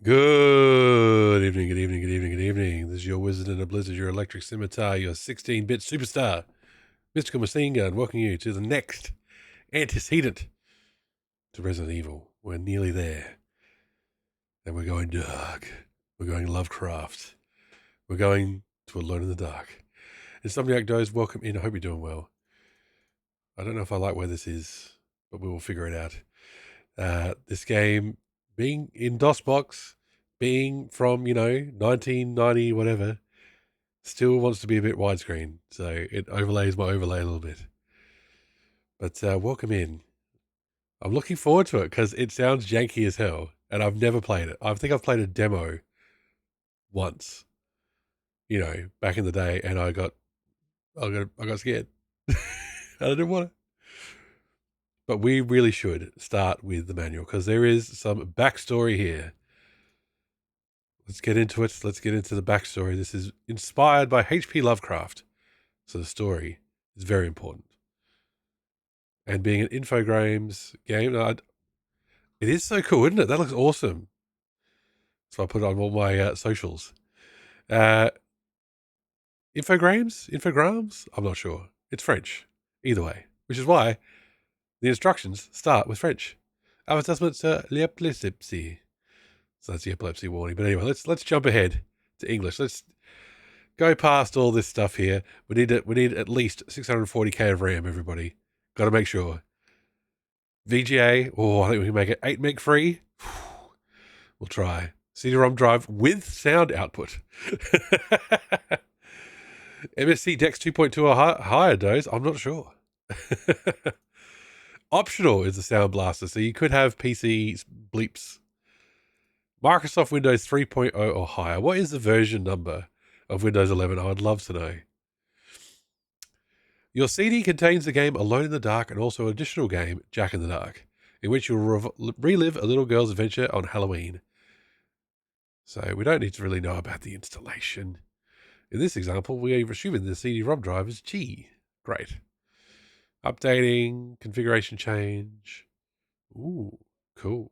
Good evening, good evening, good evening, good evening. This is your wizard in a blizzard, your electric scimitar, your 16-bit superstar, Mystical Machine Gun, welcoming you to the next antecedent to Resident Evil. We're nearly there. And we're going dark. We're going Lovecraft. We're going to Alone in the Dark. Insomniac Does, welcome in. I hope you're doing well. I don't know if I like where this is, but we will figure it out. This game, being in DOSBox, being from, 1990, whatever, still wants to be a bit widescreen. So it overlays my overlay a little bit. But welcome in. I'm looking forward to it because it sounds janky as hell. And I've never played it. I think I've played a demo once, back in the day. And I got scared. I didn't want to. But we really should start with the manual because there is some backstory here. Let's get into it. Let's get into the backstory. This is inspired by H.P. Lovecraft. So the story is very important. And being an Infogrames game, it is so cool, isn't it? That looks awesome. So I put it on all my socials. Infogrames? I'm not sure. It's French. Either way. Which is why the instructions start with French. Advertisement to l'epilepsy. So that's the epilepsy warning. But anyway, let's jump ahead to English. Let's go past all this stuff here. We need at least 640k of RAM, everybody. Got to make sure. VGA. Oh, I think we can make it 8 meg free. We'll try. CD-ROM drive with sound output. MSC Dex 2.2 or higher dose. I'm not sure. Optional is the sound blaster, so you could have PC bleeps. Microsoft Windows 3.0 or higher. What is the version number of Windows 11? I would love to know. Your CD contains the game Alone in the Dark and also an additional game, Jack in the Dark, in which you'll relive a little girl's adventure on Halloween. So we don't need to really know about the installation. In this example, we are assuming the CD-ROM drive is G. Great. Updating, configuration change. Ooh, cool.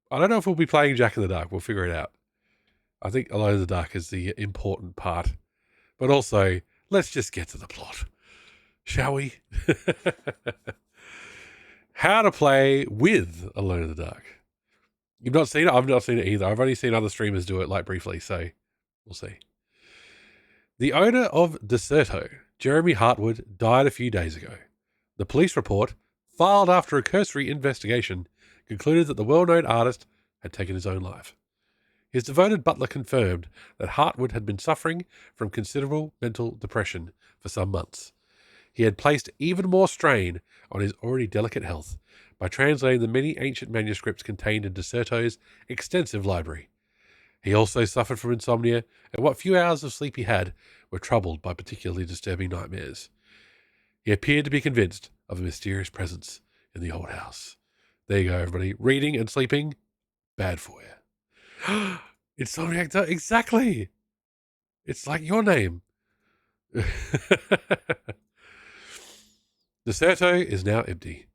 I don't know if we'll be playing Jack in the Dark. We'll figure it out. I think Alone in the Dark is the important part. But also, let's just get to the plot. Shall we? How to play with Alone in the Dark. You've not seen it? I've not seen it either. I've only seen other streamers do it, like, briefly, so we'll see. The owner of Decerto, Jeremy Hartwood, died a few days ago. The police report, filed after a cursory investigation, concluded that the well-known artist had taken his own life. His devoted butler confirmed that Hartwood had been suffering from considerable mental depression for some months. He had placed even more strain on his already delicate health by translating the many ancient manuscripts contained in Decerto's extensive library. He also suffered from insomnia, and what few hours of sleep he had were troubled by particularly disturbing nightmares. He appeared to be convinced of a mysterious presence in the old house. There you go, everybody. Reading and sleeping, bad for you. Insomniac, exactly. It's like your name. Decerto is now empty.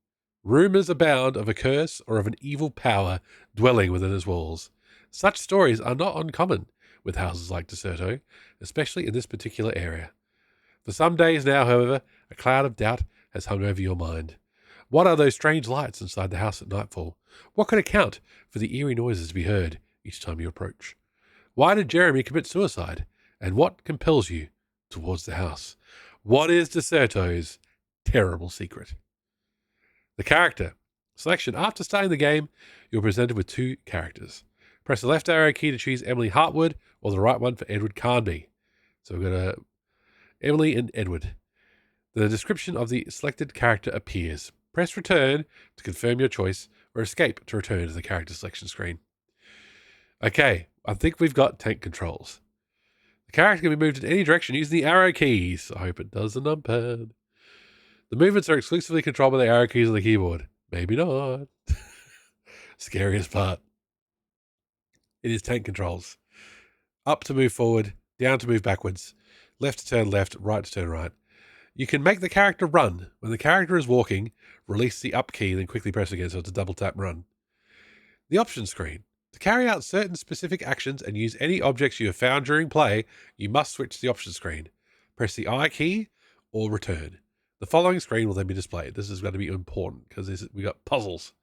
Rumours abound of a curse or of an evil power dwelling within its walls. Such stories are not uncommon with houses like Decerto, especially in this particular area. For some days now, however, a cloud of doubt has hung over your mind. What are those strange lights inside the house at nightfall? What could account for the eerie noises to be heard each time you approach? Why did Jeremy commit suicide? And what compels you towards the house? What is Decerto's terrible secret? The character selection. After starting the game, you're presented with two characters. Press the left arrow key to choose Emily Hartwood or the right one for Edward Carnby. So we've got Emily and Edward. The description of the selected character appears. Press return to confirm your choice or escape to return to the character selection screen. Okay, I think we've got tank controls. The character can be moved in any direction using the arrow keys. I hope it does the numpad. The movements are exclusively controlled by the arrow keys on the keyboard. Maybe not. Scariest part. It is tank controls. Up to move forward, down to move backwards, left to turn left, right to turn right. You can make the character run. When the character is walking, release the up key, then quickly press again so it's a double tap run. The options screen. To carry out certain specific actions and use any objects you have found during play, you must switch to the options screen. Press the I key or return. The following screen will then be displayed. This is going to be important because we got puzzles.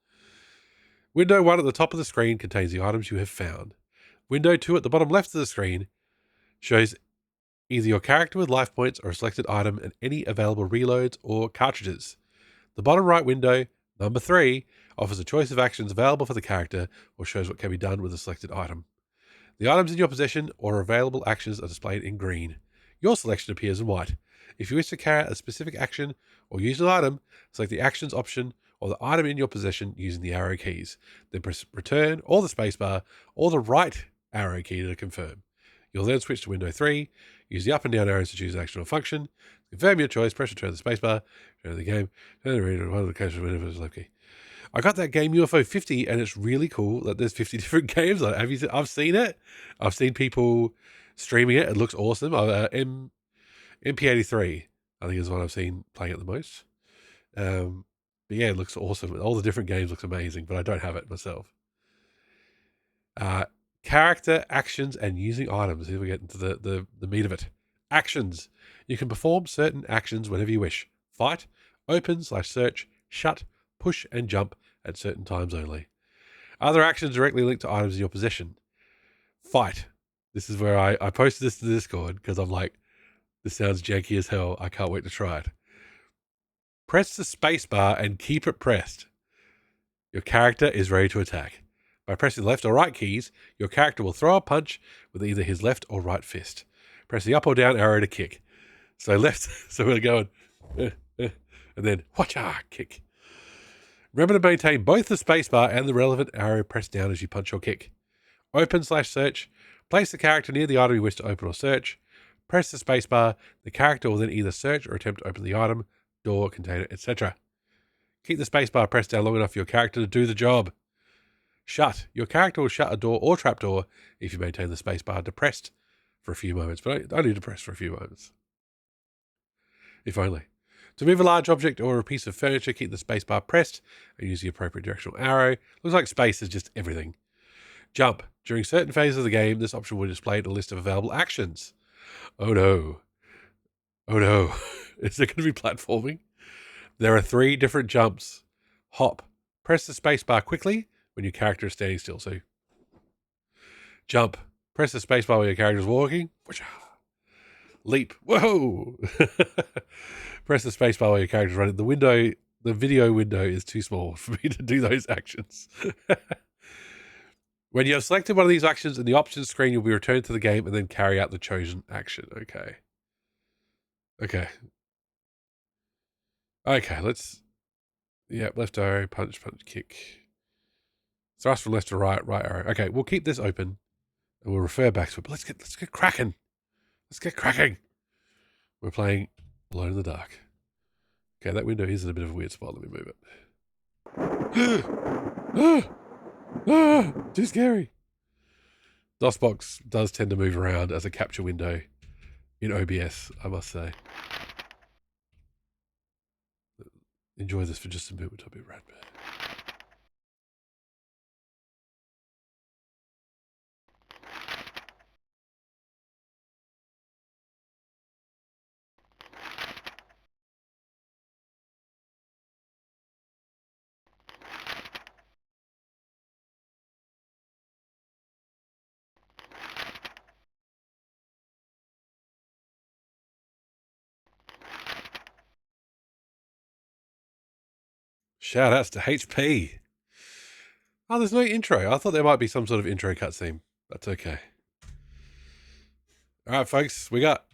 Window 1 at the top of the screen contains the items you have found. Window 2 at the bottom left of the screen shows either your character with life points or a selected item and any available reloads or cartridges. The bottom right window, number 3, offers a choice of actions available for the character or shows what can be done with a selected item. The items in your possession or available actions are displayed in green. Your selection appears in white. If you wish to carry out a specific action or use an item, select the actions option or the item in your possession using the arrow keys. Then press return or the spacebar or the right arrow key to confirm. You'll then switch to window 3, use the up and down arrows to choose an action or function. Confirm your choice, press return the spacebar, return the game, turn the reader, one of the cases, whenever it's left key. I got that game UFO 50, and it's really cool that there's 50 different games on it. Have you? I've seen it. I've seen people streaming it. It looks awesome. MP83, I think, is what I've seen playing it the most. But yeah, it looks awesome. All the different games looks amazing, but I don't have it myself. Character, actions, and using items. Here we get into the meat of it. Actions. You can perform certain actions whenever you wish. Fight, open/search, shut, push, and jump at certain times only. Other actions directly linked to items in your possession. Fight. This is where I posted this to the Discord because I'm like, this sounds janky as hell. I can't wait to try it. Press the spacebar and keep it pressed. Your character is ready to attack. By pressing the left or right keys, your character will throw a punch with either his left or right fist. Press the up or down arrow to kick. So we're going, and then, whatcha, kick. Remember to maintain both the spacebar and the relevant arrow pressed down as you punch or kick. Open/search. Place the character near the item you wish to open or search. Press the spacebar. The character will then either search or attempt to open the item, door, container, etc. Keep the spacebar pressed down long enough for your character to do the job. Shut. Your character will shut a door or trapdoor if you maintain the spacebar depressed for a few moments, but only depressed for a few moments. If only. To move a large object or a piece of furniture, keep the spacebar pressed and use the appropriate directional arrow. Looks like space is just everything. Jump. During certain phases of the game, this option will display a list of available actions. Oh no. Oh no. Is it going to be platforming? There are 3 different jumps. Hop. Press the spacebar quickly when your character is standing still. So, jump. Press the spacebar while your character is walking. Leap. Whoa! Press the spacebar while your character is running. The video window is too small for me to do those actions. When you have selected one of these actions in the options screen, you'll be returned to the game and then carry out the chosen action. Okay. Let's... Yeah, left arrow, punch, kick. Thrust from left to right, right arrow. Okay, we'll keep this open and we'll refer back to it. But let's get cracking. Let's get cracking. We're playing Alone in the Dark. Okay, that window is in a bit of a weird spot. Let me move it. Too scary. DOSBox does tend to move around as a capture window in OBS, I must say. Enjoy this for just a moment. I'll be right back. Shout outs to HP. Oh, there's no intro. I thought there might be some sort of intro cutscene. That's okay. All right, folks, we got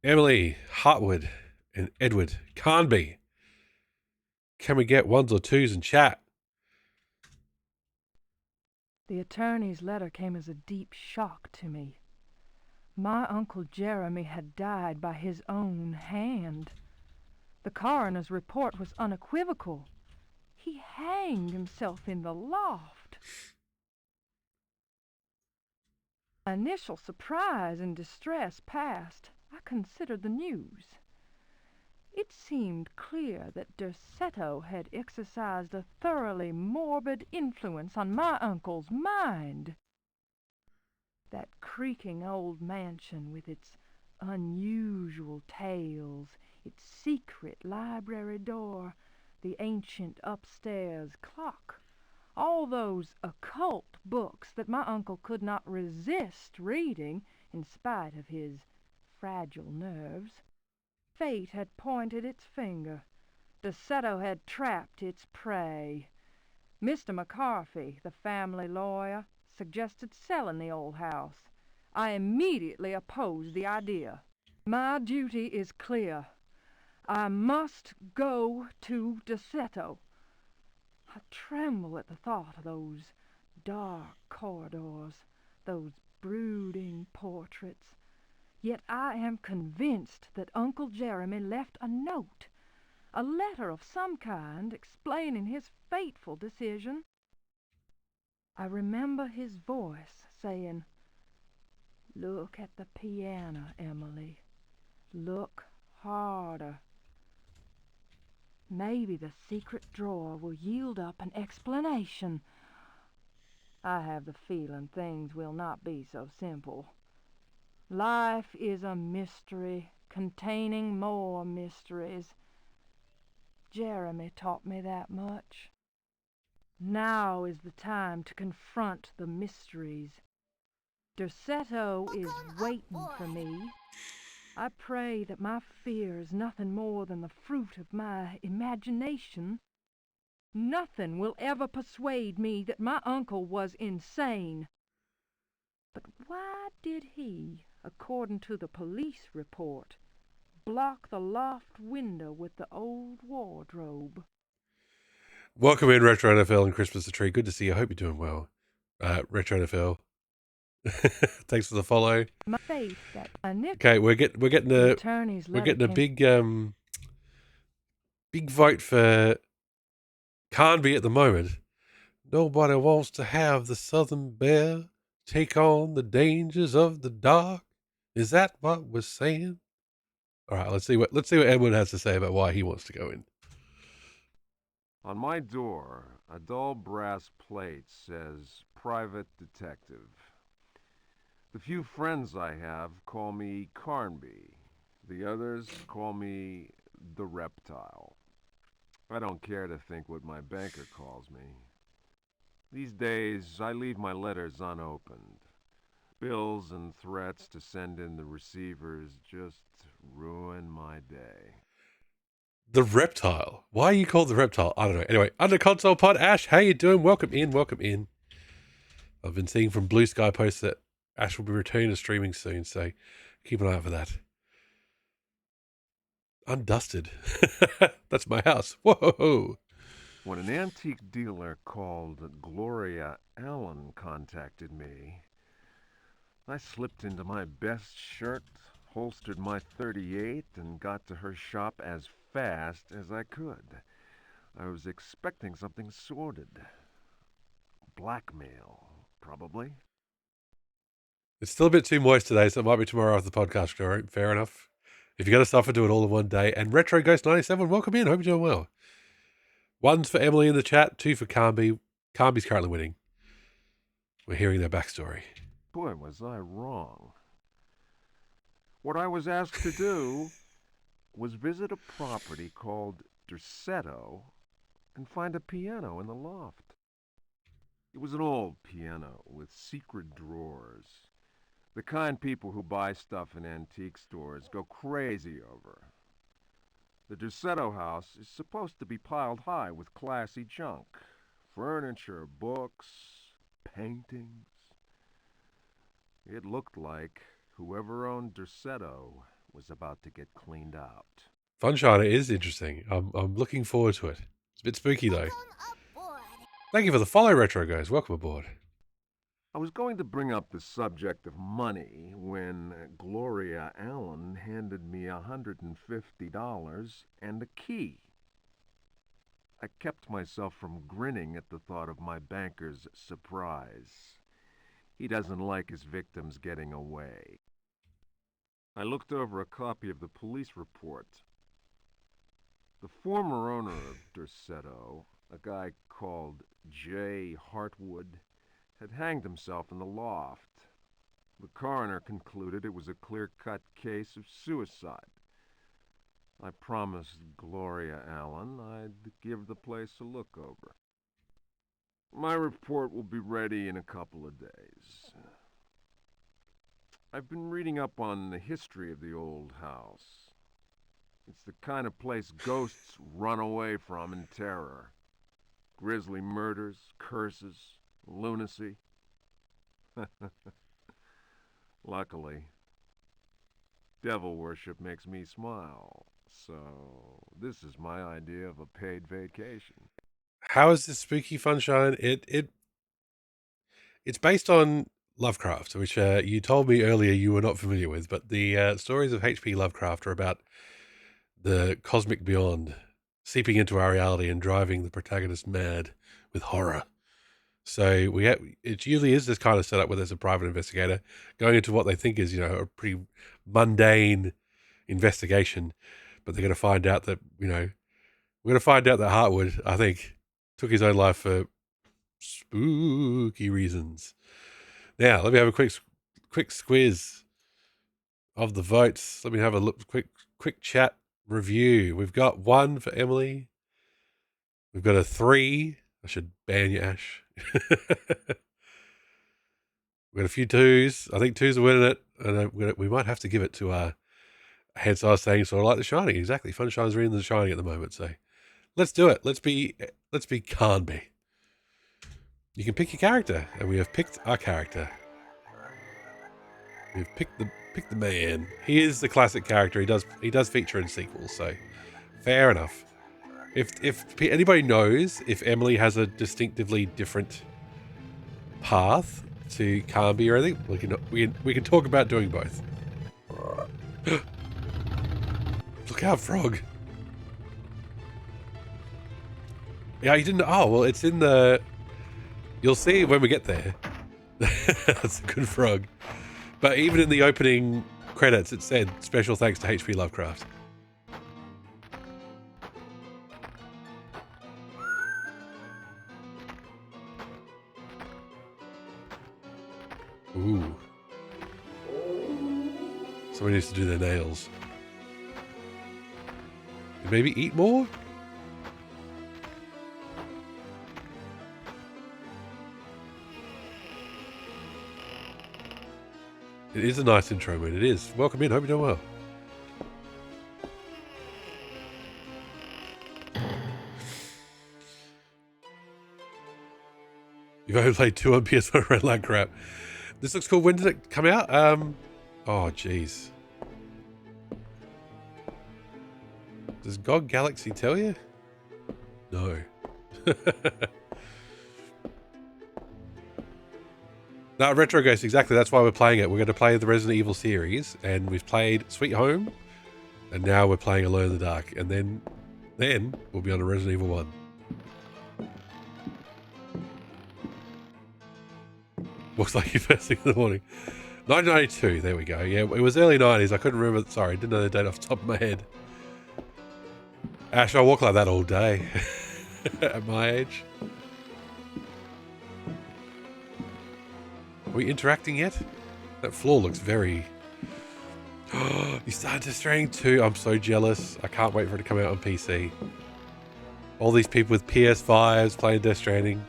Emily, Hartwood, and Edward Carnby. Can we get 1s or 2s in chat? The attorney's letter came as a deep shock to me. My Uncle Jeremy had died by his own hand. The coroner's report was unequivocal. He hanged himself in the loft. Initial surprise and distress past, I considered the news. It seemed clear that Decerto had exercised a thoroughly morbid influence on my uncle's mind. That creaking old mansion with its unusual tales, its secret library door, the ancient upstairs clock, all those occult books that my uncle could not resist reading in spite of his fragile nerves. Fate had pointed its finger. Decerto had trapped its prey. Mr. McCarthy, the family lawyer, suggested selling the old house. I immediately opposed the idea. My duty is clear. I must go to Decerto. I tremble at the thought of those dark corridors, those brooding portraits. Yet I am convinced that Uncle Jeremy left a note, a letter of some kind explaining his fateful decision. I remember his voice saying, "Look at the piano, Emily. Look harder. Maybe the secret drawer will yield up an explanation." I have the feeling things will not be so simple. Life is a mystery containing more mysteries. Jeremy taught me that much. Now is the time to confront the mysteries. Decerto is waiting for me. I pray that my fear is nothing more than the fruit of my imagination. Nothing will ever persuade me that my uncle was insane. But why did he, according to the police report, block the loft window with the old wardrobe? Welcome in, Retro NFL and Christmas the Tree. Good to see you. I hope you're doing well. Retro NFL. Thanks for the follow. My faith that Okay, we're getting a big vote for Carnby at the moment. Nobody wants to have the Southern Bear take on the dangers of the dark. Is that what we're saying? All right, let's see what Edwin has to say about why he wants to go in. On my door, a dull brass plate says Private Detective. The few friends I have call me Carnby. The others call me the Reptile. I don't care to think what my banker calls me. These days, I leave my letters unopened. Bills and threats to send in the receivers just ruin my day. The Reptile. Why are you called the Reptile? I don't know. Anyway, under console pod, Ash, how you doing? Welcome in, welcome in. I've been seeing from Blue Sky posts that Ash will be returning to streaming soon, so keep an eye out for that. Undusted. That's my house. Whoa. When an antique dealer called Gloria Allen contacted me, I slipped into my best shirt, holstered my .38, and got to her shop as fast as I could. I was expecting something sordid. Blackmail, probably. It's still a bit too moist today, so it might be tomorrow after the podcast. All right, fair enough. If you're going to suffer, do it all in one day. And Retro Ghost 97, welcome in. Hope you're doing well. One's for Emily in the chat, two for Carnby. Carnby's currently winning. We're hearing their backstory. Boy, was I wrong. What I was asked to do was visit a property called Decerto and find a piano in the loft. It was an old piano with secret drawers. The kind people who buy stuff in antique stores go crazy over. The Decerto house is supposed to be piled high with classy junk. Furniture, books, paintings. It looked like whoever owned Decerto was about to get cleaned out. Funshiner is interesting. I'm looking forward to it. It's a bit spooky, though. Thank you for the follow, Retro Guys. Welcome aboard. I was going to bring up the subject of money when Gloria Allen handed me $150 and a key. I kept myself from grinning at the thought of my banker's surprise. He doesn't like his victims getting away. I looked over a copy of the police report. The former owner of Decerto, a guy called J. Hartwood, had hanged himself in the loft. The coroner concluded it was a clear-cut case of suicide. I promised Gloria Allen I'd give the place a look over. My report will be ready in a couple of days. I've been reading up on the history of the old house. It's the kind of place ghosts run away from in terror. Grisly murders, curses, lunacy. Luckily, devil worship makes me smile, so this is my idea of a paid vacation. How is this spooky funshine? It's based on Lovecraft, which you told me earlier you were not familiar with, but the stories of H.P. Lovecraft are about the cosmic beyond seeping into our reality and driving the protagonist mad with horror. So it usually is this kind of setup where there's a private investigator going into what they think is, a pretty mundane investigation, but they're going to find out that, we're going to find out that Hartwood, I think, took his own life for spooky reasons. Now, let me have a quick squiz of the votes. Let me have a look, quick chat review. We've got 1 for Emily. We've got a 3. I should ban you, Ash. We've got a few 2s. I think 2s are winning it. And we might have to give it to hence I was saying sort of like The Shining. Exactly. Funshine's reading The Shining at the moment. So let's do it. Let's be Carnby. You can pick your character, and we have picked our character. We've picked the man. He is the classic character. He does feature in sequels, so fair enough. If anybody knows if Emily has a distinctively different path to Carnby or anything, we can talk about doing both. Look out, frog. Yeah, you didn't. Oh, well, it's in the. You'll see when we get there. That's a good frog. But even in the opening credits, it said special thanks to H.P. Lovecraft. Ooh. Somebody needs to do their nails. Maybe eat more? It is a nice intro, man. It is. Welcome in. Hope you're doing well. You've only played 2 on PS1 Red Light crap. This looks cool. When did it come out? Oh, jeez. Does God Galaxy tell you? No. No, Retro Ghost, exactly. That's why we're playing it. We're going to play the Resident Evil series, and we've played Sweet Home, and now we're playing Alone in the Dark, and then we'll be on to Resident Evil 1. Looks like you first thing in the morning. 1992, there we go. Yeah, it was early 90s. I couldn't remember. Sorry, didn't know the date off the top of my head. Ash, I walk like that all day at my age. Are we interacting yet? That floor looks very... You started to Stranding 2. I'm so jealous. I can't wait for it to come out on PC. All these people with PS5s playing Death Stranding.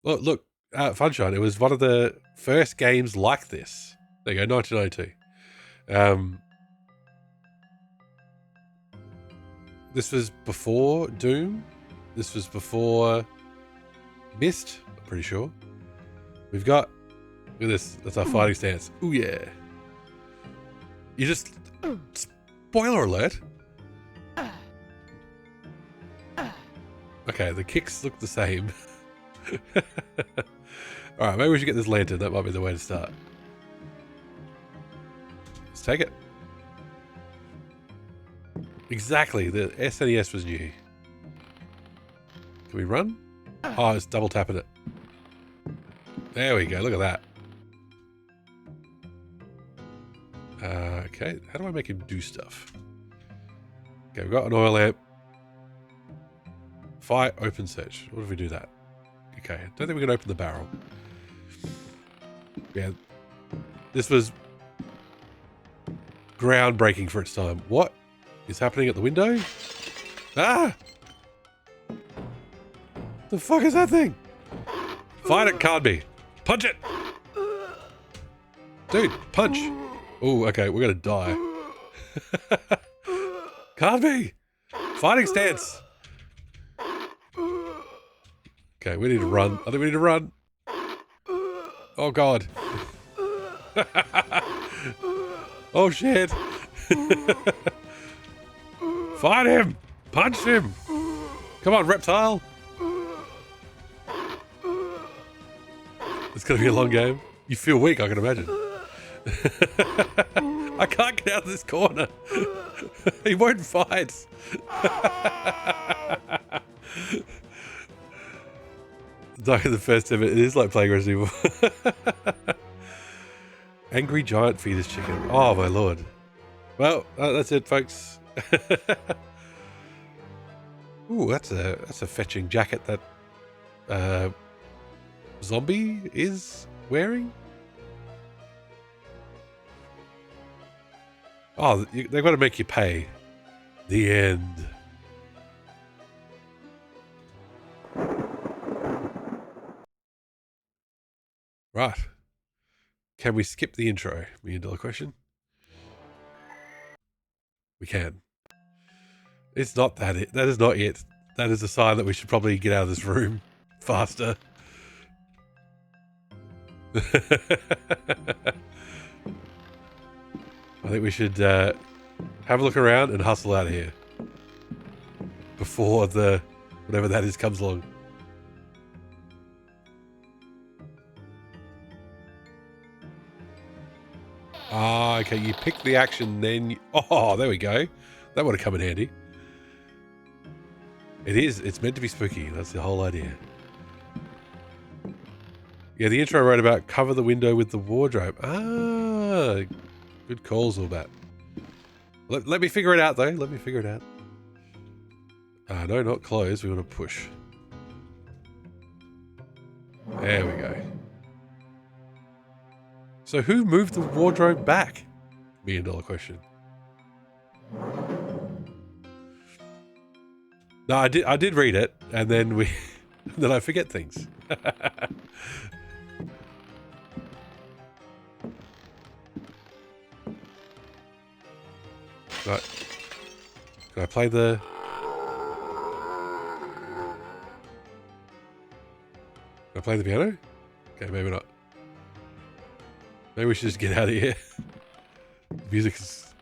Look, Funshine, it was one of the first games like this. There you go, 1992. This was before Doom. This was before Myst, I'm pretty sure. We've got... Look at this. That's our fighting stance. Ooh, yeah. You just... Spoiler alert. Okay, the kicks look the same. Alright, maybe we should get this lantern. That might be the way to start. Let's take it. Exactly. The SNES was new. Can we run? Oh, it's double tapping it. There we go. Look at that. Okay, how do I make him do stuff? Okay, we've got an oil lamp. Fire, open search. What if we do that? Okay, don't think we can open the barrel. Yeah, this was groundbreaking for its time. What is happening at the window? Ah! The fuck is that thing? Fight it, can't be. Punch it! Dude, punch! Oh, okay, we're gonna die. Can't be! Fighting stance! Okay, we need to run. I think we need to run. Oh god. Oh shit. Fight him! Punch him! Come on, reptile! It's gonna be a long game. You feel weak, I can imagine. I can't get out of this corner. He won't fight. Like in the first time, it is like playing Resident Evil. Angry giant fetus chicken. Oh my lord. Well, that's it, folks. Ooh, that's a fetching jacket that zombie is wearing. Oh, they've got to make you pay. The end. Right. Can we skip the intro? $1,000,000 question. We can. It's not that it. That is not it. That is a sign that we should probably get out of this room faster. I think we should have a look around and hustle out of here before the whatever that is comes along. Ah, okay, you pick the action, then you, oh, there we go. That would have come in handy. It is. It's meant to be spooky. That's the whole idea. Yeah, the intro I wrote about cover the window with the wardrobe. Ah, good calls, all that. Let me figure it out, though. Let me figure it out. No, not close. We want to push. There we go. So who moved the wardrobe back? $1,000,000 question. No, I did read it, and then then I forget things. Right. Can I play the... Can I play the piano? Okay, maybe not. Maybe we should just get out of here. The music is...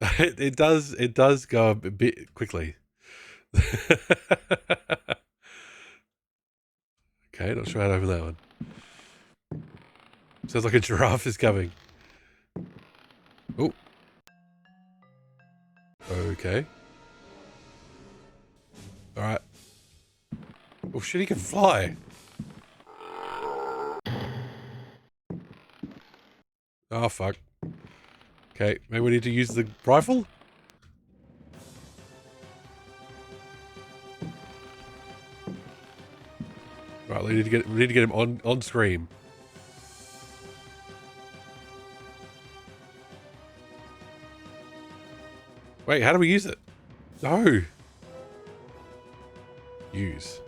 it does go a bit quickly. Okay, not sure how to open that one. Sounds like a giraffe is coming. Oh. Okay. Alright. Oh shit, he can fly. Oh fuck. Okay, maybe we need to use the rifle? Right, we need to get him on screen. Wait, how do we use it? No. Use.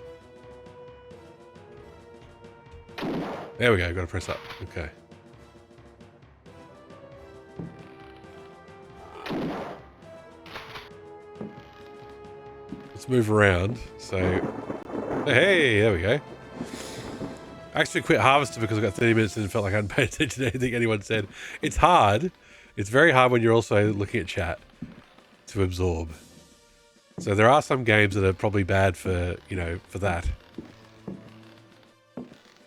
There we go, gotta press up. Okay. Let's move around. So, hey, there we go. I actually quit Harvester because I got 30 minutes and felt like I hadn't paid attention to anything anyone said. It's hard. It's very hard when you're also looking at chat to absorb. So there are some games that are probably bad for, you know, for that.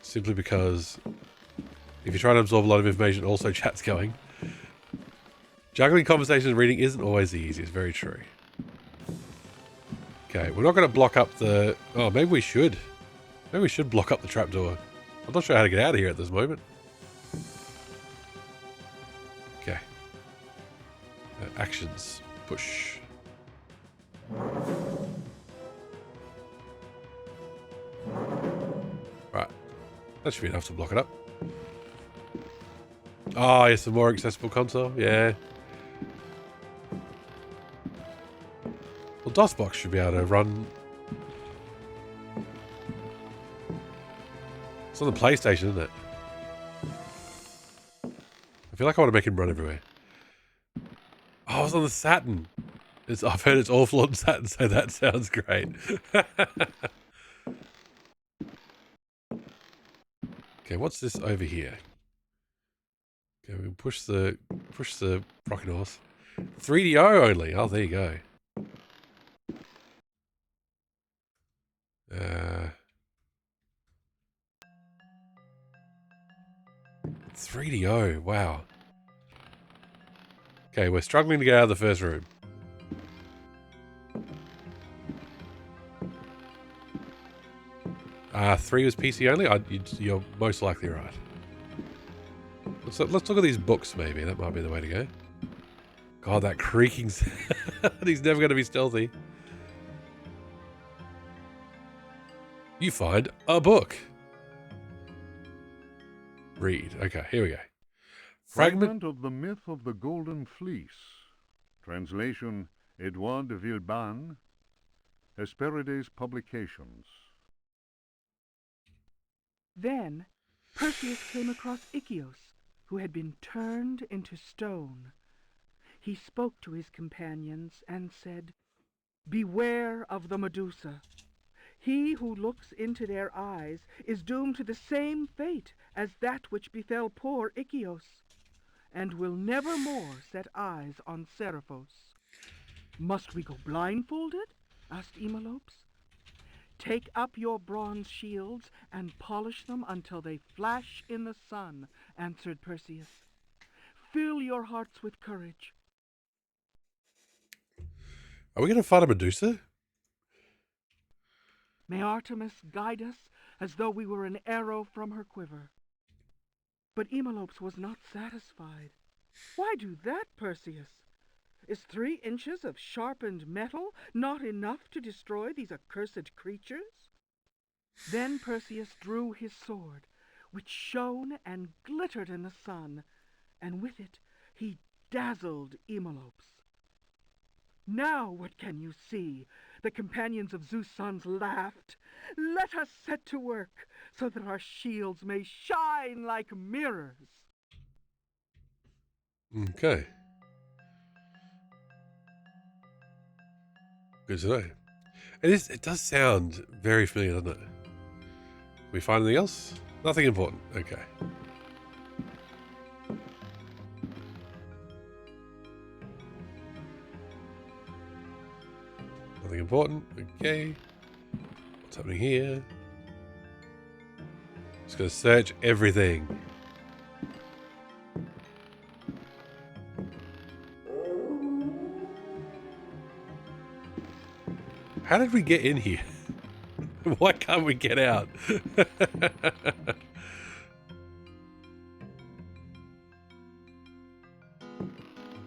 Simply because if you're trying to absorb a lot of information, also chat's going. Juggling conversation and reading isn't always the easiest. Very true. Okay, we're not going to block up the... Oh, maybe we should. Maybe we should block up the trapdoor. I'm not sure how to get out of here at this moment. Okay, Actions. Push. Right. That should be enough to block it up. Oh, yes, a more accessible console. Yeah. Well, DOSBox should be able to run. It's on the PlayStation, isn't it? I feel like I want to make him run everywhere. Oh, I was on the Saturn. I've heard it's awful on Saturn, so that sounds great. Okay, what's this over here? Okay, we can push the rocking horse. 3DO only. Oh, there you go. 3DO. Wow. Okay, we're struggling to get out of the first room. Three was PC only? You're most likely right. Let's look at these books, maybe. That might be the way to go. God, that creaking sound. He's never going to be stealthy. You find a book. Read. Okay, here we go. Fragment of the Myth of the Golden Fleece. Translation, Edouard de Villeban. Hesperides Publications. Then Perseus came across Ichios, who had been turned into stone. He spoke to his companions and said, "Beware of the Medusa. He who looks into their eyes is doomed to the same fate as that which befell poor Ichios, and will never more set eyes on Seriphos." "Must we go blindfolded?" asked Eumolpus. "Take up your bronze shields and polish them until they flash in the sun," answered Perseus. "Fill your hearts with courage." Are we going to fight a Medusa? "May Artemis guide us as though we were an arrow from her quiver." But Eumolpus was not satisfied. "Why do that, Perseus? Is 3 inches of sharpened metal not enough to destroy these accursed creatures?" Then Perseus drew his sword, which shone and glittered in the sun, and with it he dazzled Eumolpus. "Now what can you see?" the companions of Zeus' sons laughed. "Let us set to work, so that our shields may shine like mirrors." Okay. Good to know. It does sound very familiar, doesn't it? We find anything else? Nothing important. Okay. Nothing important. Okay. What's happening here? Just gonna search everything. How did we get in here? Why can't we get out?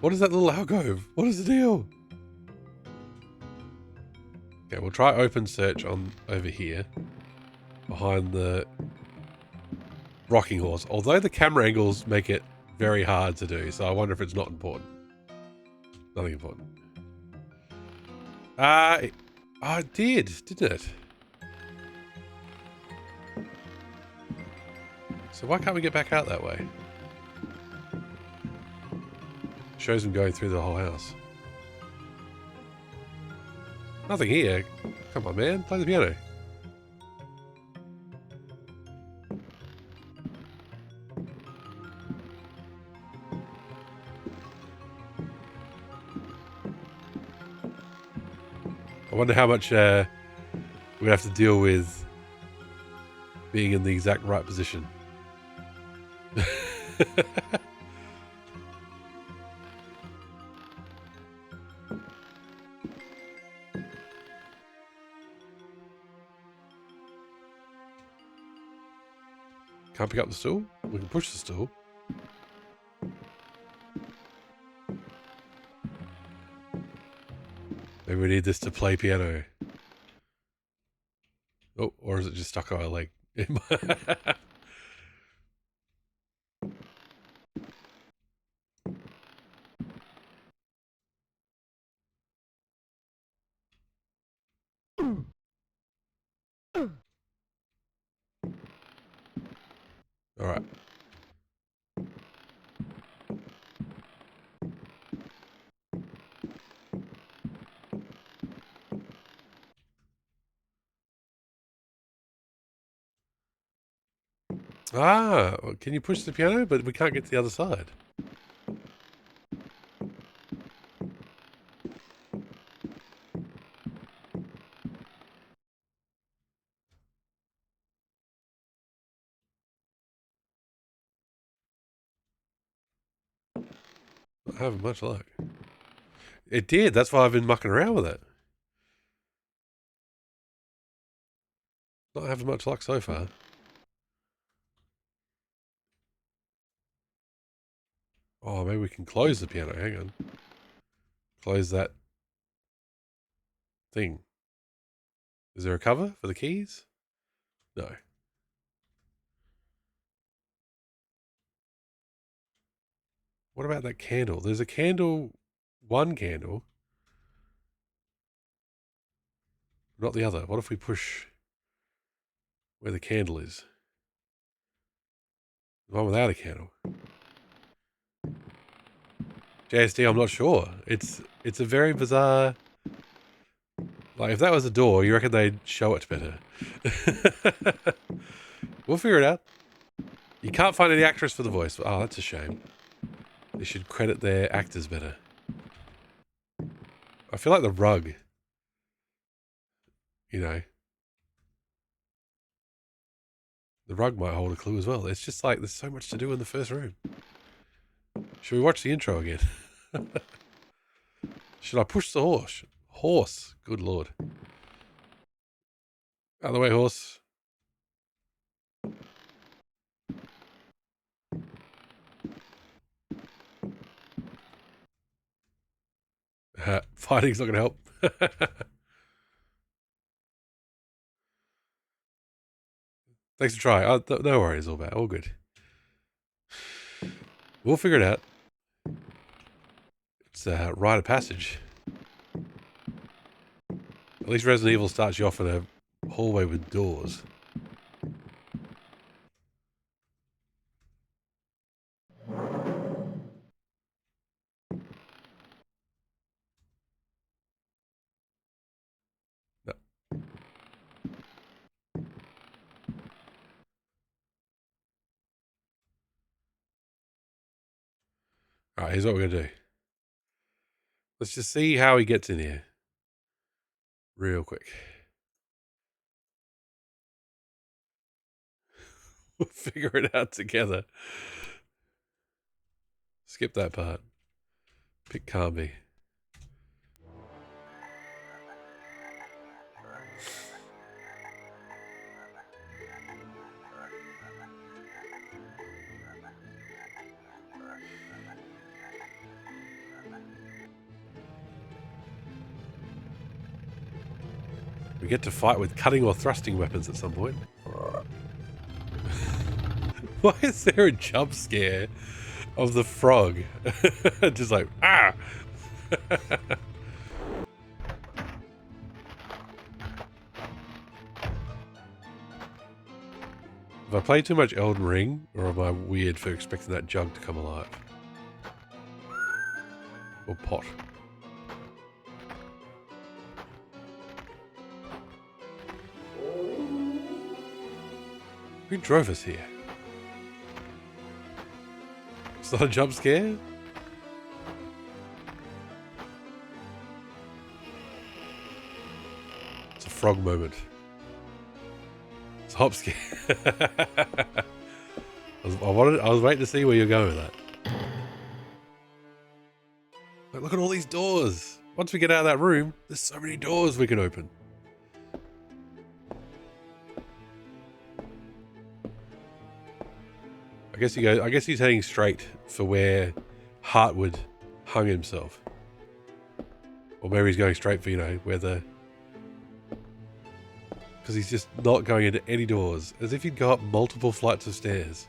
What is that little alcove? What is the deal? Okay, we'll try open search on over here. Behind the rocking horse. Although the camera angles make it very hard to do, so I wonder if it's not important. Nothing important. It did, didn't it? So why can't we get back out that way? Shows them going through the whole house. Nothing here. Come on, man. Play the piano. I wonder how much we're going to have to deal with being in the exact right position. Can't pick up the stool? We can push the stool. Maybe we need this to play piano. Oh, or is it just stuck on my leg? All right. Ah, can you push the piano? But we can't get to the other side. Not having much luck. It did. That's why I've been mucking around with it. Not having much luck so far. Oh, maybe we can close the piano. Hang on. Close that thing. Is there a cover for the keys? No. What about that candle? There's a candle, one candle, not the other. What if we push where the candle is? The one without a candle. JSD, I'm not sure. It's a very bizarre. Like, if that was a door, you reckon they'd show it better. We'll figure it out. You can't find any actress for the voice. Oh, that's a shame. They should credit their actors better. I feel like the rug, you know, the rug might hold a clue as well. It's just like there's so much to do in the first room. Should we watch the intro again? Should I push the horse? Horse, good lord. Out of the way, horse. Fighting's not going to help. Thanks for trying. No worries, all bad. All good. We'll figure it out. It's a rite of passage. At least Resident Evil starts you off in a hallway with doors. No. Alright, here's what we're going to do. Let's just see how he gets in here. Real quick. We'll figure it out together. Skip that part. Pick Carby. We get to fight with cutting or thrusting weapons at some point. Why is there a jump scare of the frog? Just like, ah! Have I played too much Elden Ring, or am I weird for expecting that jug to come alive? Or pot? Who drove us here? It's not a jump scare? It's a frog moment. It's a hop scare. I was waiting to see where you're going with that. Like, look at all these doors. Once we get out of that room, there's so many doors we can open. I guess he's heading straight for where Hartwood hung himself. Or maybe he's going straight for, you know, where the... Because he's just not going into any doors. As if he'd go up multiple flights of stairs.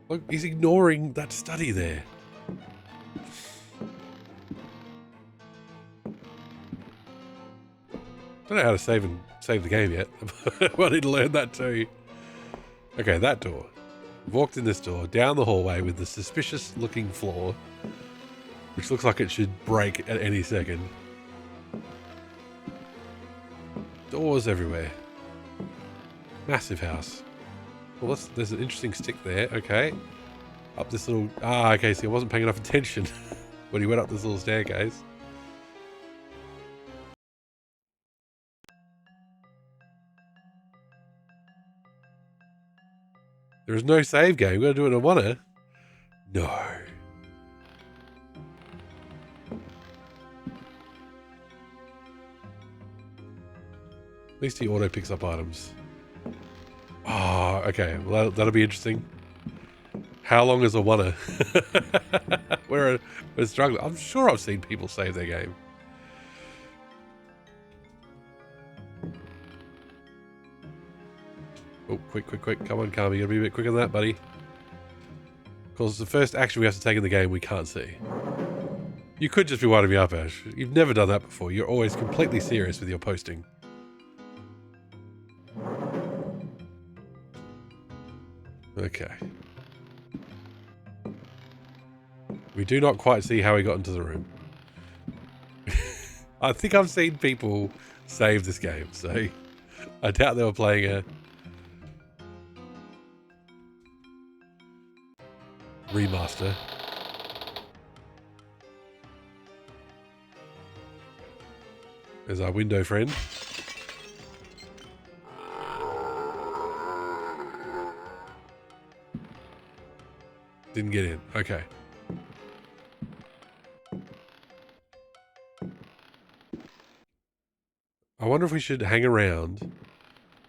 Look, he's ignoring that study there. Don't know how to save the game yet. I need to learn that too. Okay, that door. We've walked in this door, down the hallway with the suspicious looking floor, which looks like it should break at any second. Doors everywhere. Massive house. Well, there's an interesting stick there. Okay. Up this little... Ah, okay, so I wasn't paying enough attention when he went up this little staircase. There is no save game. We've got to do it in a one-er. No. At least he auto picks up items. Oh, okay. Well, that'll be interesting. How long is a one-er? we're struggling. I'm sure I've seen people save their game. Oh, quick. Come on, Carmi. You gotta be a bit quicker than that, buddy. Because the first action we have to take in the game we can't see. You could just be winding me up, Ash. You've never done that before. You're always completely serious with your posting. Okay. We do not quite see how he got into the room. I think I've seen people save this game, so I doubt they were playing a remaster. There's our window friend. Didn't get in. Okay. I wonder if we should hang around,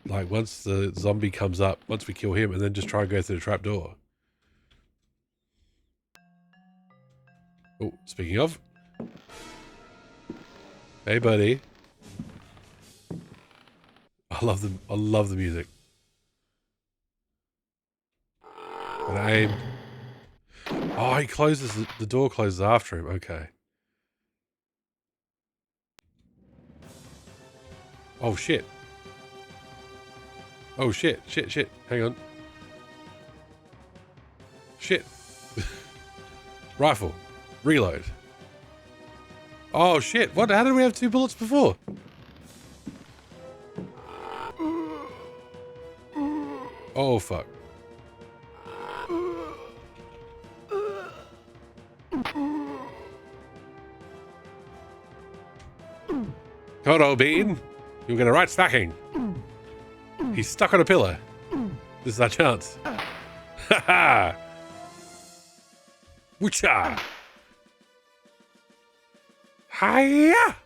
like once the zombie comes up, once we kill him, and then just try and go through the trapdoor. Oh, speaking of. Hey, buddy. I love the music. And aim. Oh, he closes, the door closes after him. Okay. Oh, shit. Oh, shit. Hang on. Shit. Rifle. Reload. Oh, shit. What? How did we have 2 bullets before? Oh, fuck. Come on, old bean. You'll get a right smacking. He's stuck on a pillar. This is our chance. Ha ha! Woocha! Hiya!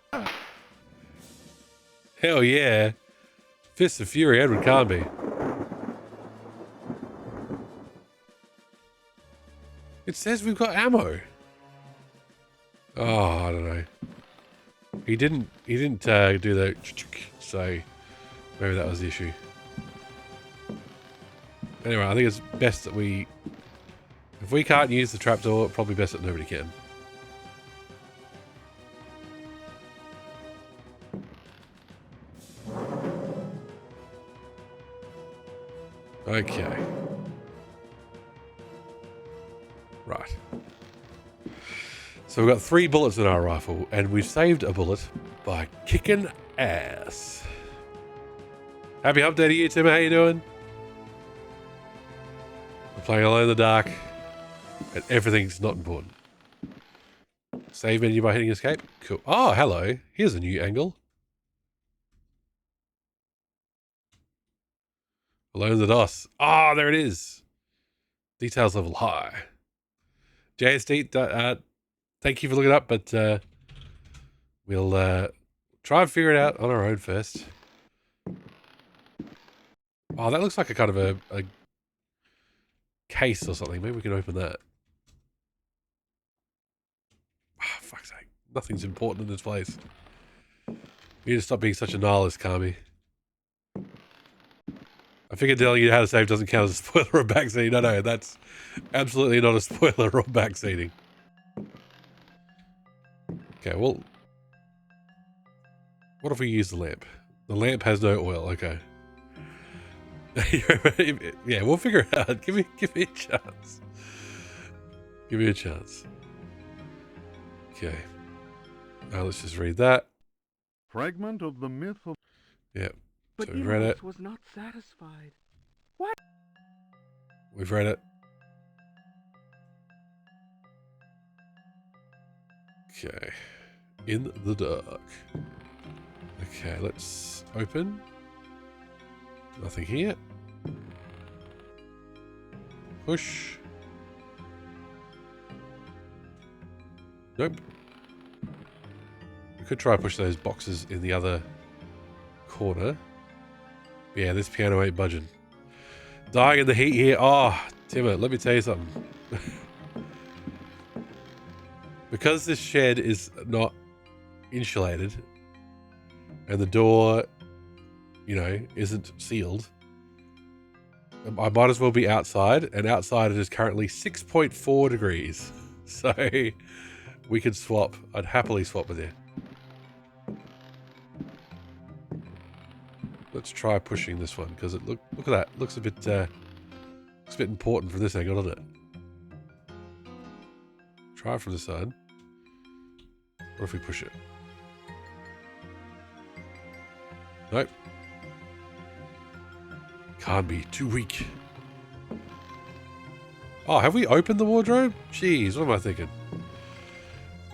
Hell yeah. Fists of Fury, Edward Carnby. It says we've got ammo. Oh, I don't know. He didn't do the so maybe that was the issue. Anyway, I think it's best that if we can't use the trapdoor, probably best that nobody can. Okay. Right. So we've got 3 bullets in our rifle, and we've saved a bullet by kicking ass. Happy hump day to you, Tim. How you doing? We're playing Alone in the Dark, and everything's not important. Save menu by hitting escape. Cool. Oh, hello. Here's a new angle. Alone in the DOS. Ah, there it is. Details level high. JSD, thank you for looking up, but we'll try and figure it out on our own first. Oh, that looks like a kind of a case or something. Maybe we can open that. Ah, fuck's sake. Nothing's important in this place. You need to stop being such a nihilist, Kami. I figured telling you how to save doesn't count as a spoiler of backseating. No, that's absolutely not a spoiler of backseating. Okay, well, what if we use the lamp? The lamp has no oil. Okay. Yeah, we'll figure it out. Give me a chance. Give me a chance. Okay. Now let's just read that. Fragment of the myth of... Yep. But So we've read it. Eros was not satisfied. We've read it. Okay. In the dark. Okay, let's open. Nothing here. Push. Nope. We could try to push those boxes in the other corner. Yeah, this piano ain't budging. Dying in the heat here. Oh, Timmer, let me tell you something. Because this shed is not insulated and the door, you know, isn't sealed, I might as well be outside, and outside it is currently 6.4 degrees. So we could swap. I'd happily swap with you. Let's try pushing this one, because it look at that. Looks a bit important from this angle, doesn't it? Try it from the side. What if we push it? Nope. Can't be. Too weak. Oh, have we opened the wardrobe? Jeez, what am I thinking?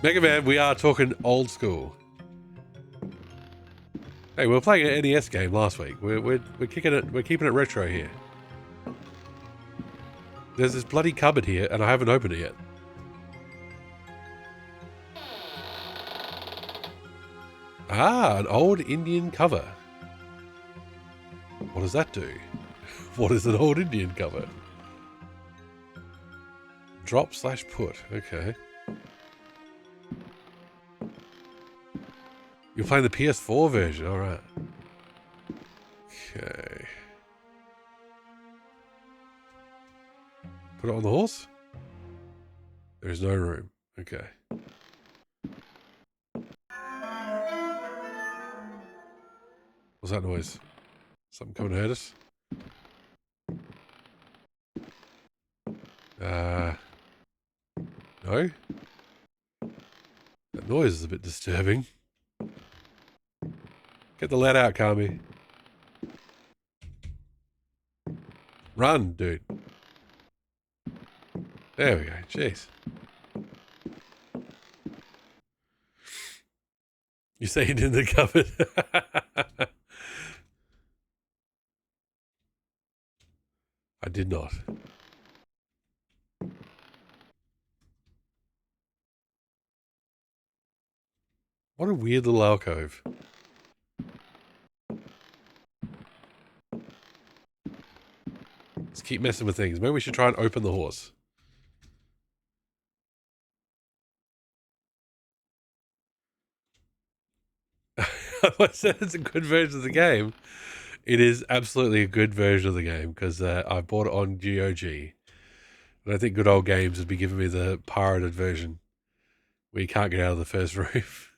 Mega Man, we are talking old school. Hey, we were playing an NES game last week. We're kicking it. We're keeping it retro here. There's this bloody cupboard here, and I haven't opened it yet. Ah, an old Indian cover. What does that do? What is an old Indian cover? Drop/put. Okay. You're playing the PS4 version. All right. Okay. Put it on the horse? There's no room. Okay. What's that noise? Something coming to hurt us? No? That noise is a bit disturbing. Get the lead out, Kami. Run, dude. There we go. Jeez. You say it in the cupboard. I did not. What a weird little alcove. Let's keep messing with things. Maybe we should try and open the horse. I said it's a good version of the game. It is absolutely a good version of the game because I bought it on GOG. And I think Good Old Games would be giving me the pirated version where you can't get out of the first roof.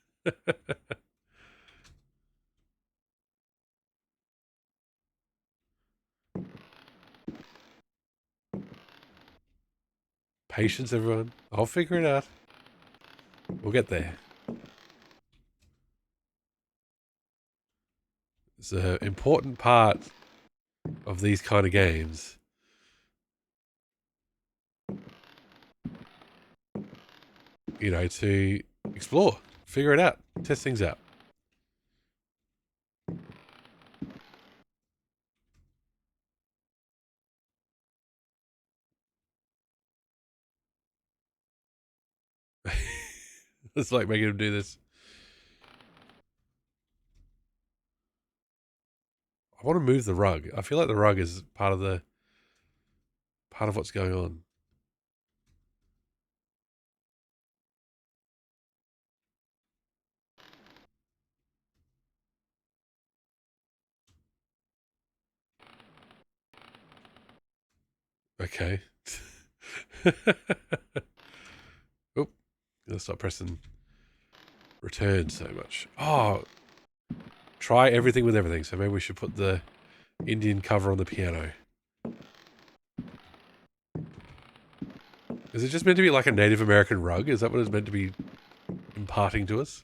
Patience, everyone. I'll figure it out. We'll get there. It's an important part of these kind of games. You know, to explore, figure it out, test things out. It's like making him do this. I want to move the rug. I feel like the rug is part of what's going on. Okay. Oh, gonna stop pressing return so much. Oh, try everything with everything. So maybe we should put the Indian cover on the piano. Is it just meant to be like a Native American rug? Is that what it's meant to be imparting to us?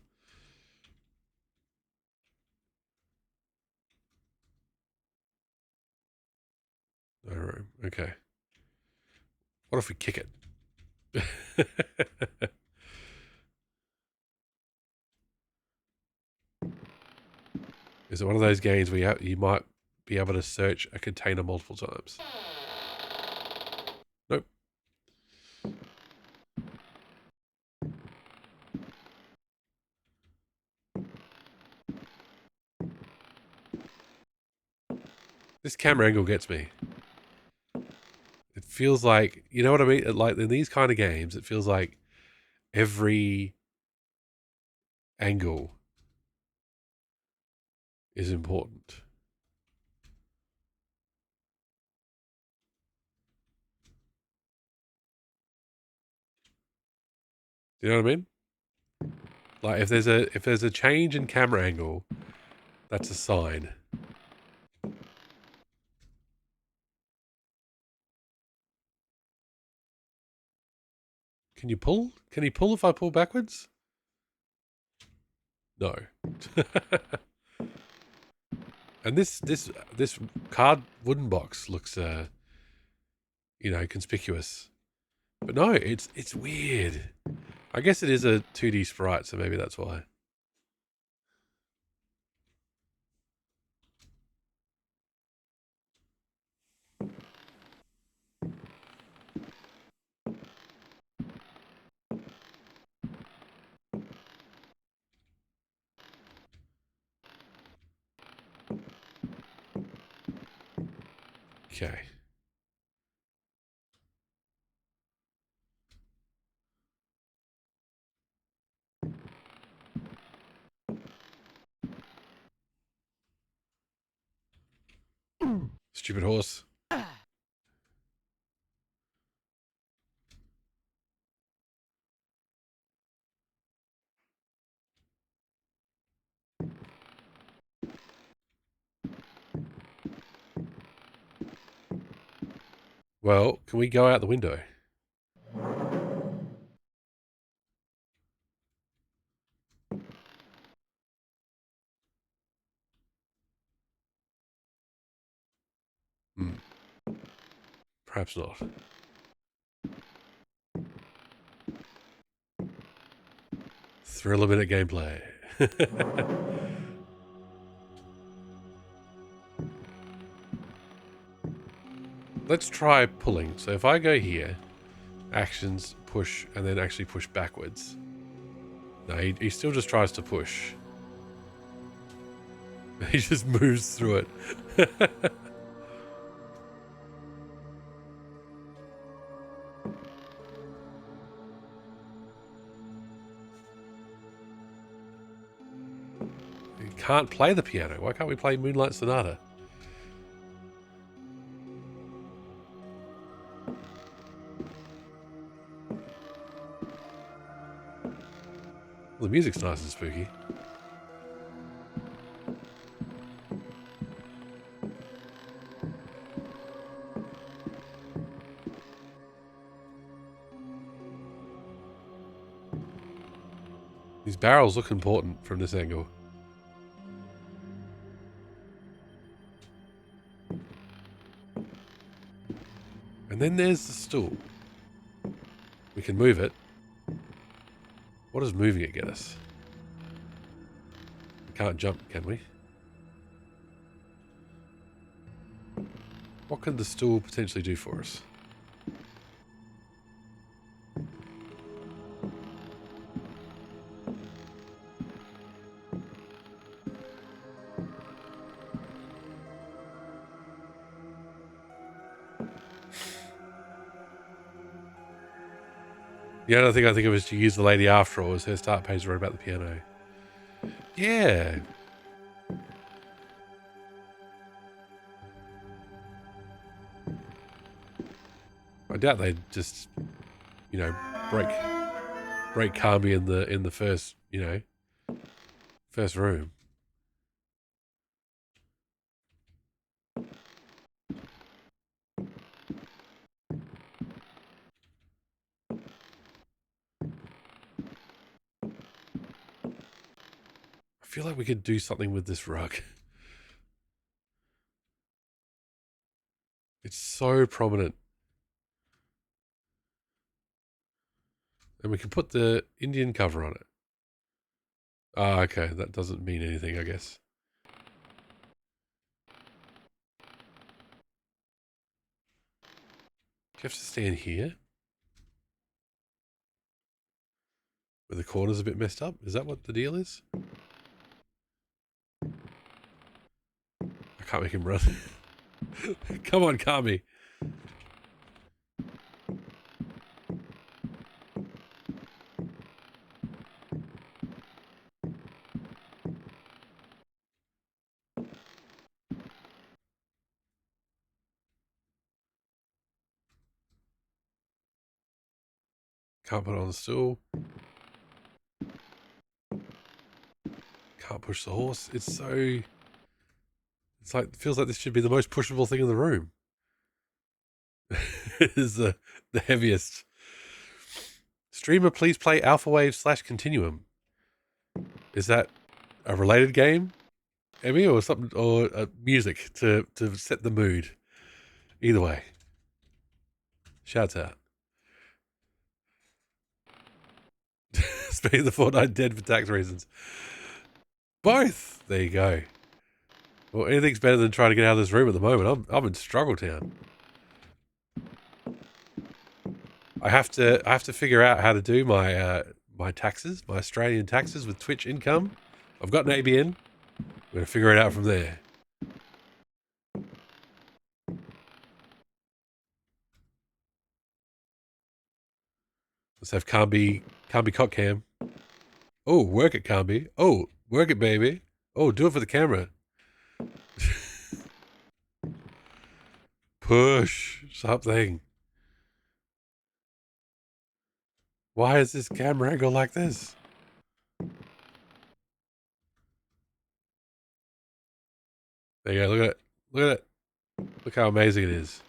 No room. Okay. What if we kick it? Is it one of those games where you might be able to search a container multiple times? Nope. This camera angle gets me. It feels like, you know what I mean? Like in these kind of games, it feels like every angle is important. Do you know what I mean? Like if there's a change in camera angle, that's a sign. Can you pull? Can he pull if I pull backwards? No. And this card wooden box looks conspicuous. But no, it's weird. I guess it is a 2D sprite, so maybe that's why. Okay. Stupid horse. Well, can we go out the window? Hmm. Perhaps not. Thrill-a-minute gameplay. Let's try pulling. So if I go here, actions, push, and then actually push backwards. No, he still just tries to push. He just moves through it. He can't play the piano. Why can't we play Moonlight Sonata? Well, the music's nice and spooky. These barrels look important from this angle. And then there's the stool. We can move it. What does moving it get us? We can't jump, can we? What could the stool potentially do for us? The only thing I think of is to use the lady after all is her start page to write about the piano. Yeah. I doubt they'd just, you know, break Kami in the first, first room. I feel like we could do something with this rug. It's so prominent. And we can put the Indian cover on it. Ah, okay. That doesn't mean anything, I guess. Do you have to stand here? Where the corner's a bit messed up? Is that what the deal is? I can't make him run. Come on, Kami. Can't put it on the stool. Can't push the horse. It's like, it feels like this should be the most pushable thing in the room. It is the heaviest. Streamer, please play Alpha Wave / Continuum. Is that a related game, Emmy, or something, or music to set the mood? Either way. Shouts out. Speaking of the Fortnite dead for tax reasons. Both. There you go. Well, anything's better than trying to get out of this room at the moment. I'm in struggle town. I have to figure out how to do my my taxes, my Australian taxes with Twitch income. I've got an ABN. I'm going to figure it out from there. Let's have Canby cock cam. Oh, work it, Canby. Oh, work it, baby. Oh, do it for the camera. Push something. Why is this camera angle like this? There you go. Look at it. Look at it. Look how amazing it is.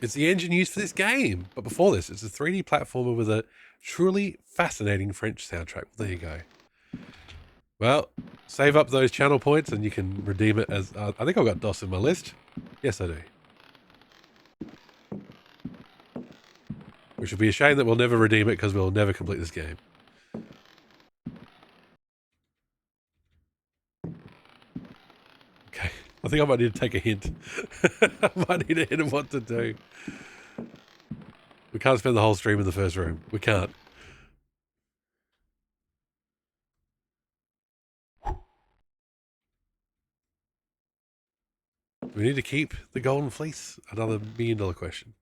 It's the engine used for this game. But before this, it's a 3D platformer with a truly fascinating French soundtrack. Well, there you go. Well, save up those channel points and you can redeem it as... I think I've got DOS in my list. Yes, I do. Which would be a shame that we'll never redeem it because we'll never complete this game. Okay, I think I might need to take a hint. I might need a hint of what to do. We can't spend the whole stream in the first room. We can't. Do we need to keep the golden fleece? Another $1 million question.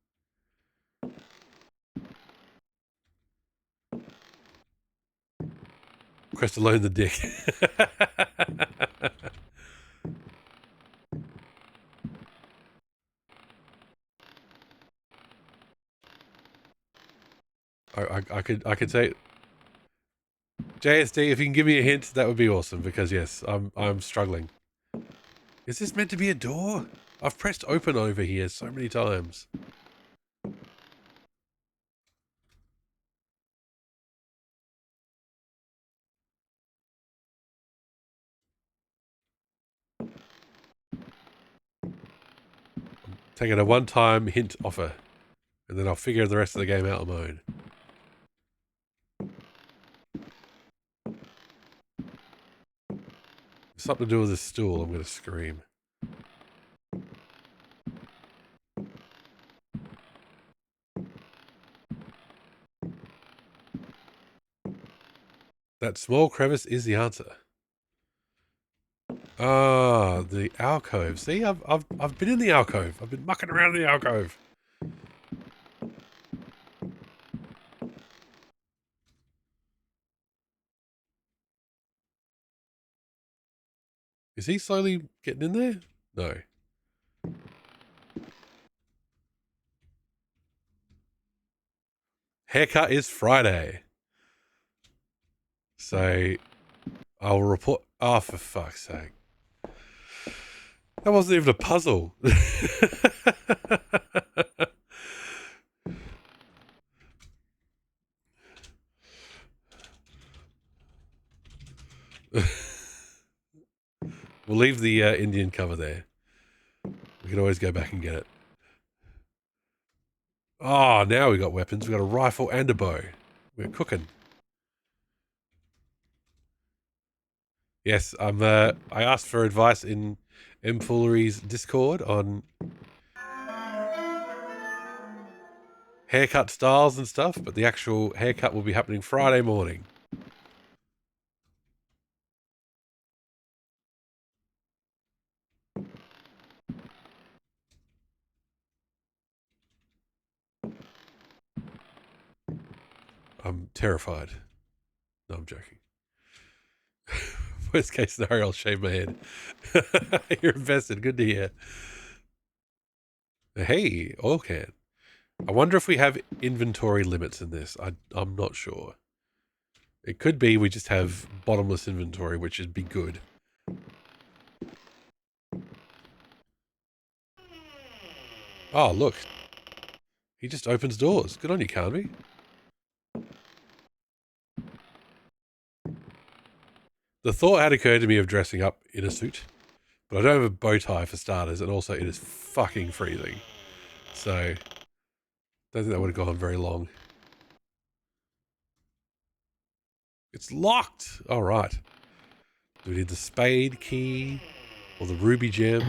Request to loan the dick. I could say, JSD, if you can give me a hint, that would be awesome. Because yes, I'm struggling. Is this meant to be a door? I've pressed open over here so many times. Taking a one-time hint offer, and then I'll figure the rest of the game out on my own. Something to do with this stool, I'm going to scream. That small crevice is the answer. Ah, the alcove. See, I've been in the alcove. I've been mucking around in the alcove. Is he slowly getting in there? No. Haircut is Friday. So I'll report. Oh, for fuck's sake. That wasn't even a puzzle. We'll leave the Indian cover there. We can always go back and get it. Oh, now we got weapons. We got a rifle and a bow. We're cooking. Yes, I asked for advice in M. Foolery's Discord on haircut styles and stuff, but the actual haircut will be happening Friday morning. I'm terrified. No, I'm joking. Worst case scenario, I'll shave my head. You're invested. Good to hear. Hey, oil can. I wonder if we have inventory limits in this. I'm not sure. It could be we just have bottomless inventory, which would be good. Oh, look. He just opens doors. Good on you, Carnby. The thought had occurred to me of dressing up in a suit, but I don't have a bow tie for starters, and also it is fucking freezing. So, don't think that would have gone very long. It's locked! Alright. Do we need the spade key? Or the ruby gem?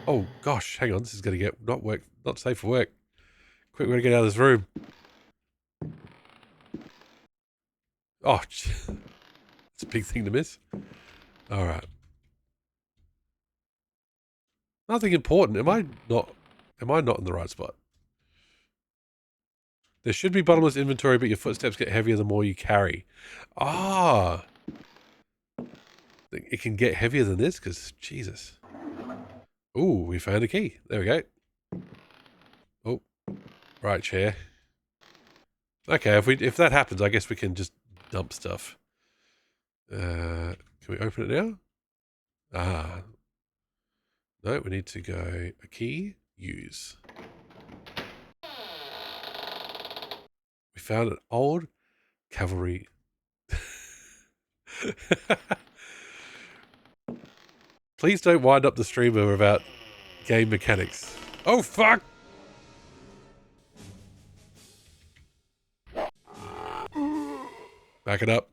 Oh gosh, hang on, this is going to get not safe for work. Quick, we're going to get out of this room. Oh, it's a big thing to miss. Alright. Nothing important. Am I not in the right spot? There should be bottomless inventory, but your footsteps get heavier the more you carry. Ah! It can get heavier than this, because, Jesus. Ooh, we found a key. There we go. Oh, right chair. Okay, if that happens, I guess we can just dump stuff. Can we open it now? Ah. No, we need to go a key, use. We found an old cavalry. Please don't wind up the streamer about game mechanics. Oh, fuck! Back it up.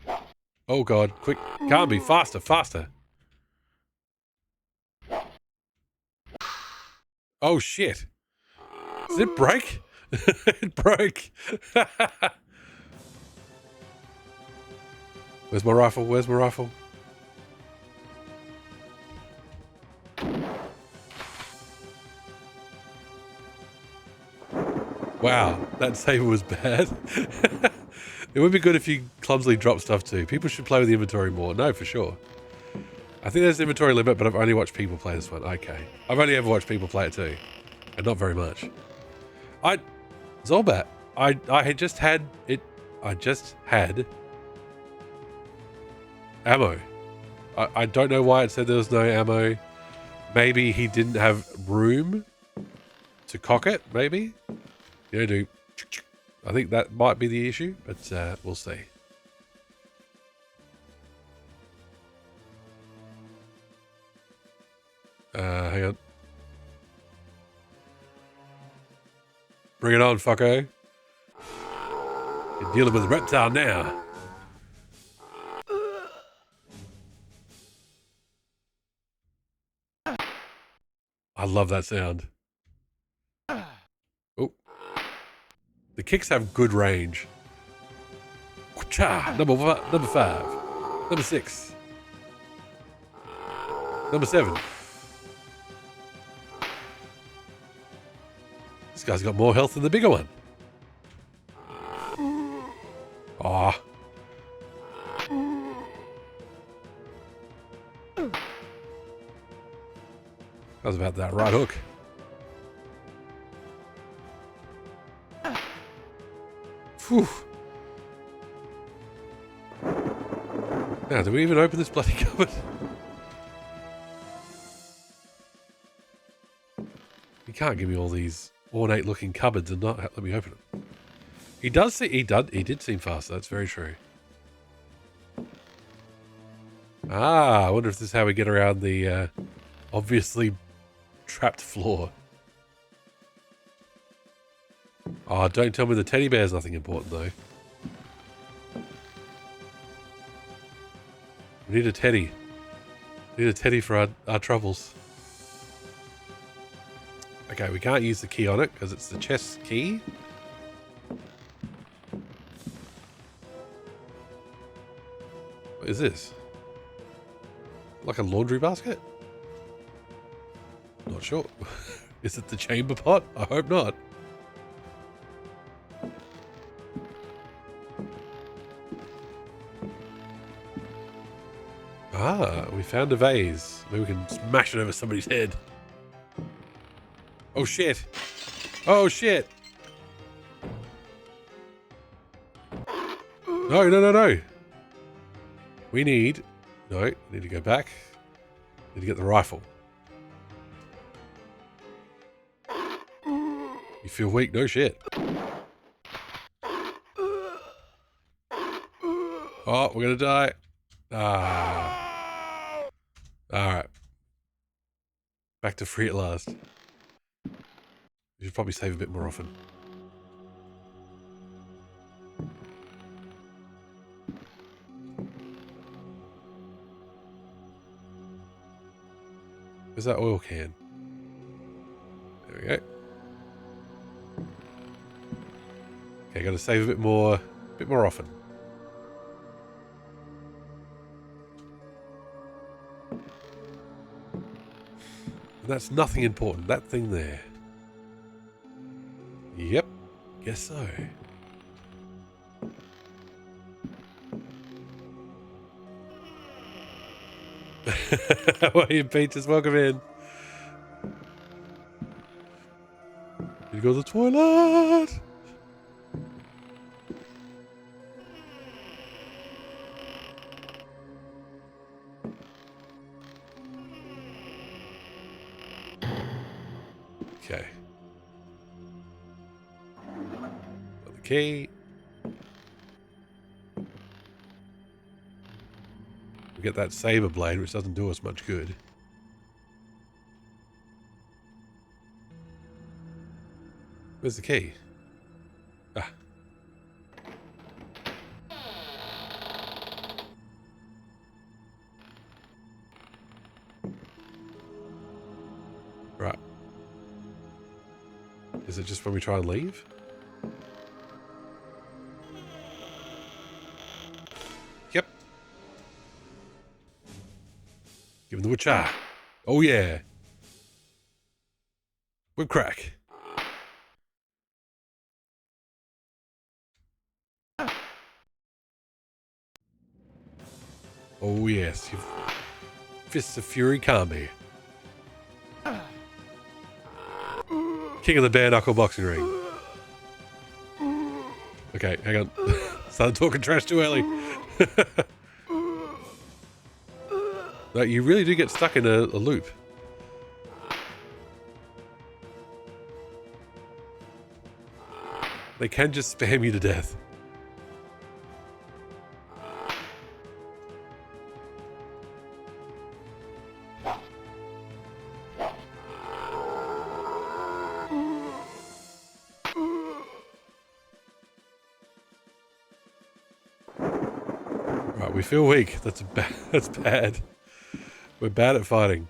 Oh, God. Quick. Can't be. Faster, faster. Oh, shit. Did it break? It broke. Where's my rifle? Where's my rifle? Wow, that saver was bad. It would be good if you clumsily drop stuff too. People should play with the inventory more. No, for sure. I think there's an inventory limit, but I've only watched people play this one. Okay. I've only ever watched people play it too. And not very much. Zolbat, I had just had it. I just had ammo. I don't know why it said there was no ammo. Maybe he didn't have room to cock it, maybe? You know, do. I think that might be the issue, but we'll see. Hang on. Bring it on, fucko. You're dealing with a reptile now. I love that sound. Oh. The kicks have good range. Number 5. Number 6. Number 7. This guy's got more health than the bigger one. Aw. How's about that right hook? Phew. Now, do we even open this bloody cupboard? You can't give me all these ornate-looking cupboards and not let me open them. He did seem faster. That's very true. Ah, I wonder if this is how we get around the obviously trapped floor. Oh, don't tell me the teddy bear's nothing important though. We need a teddy. We need a teddy for our troubles. Okay, we can't use the key on it because it's the chest key. What is this? Like a laundry basket? Not sure. Is it the chamber pot? I hope not. Ah, we found a vase. Maybe we can smash it over somebody's head. Oh shit. Oh shit. No. We need... No, we need to go back. We need to get the rifle. You feel weak? No shit. Oh, we're gonna die. Ah. Alright. Back to free at last. We should probably save a bit more often. Where's that oil can? There we go. Okay, gotta save a bit more often. And that's nothing important. That thing there. Yep. Guess so. How are you, Peters? Welcome in. You go to the toilet. Okay. Got the key. We get that saber blade, which doesn't do us much good. Where's the key? Ah. Right. Is it just when we try and leave? Yep. Give him the witcher. Oh yeah. Whip crack. Oh yes. Fists of Fury Kami. King of the bare knuckle boxing ring. Okay, hang on. Started talking trash too early. No, you really do get stuck in a loop. They can just spam you to death. Right, we feel weak. That's bad. We're bad at fighting.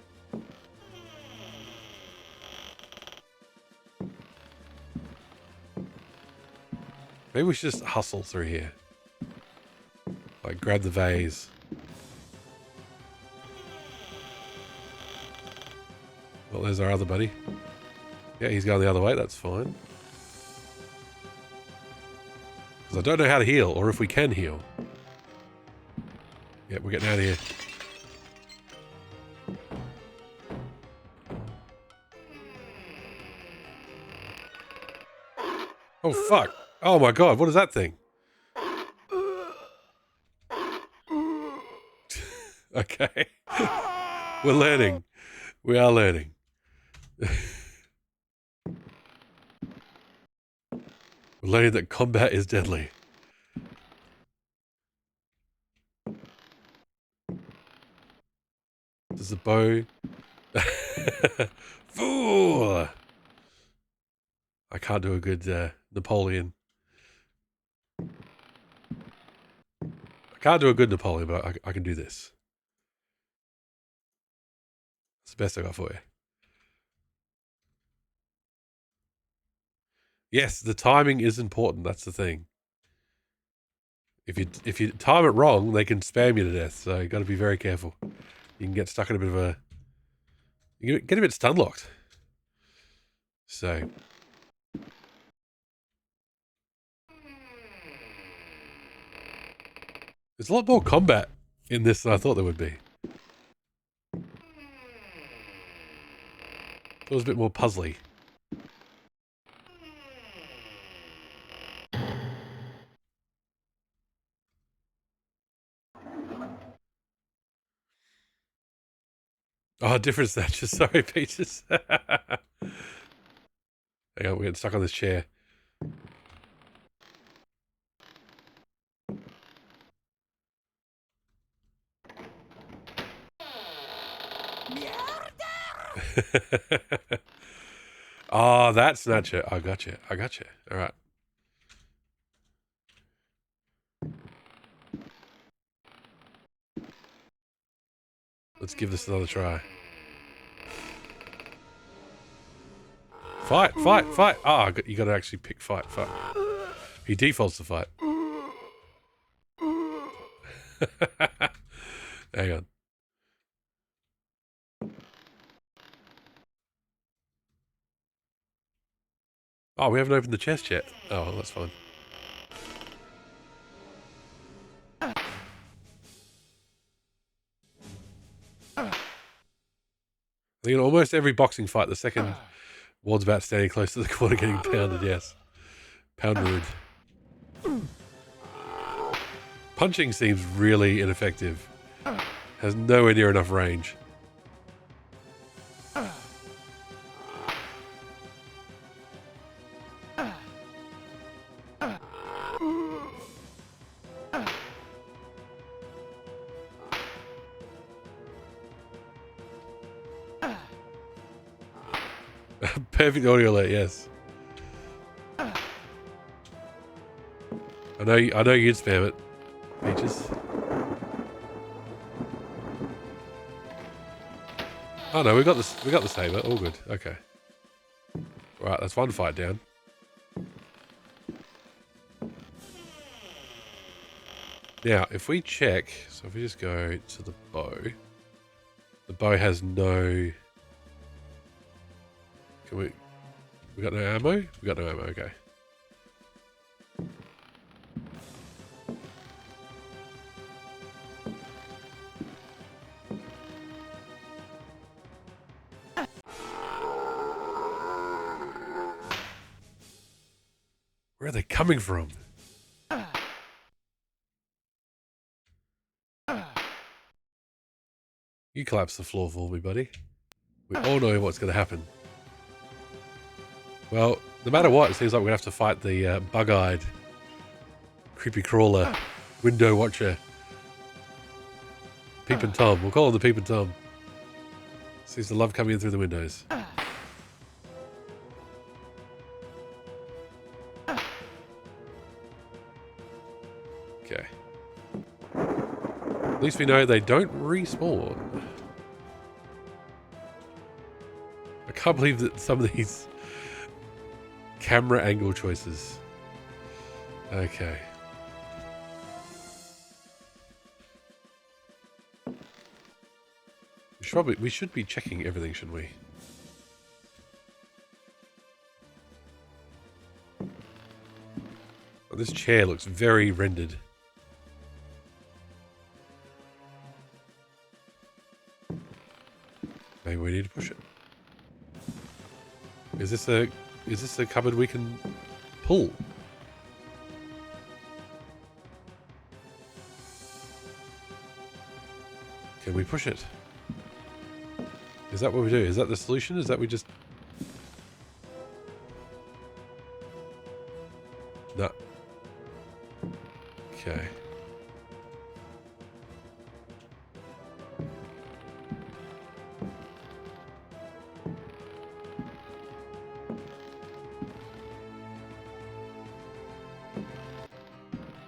Maybe we should just hustle through here. Like, grab the vase. Well, there's our other buddy. Yeah, he's going the other way. That's fine. Because I don't know how to heal, or if we can heal. Yeah, we're getting out of here. Oh, fuck. Oh, my God. What is that thing? Okay. We're learning. We are learning. We're learning that combat is deadly. Does the bow... Fool! I can't do a good Napoleon. I can't do a good Napoleon, but I can do this. That's the best I got for you. Yes, the timing is important. That's the thing. If you time it wrong, they can spam you to death. So you got to be very careful. You can get stuck in a bit of a... You get a bit stun locked. So... There's a lot more combat in this than I thought there would be. It was a bit more puzzly. Oh, different snatches. Sorry, Peaches. Hang on, we're getting stuck on this chair. Oh, that snatcher. I got you. I got you. All right. Let's give this another try. Fight, fight, fight. Ah, you got to actually pick fight, fight. He defaults to fight. Hang on. Oh, we haven't opened the chest yet. Oh, well, that's fine. I think in almost every boxing fight, the second one's about standing close to the corner getting pounded, yes. Pounded. Punching seems really ineffective. Has nowhere near enough range. Perfect audio alert, yes. I know you'd spam it, Peaches. Oh no, we got the saber. All good. Okay. Right, that's one fight down. Now, if we check, so if we just go to the bow has no... we got no ammo? We got no ammo, okay. Where are they coming from? You collapse the floor for me, buddy. We all know what's going to happen. Well, no matter what, it seems like we're going to have to fight the bug-eyed, creepy crawler, window watcher. Peep and Tom. We'll call him the Peep and Tom. Seems to love coming in through the windows. Okay. At least we know they don't respawn. I can't believe that some of these camera angle choices. Okay. We should be checking everything, shouldn't we? Oh, this chair looks very rendered. Maybe we need to push it. Is this a cupboard we can pull? Can we push it? Is that what we do? Is that the solution? Is that we just... No. Okay.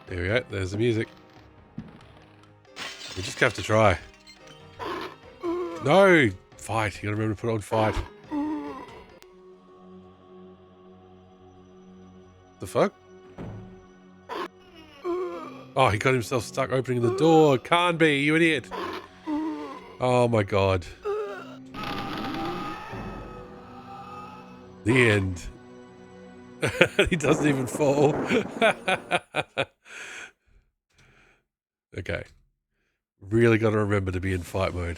There we go. There's the music. We just have to try. No! Fight. You gotta remember to put on fight. The fuck? Oh, he got himself stuck opening the door. Can't be, you idiot. Oh my god. The end. He doesn't even fall. Okay. Really got to remember to be in fight mode.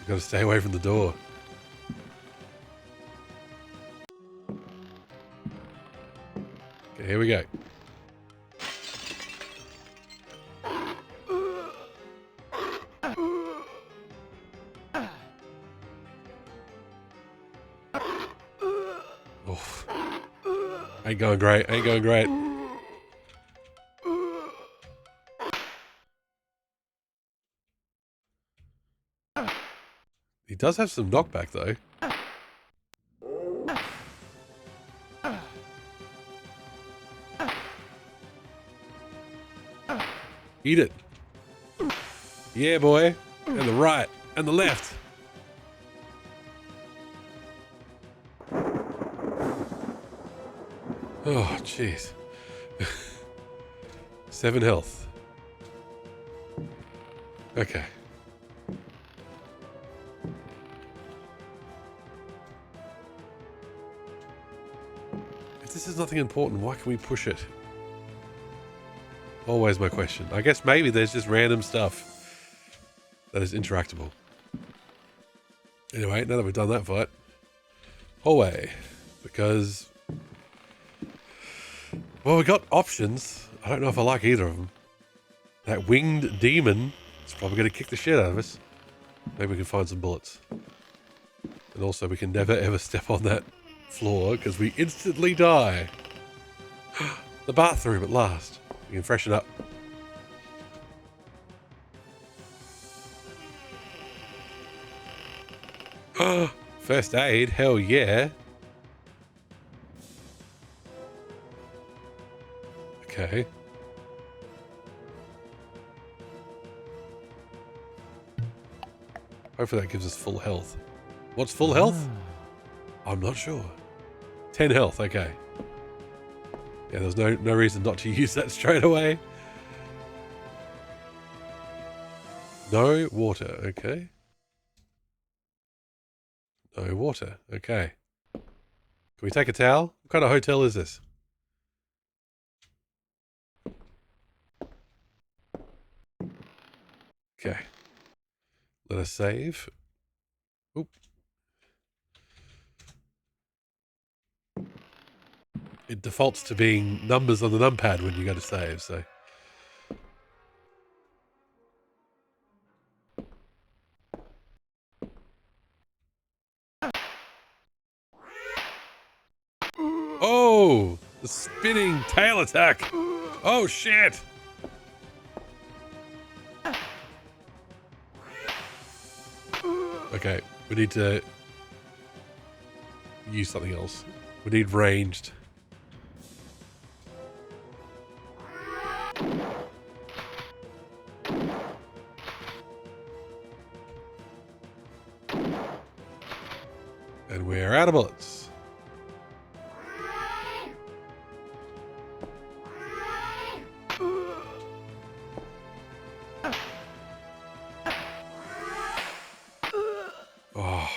Got to stay away from the door. Okay, here we go. Oof. Ain't going great, ain't going great. He does have some knockback though. Eat it. Yeah, boy. And the right. And the left. Oh, jeez. 7 health. Okay. If this is nothing important, why can we push it? Always my question. I guess maybe there's just random stuff that is interactable. Anyway, now that we've done that fight, hallway. Because, well, we got options. I don't know if I like either of them. That winged demon is probably going to kick the shit out of us. Maybe we can find some bullets. And also we can never ever step on that floor because we instantly die. The bathroom at last. We can freshen up. First aid, hell yeah. Okay. Hopefully that gives us full health. What's full health? I'm not sure. 10 health, okay. Yeah, there's no reason not to use that straight away. No water, okay. No water, okay. Can we take a towel? What kind of hotel is this? Okay. Let us save. Oop. It defaults to being numbers on the numpad when you go to save, so. Oh! The spinning tail attack! Oh shit! Okay, we need to use something else. We need ranged. And we're out of bullets. Oh.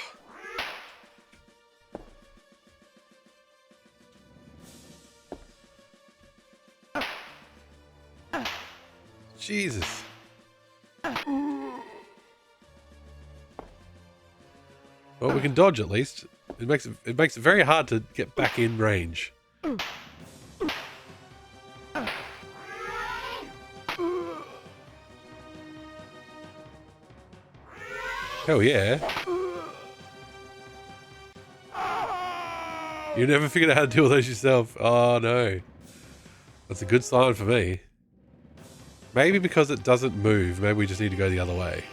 Jesus. Well, we can dodge at least. It makes it very hard to get back in range. Hell yeah. You never figured out how to deal with those yourself. Oh no. That's a good sign for me. Maybe because it doesn't move, maybe we just need to go the other way.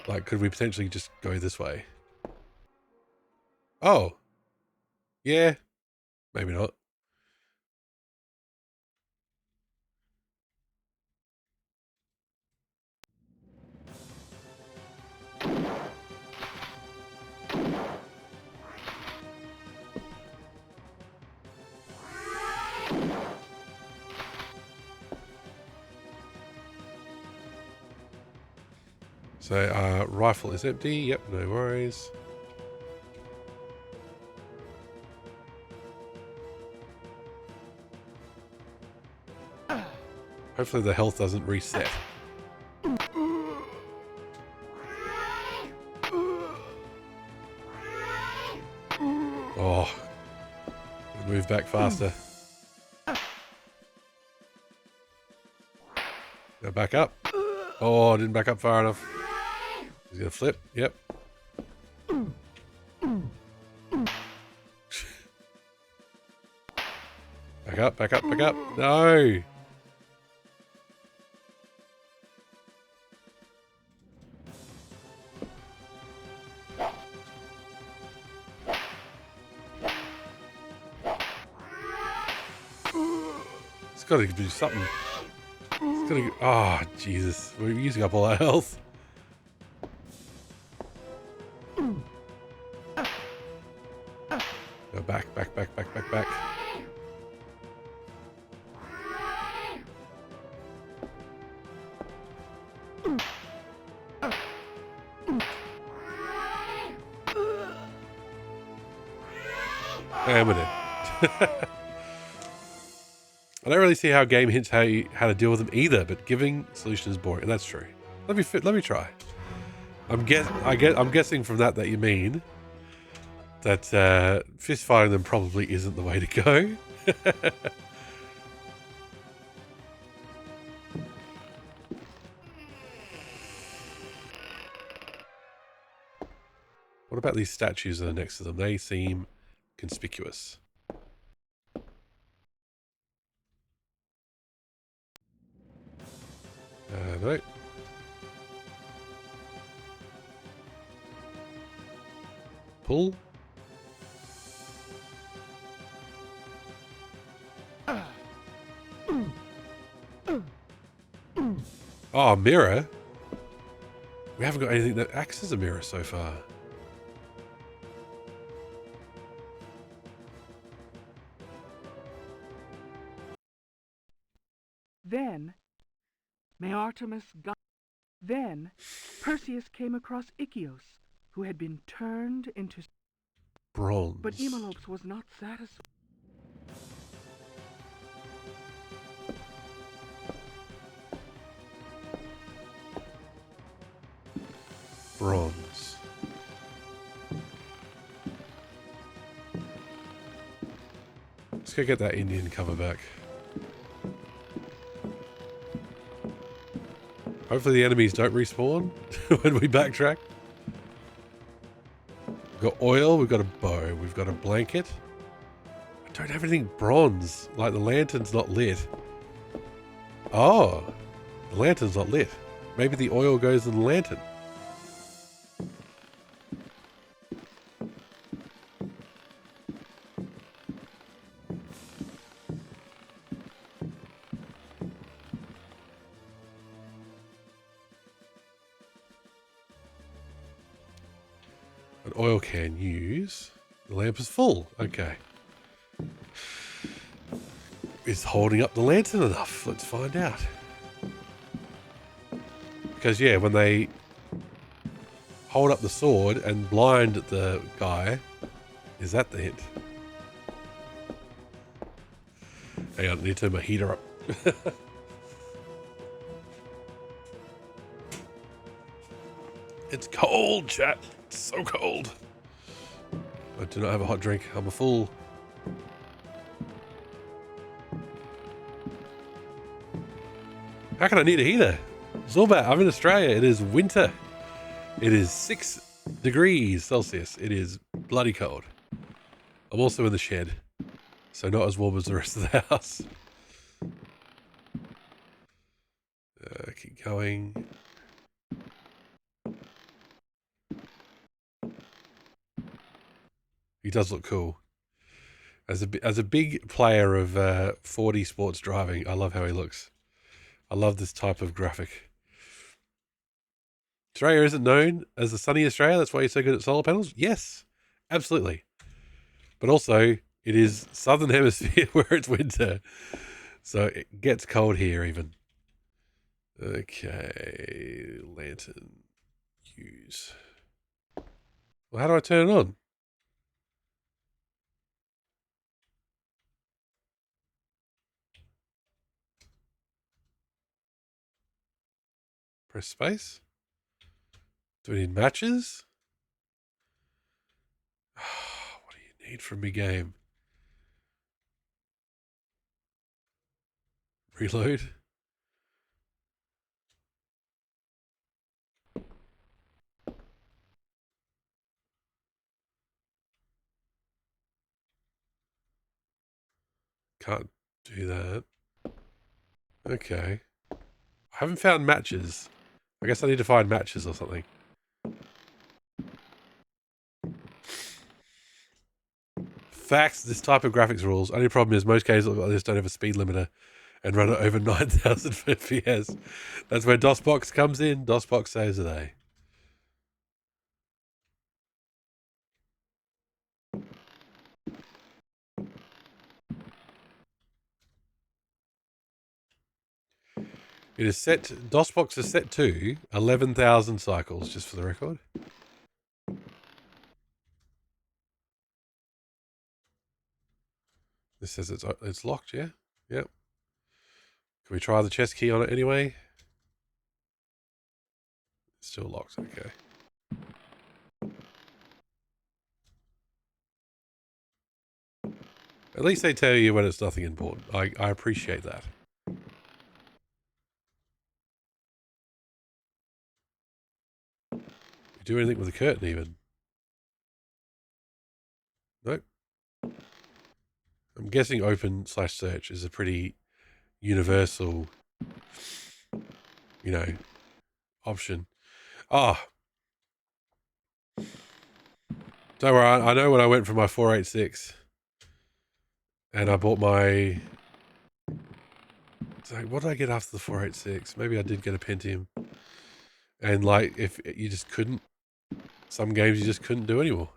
Like, could we potentially just go this way? Oh. Yeah. Maybe not. So, rifle is empty. Yep, no worries. Hopefully the health doesn't reset. Oh. Move back faster. Now back up. Oh, I didn't back up far enough. He's gonna flip. Yep. Back up, back up, back up. No! It's gotta do something. It's gotta... Oh, Jesus. We're using up all our health. Go back, back, back, back, back, back. Damn it. I don't really see how a game hints how to deal with them either, but giving solution is boring. And that's true. Let me try. I'm guessing from that you mean that fist fighting them probably isn't the way to go. What about these statues that are next to them? They seem conspicuous. No. Pull. Oh, mirror. We haven't got anything that acts as a mirror so far. Then, Then, Perseus came across Ichios, who had been turned into... Bronze. But Emelopes was not satisfied. Bronze. Let's go get that Indian cover back. Hopefully the enemies don't respawn when we backtrack. We've got oil, we've got a bow, we've got a blanket. I don't have anything bronze. Like the lantern's not lit. Oh, the lantern's not lit. Maybe the oil goes in the lantern. An oil can use. The lamp is full. Okay. Is holding up the lantern enough? Let's find out. Because yeah, when they hold up the sword and blind the guy, is that the hint? Hang on, I need to turn my heater up. It's cold, chat. It's so cold. I do not have a hot drink. I'm a fool. How can I need a heater? Zorbat, I'm in Australia. It is winter. It is 6 degrees Celsius. It is bloody cold. I'm also in the shed, so not as warm as the rest of the house. Keep going. He does look cool. As a big player of 40 sports driving, I love how he looks. I love this type of graphic. Australia isn't known as the sunny Australia. That's why you're so good at solar panels. Yes, absolutely. But also, it is southern hemisphere where it's winter, so it gets cold here even. Okay, lantern, use. Well, how do I turn it on? Press space. Do we need matches? What do you need from me game? Reload. Can't do that. Okay. I haven't found matches. I guess I need to find matches or something. Facts, this type of graphics rules. Only problem is most games like this don't have a speed limiter and run it over 9,000 FPS. That's where DOSBox comes in. DOSBox saves the day. It is set, DOSBox is set to 11,000 cycles, just for the record. This says it's locked, yeah? Yep. Can we try the chest key on it anyway? It's still locked, okay. At least they tell you when it's nothing important. I appreciate that. Do anything with the curtain even? Nope. I'm guessing open/search is a pretty universal, option. Ah. Don't worry, I know when I went for my 486 and I bought my... What did I get after the 486? Maybe I did get a Pentium. And if you just couldn't... Some games you just couldn't do anymore.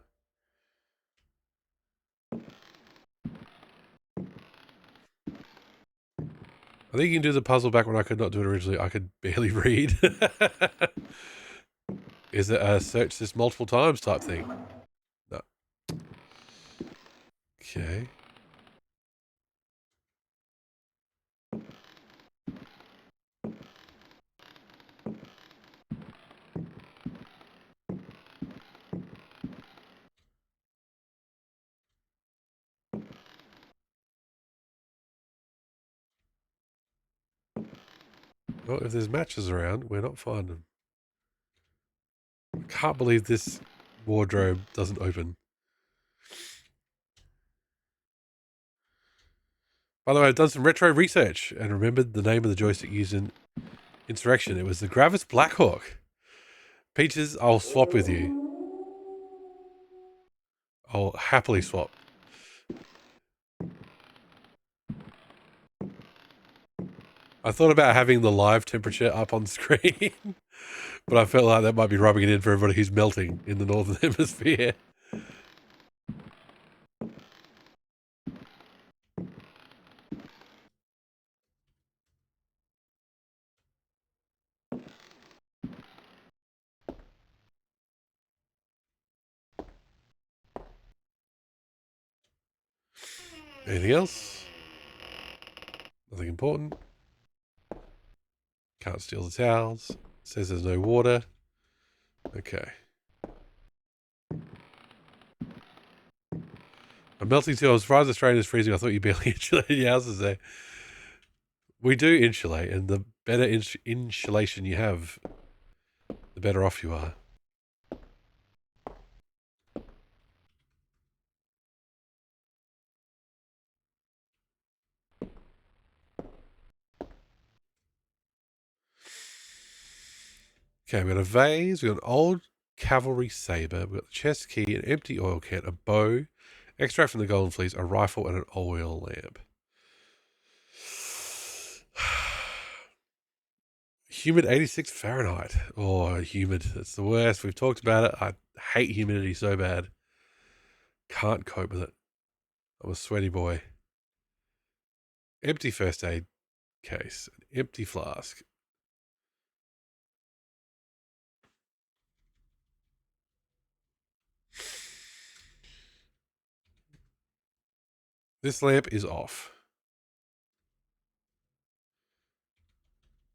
I think you can do the puzzle back when I could not do it originally. I could barely read. Is it a search this multiple times type thing? No. Okay. Well, if there's matches around, we're not finding them. I can't believe this wardrobe doesn't open. By the way, I've done some retro research and remembered the name of the joystick used in Insurrection. It was the Gravis Blackhawk. Peaches, I'll swap with you. I'll happily swap. I thought about having the live temperature up on screen, but I felt like that might be rubbing it in for everybody who's melting in the Northern Hemisphere. Anything else? Nothing important. Can't steal the towels. Says there's no water. Okay. I'm melting too. I was surprised Australia is freezing. I thought you barely insulated your houses there. We do insulate, and the better insulation you have, the better off you are. Okay, we've got a vase, we've got an old cavalry saber, we've got the chest key, an empty oil can, a bow, extract from the golden fleece, a rifle, and an oil lamp. Humid 86 Fahrenheit. Oh, humid. It's the worst. We've talked about it. I hate humidity so bad. Can't cope with it. I'm a sweaty boy. Empty first aid case. An empty flask. This lamp is off.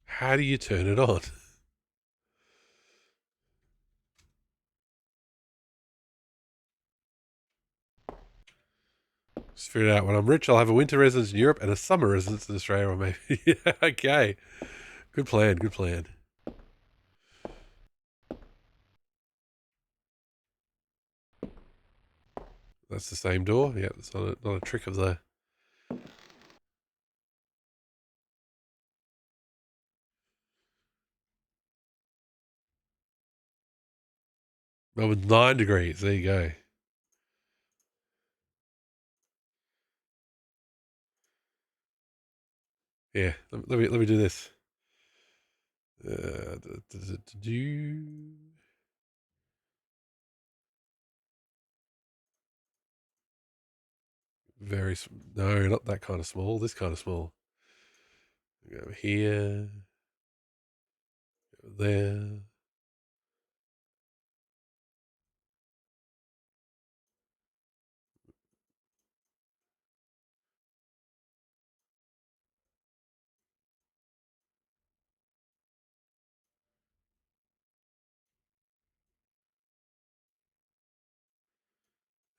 How do you turn it on? Just figured out when I'm rich, I'll have a winter residence in Europe and a summer residence in Australia, or maybe. Yeah, okay. Good plan, good plan. That's the same door. Yeah, it's not a trick of the... Well, with 9 degrees. There you go. Yeah, let me do this. Very no, not that kind of small. This kind of small. Go here, go there.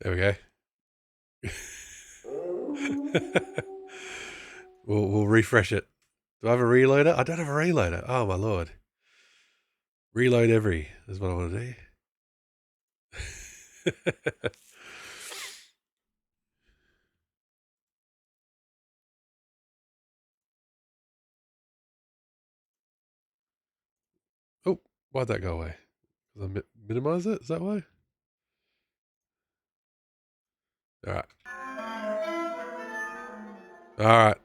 There we go. we'll refresh it. Do I have a reloader? I don't have a reloader. Oh my lord. Reload every is what I want to do. Oh, why'd that go away? Because I minimize it? Is that why? Alright. Alright.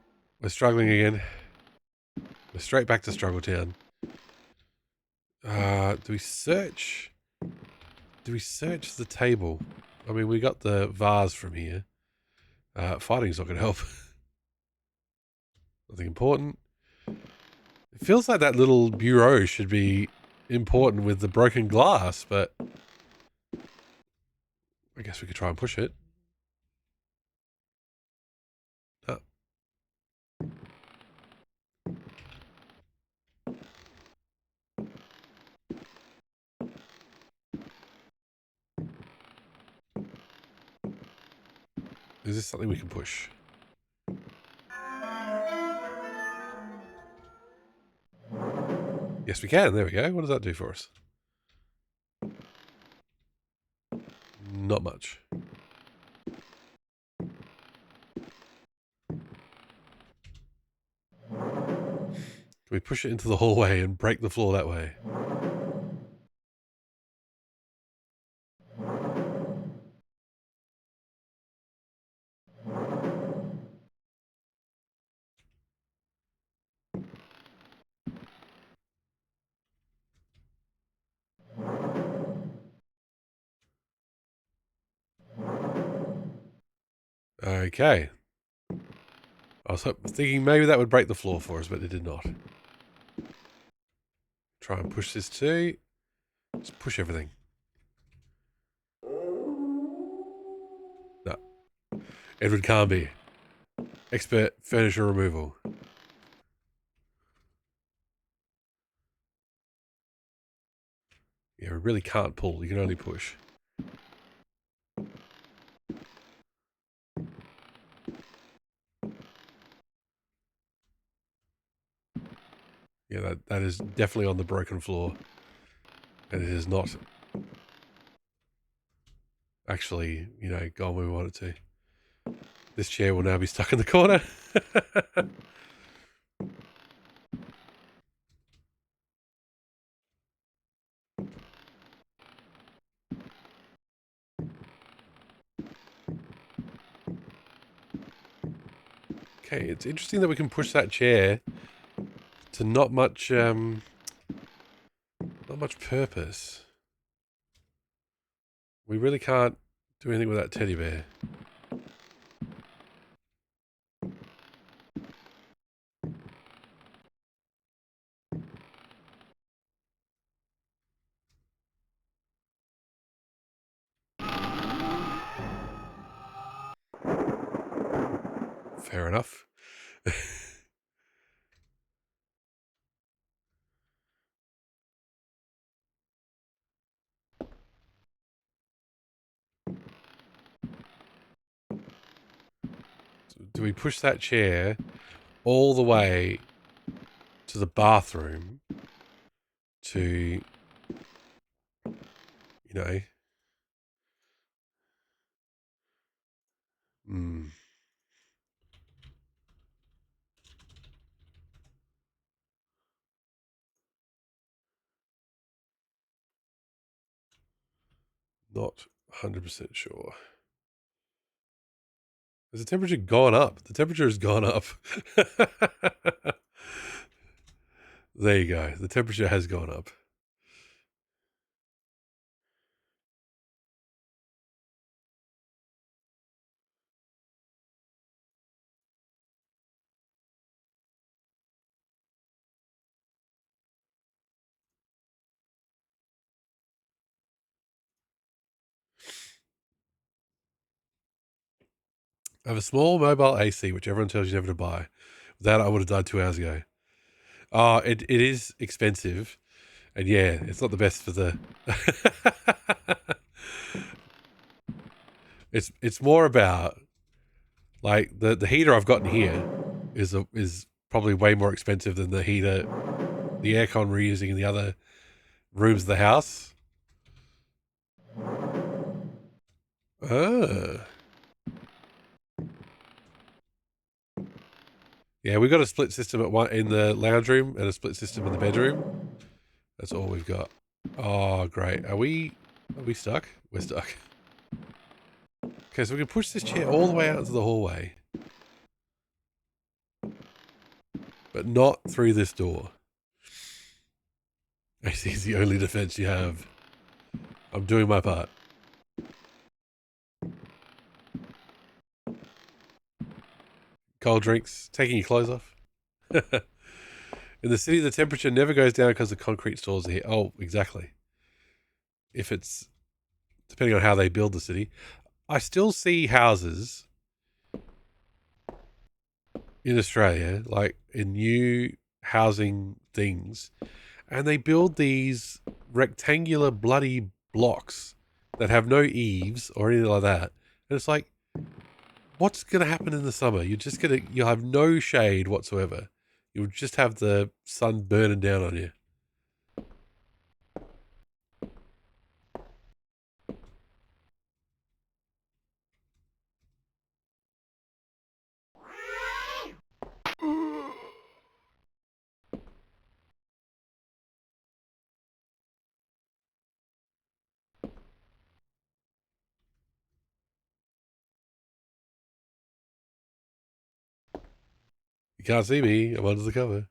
We're struggling again. We're straight back to Struggle Town. Do we search? Do we search the table? I mean, we got the vase from here. Fighting's not going to help. Nothing important. It feels like that little bureau should be important with the broken glass, but I guess we could try and push it. Oh. Is this something we can push? Yes, we can. There we go. What does that do for us? Not much. Can we push it into the hallway and break the floor that way? Okay. I was thinking maybe that would break the floor for us, but it did not. Try and push this too. Just push everything. No. Edward Carnby. Expert furniture removal. Yeah, we really can't pull. You can only push. Yeah, that is definitely on the broken floor. And it is not actually, gone where we want it to. This chair will now be stuck in the corner. Okay, it's interesting that we can push that chair to not much purpose. We really can't do anything with that teddy bear. Fair enough. So do we push that chair all the way to the bathroom to, hmm, not 100% sure. Has the temperature gone up? The temperature has gone up. There you go. The temperature has gone up. I have a small mobile AC, which everyone tells you never to buy. That I would have died 2 hours ago. It is expensive. And yeah, it's not the best for the... It's more about, like, the heater I've gotten here is probably way more expensive than the heater, the aircon we're using in the other rooms of the house. Ah. Yeah, we've got a split system in the lounge room and a split system in the bedroom. That's all we've got. Oh, great. Are we stuck? We're stuck. Okay, so we can push this chair all the way out into the hallway. But not through this door. AC is the only defense you have. I'm doing my part. Cold drinks, taking your clothes off. In the city, the temperature never goes down because the concrete stores are here. Oh, exactly. If it's, depending on how they build the city. I still see houses in Australia, like in new housing things, and they build these rectangular bloody blocks that have no eaves or anything like that. And it's like, what's going to happen in the summer? You'll have no shade whatsoever. You'll just have the sun burning down on you. You can't see me. I'm under the cover.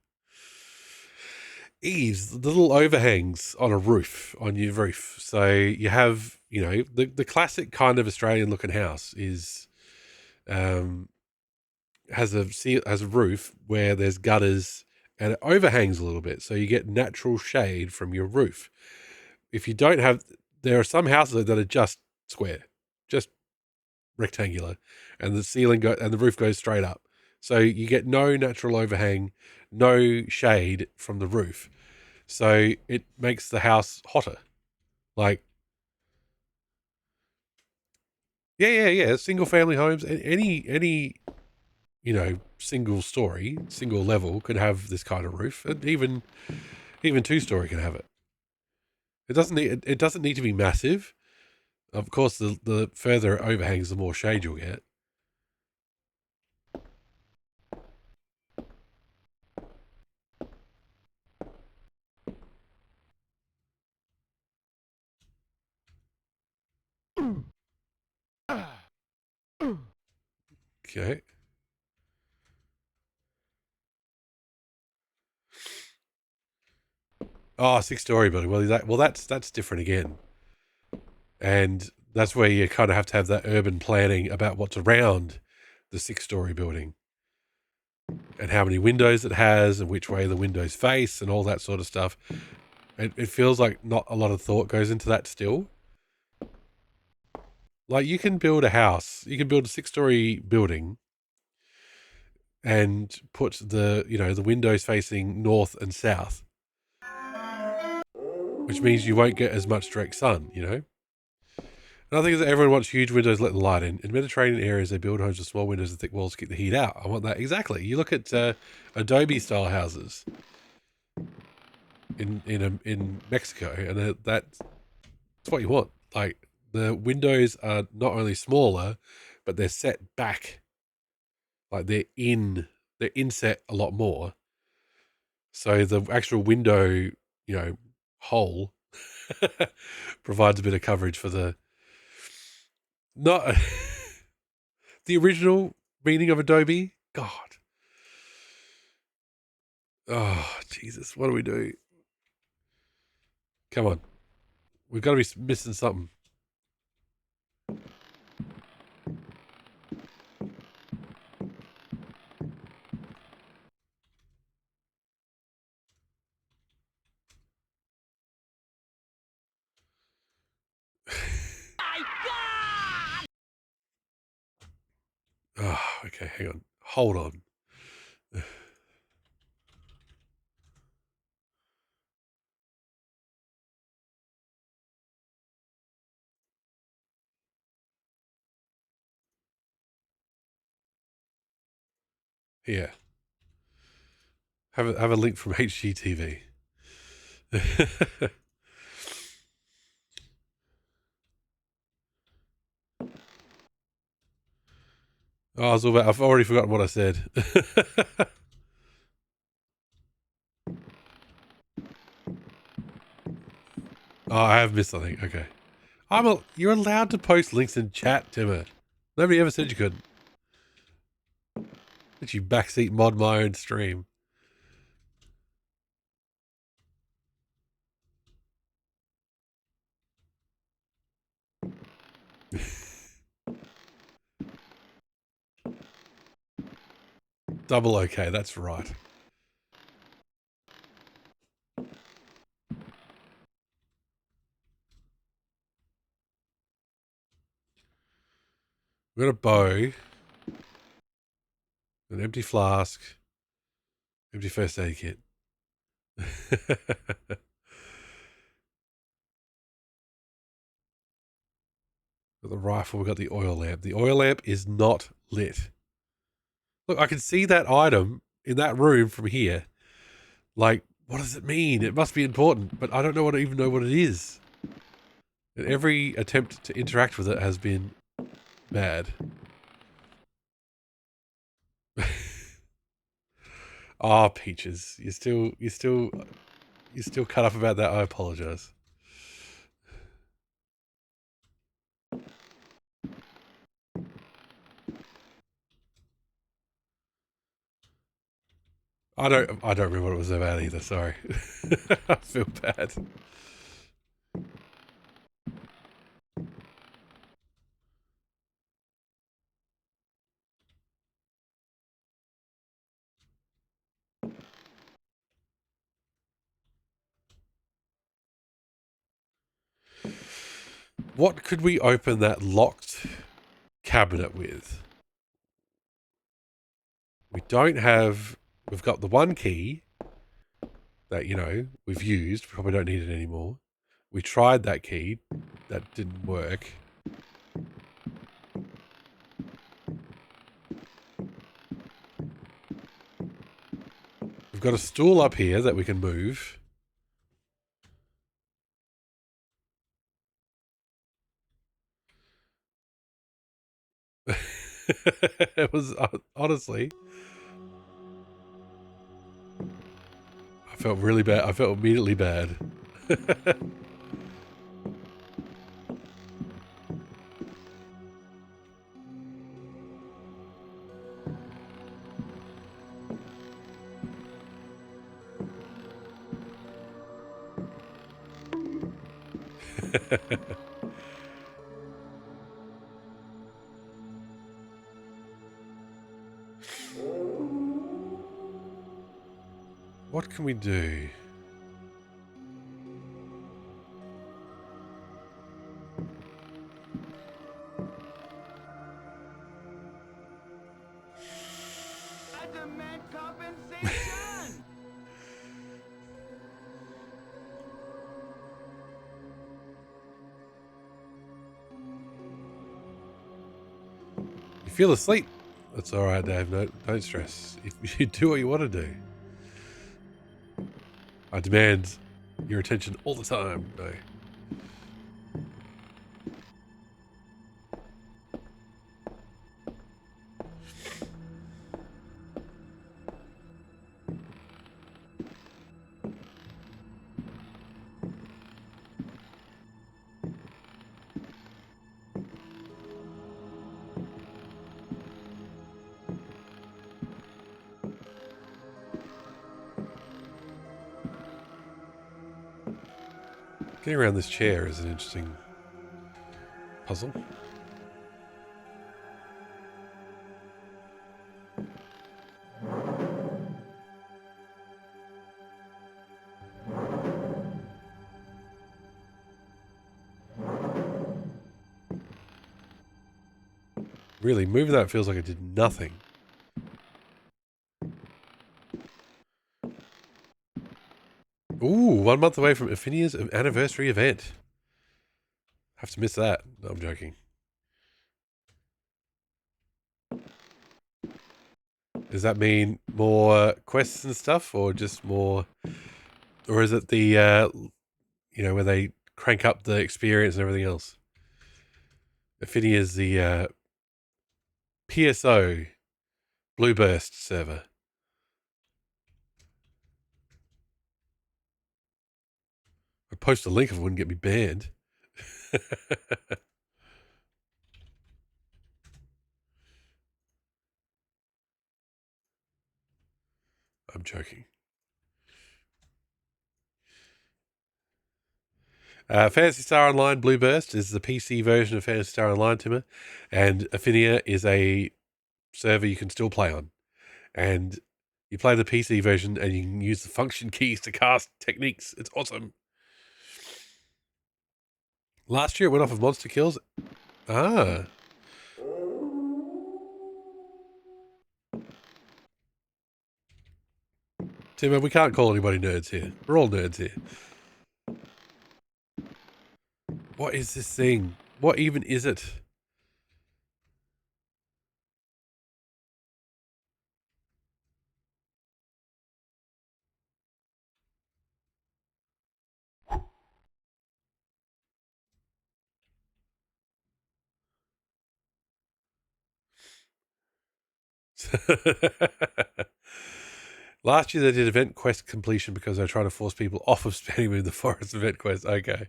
Eaves, the little overhangs on a roof, on your roof. So you have, the classic kind of Australian looking house is, has a roof where there's gutters and it overhangs a little bit. So you get natural shade from your roof. If you don't have, there are some houses that are just square, just rectangular, and the roof goes straight up. So you get no natural overhang, no shade from the roof. So it makes the house hotter. Like, yeah. Single family homes, any single story, single level could have this kind of roof, and even 2-story can have it. It doesn't need to be massive. Of course, the further it overhangs, the more shade you'll get. Okay. Oh, 6-story building. Well, that's different again, and that's where you kind of have to have that urban planning about what's around the 6-story building, and how many windows it has, and which way the windows face, and all that sort of stuff. It feels like not a lot of thought goes into that still. Like, you can build a house, you can build a 6-story building, and put the windows facing north and south, which means you won't get as much direct sun. Another thing is that everyone wants huge windows let the light in. In Mediterranean areas, they build homes with small windows and thick walls to keep the heat out. I want that exactly. You look at Adobe style houses in Mexico, and that's what you want. Like, the windows are not only smaller, but they're set back. Like, they're inset a lot more. So the actual window, hole provides a bit of coverage for the not the original meaning of Adobe. God. Oh, Jesus. What do we do? Come on. We've got to be missing something. Oh, okay. Hang on. Hold on. Here. Have a link from HGTV. I've already forgotten what I said. Oh, I have missed something. Okay. You're allowed to post links in chat, Timmer. Nobody ever said you couldn't. Let you backseat mod my own stream. Double okay, that's right. We've got a bow, an empty flask, empty first aid kit. Got the rifle, we've got the oil lamp. The oil lamp is not lit. Look, I can see that item in that room from here. Like, what does it mean? It must be important, but I don't even know what it is. And every attempt to interact with it has been bad. Ah, Peaches, you're still cut up about that. I apologize. I don't remember what it was about either. Sorry. I feel bad. What could we open that locked cabinet with? We've got the one key that, we've used. Probably don't need it anymore. We tried that key. That didn't work. got a stool up here that we can move. It was honestly, I felt really bad. I felt immediately bad. What can we do? I demand compensation! You feel asleep? That's all right, Dave. No, don't stress. If you do what you want to do, I demand your attention all the time. No. Getting around this chair is an interesting puzzle. Really, moving that feels like it did nothing. Ooh, 1 month away from Affinia's anniversary event. Have to miss that. No, I'm joking. Does that mean more quests and stuff, or just more, or is it the, where they crank up the experience and everything else? Affinia's the PSO Blueburst server. I'd post a link if it wouldn't get me banned. I'm joking. Phantasy Star Online Blueburst is the PC version of Phantasy Star Online, Timmer, and Affinia is a server you can still play on. And you play the PC version and you can use the function keys to cast techniques. It's awesome. Last year it went off of monster kills. Ah. Timmer, we can't call anybody nerds here. We're all nerds here. What is this thing? What even is it? Last year they did event quest completion because they were trying to force people off of spending with the forest event quest. Okay.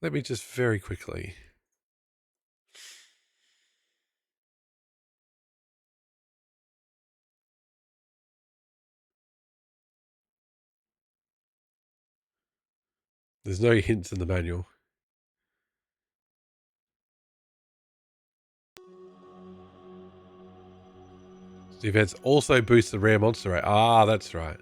Let me just very quickly. There's no hints in the manual. The events also boost the rare monster rate. Ah, that's right.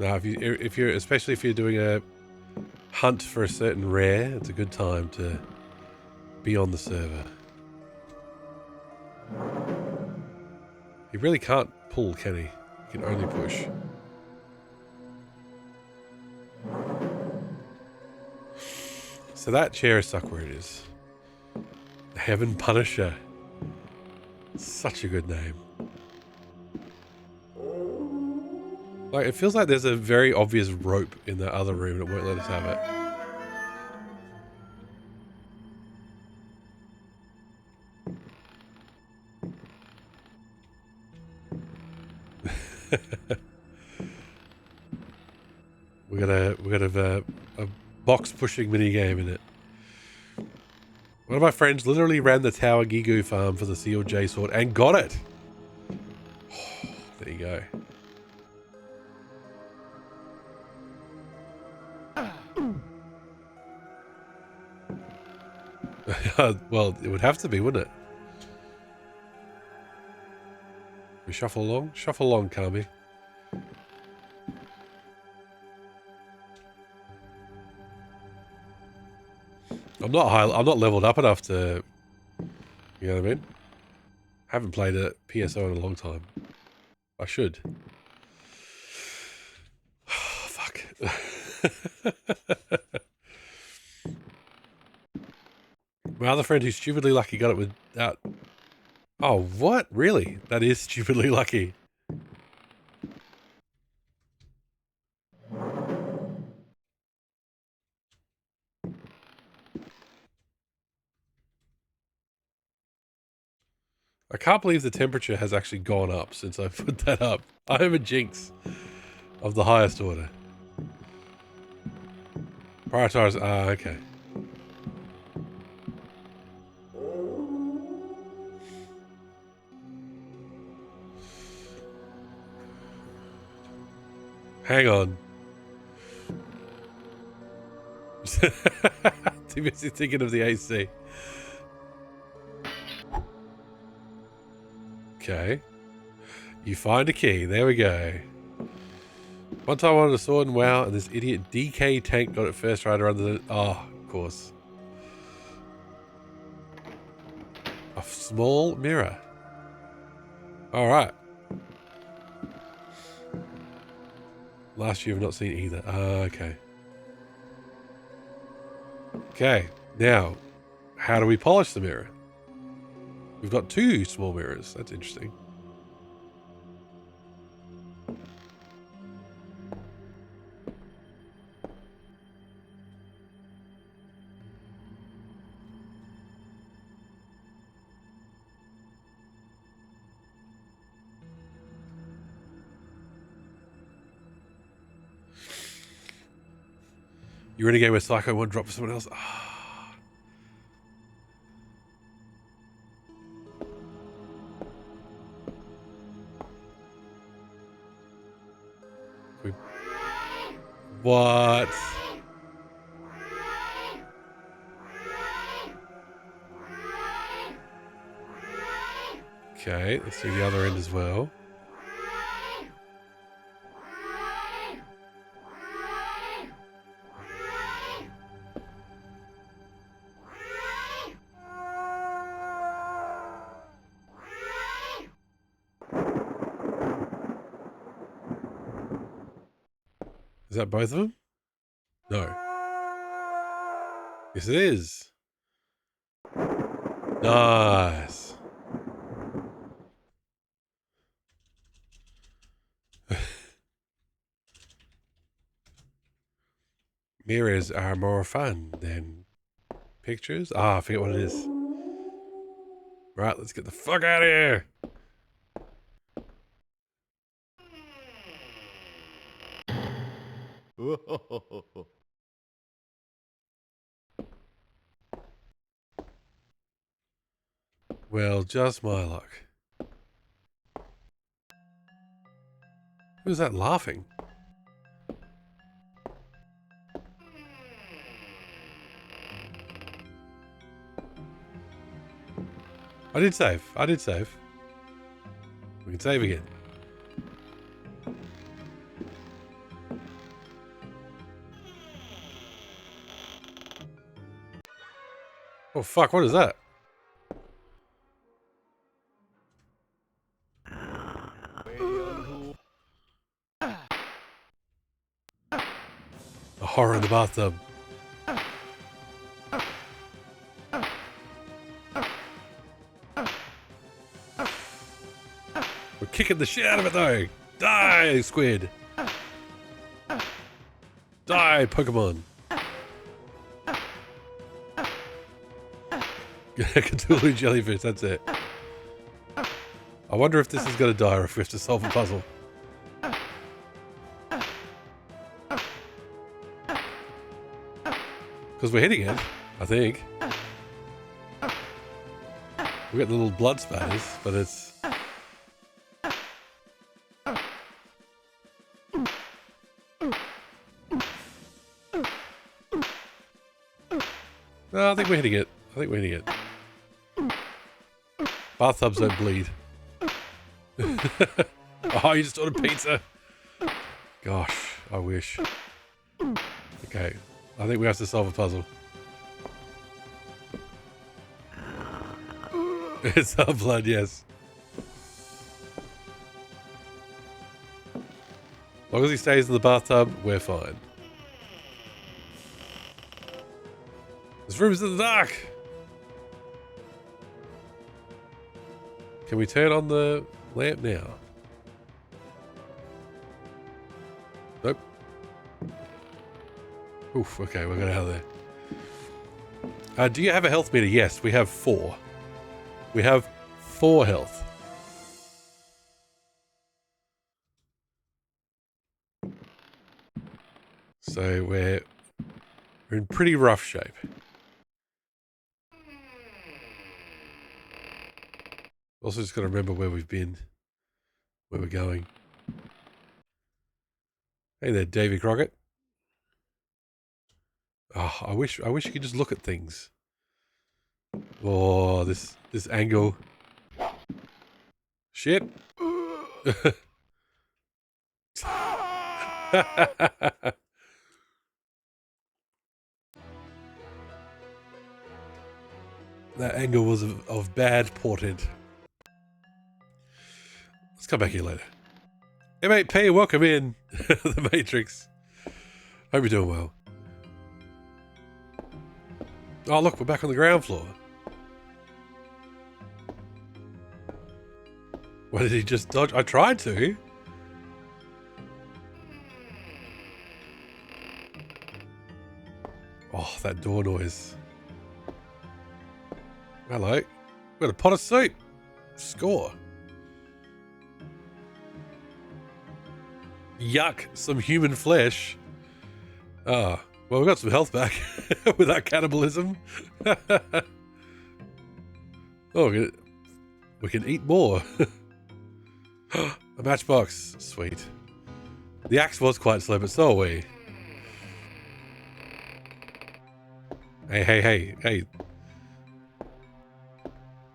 Now, if you're especially if you're doing a hunt for a certain rare, it's a good time to be on the server. He really can't pull, can he? He can only push. So that chair is stuck where it is. The Heaven Punisher. Such a good name. Like, it feels like there's a very obvious rope in that other room and it won't let us have it. we got a box pushing mini game in it. One of my friends literally ran the Tower Gigu farm for the sealed J sword and got it. There you go. Well, it would have to be, wouldn't it? We shuffle along? Shuffle along, Kami. I'm not leveled up enough to, you know what I mean? Haven't played a PSO in a long time. I should. Fuck. My other friend who's stupidly lucky got it without... Oh, what? Really? That is stupidly lucky. I can't believe the temperature has actually gone up since I put that up. I am a jinx of the highest order. Prioritize... Ah, okay. Hang on. Too busy thinking of the AC. Okay. You find a key. There we go. One time I wanted a sword and WoW, and this idiot DK tank got it first right around the... Oh, of course. A small mirror. Alright. Last year I've not seen either. Okay. Okay. Now, how do we polish the mirror? We've got 2 small mirrors. That's interesting. You renegade where Psycho 1 drop for someone else? Ah. What? Okay, let's do the other end as well. Is that both of them? No. Yes, it is. Nice. Mirrors are more fun than pictures. Ah, I forget what it is. Right, let's get the fuck out of here. Well, just my luck. Who's that laughing? I did save. I did save. We can save again. Oh fuck, what is that? A horror in the bathtub. We're kicking the shit out of it though. Die, squid. Die, Pokemon. Cthulhu jellyfish, that's it. I wonder if this is going to die or if we have to solve a puzzle. Because we're hitting it, I think. We got the little blood spatters, but it's... No, I think we're hitting it. I think we're hitting it. Bathtubs don't bleed. Oh, you just ordered pizza. Gosh, I wish. Okay, I think we have to solve a puzzle. It's our blood, yes. As long as he stays in the bathtub, we're fine. This room's in the dark. Can we turn on the lamp now? Nope. Oof, okay, we're going out of there. Do you have a health meter? Yes, we have 4. We have 4 health. So we're in pretty rough shape. Also just got to remember where we've been, where we're going. Hey there, Davy Crockett. Oh, I wish you could just look at things. Oh, this angle. Shit. That angle was of bad portent. Let's come back here later. M8P, welcome in. The Matrix. Hope you're doing well. Oh, look, we're back on the ground floor. What did he just dodge? I tried to. Oh, that door noise. Hello. We've got a pot of soup. Score. Yuck, some human flesh. Ah, well, we got some health back with that cannibalism. Oh, we can eat more. A matchbox. Sweet. The axe was quite slow, but so are we. Hey.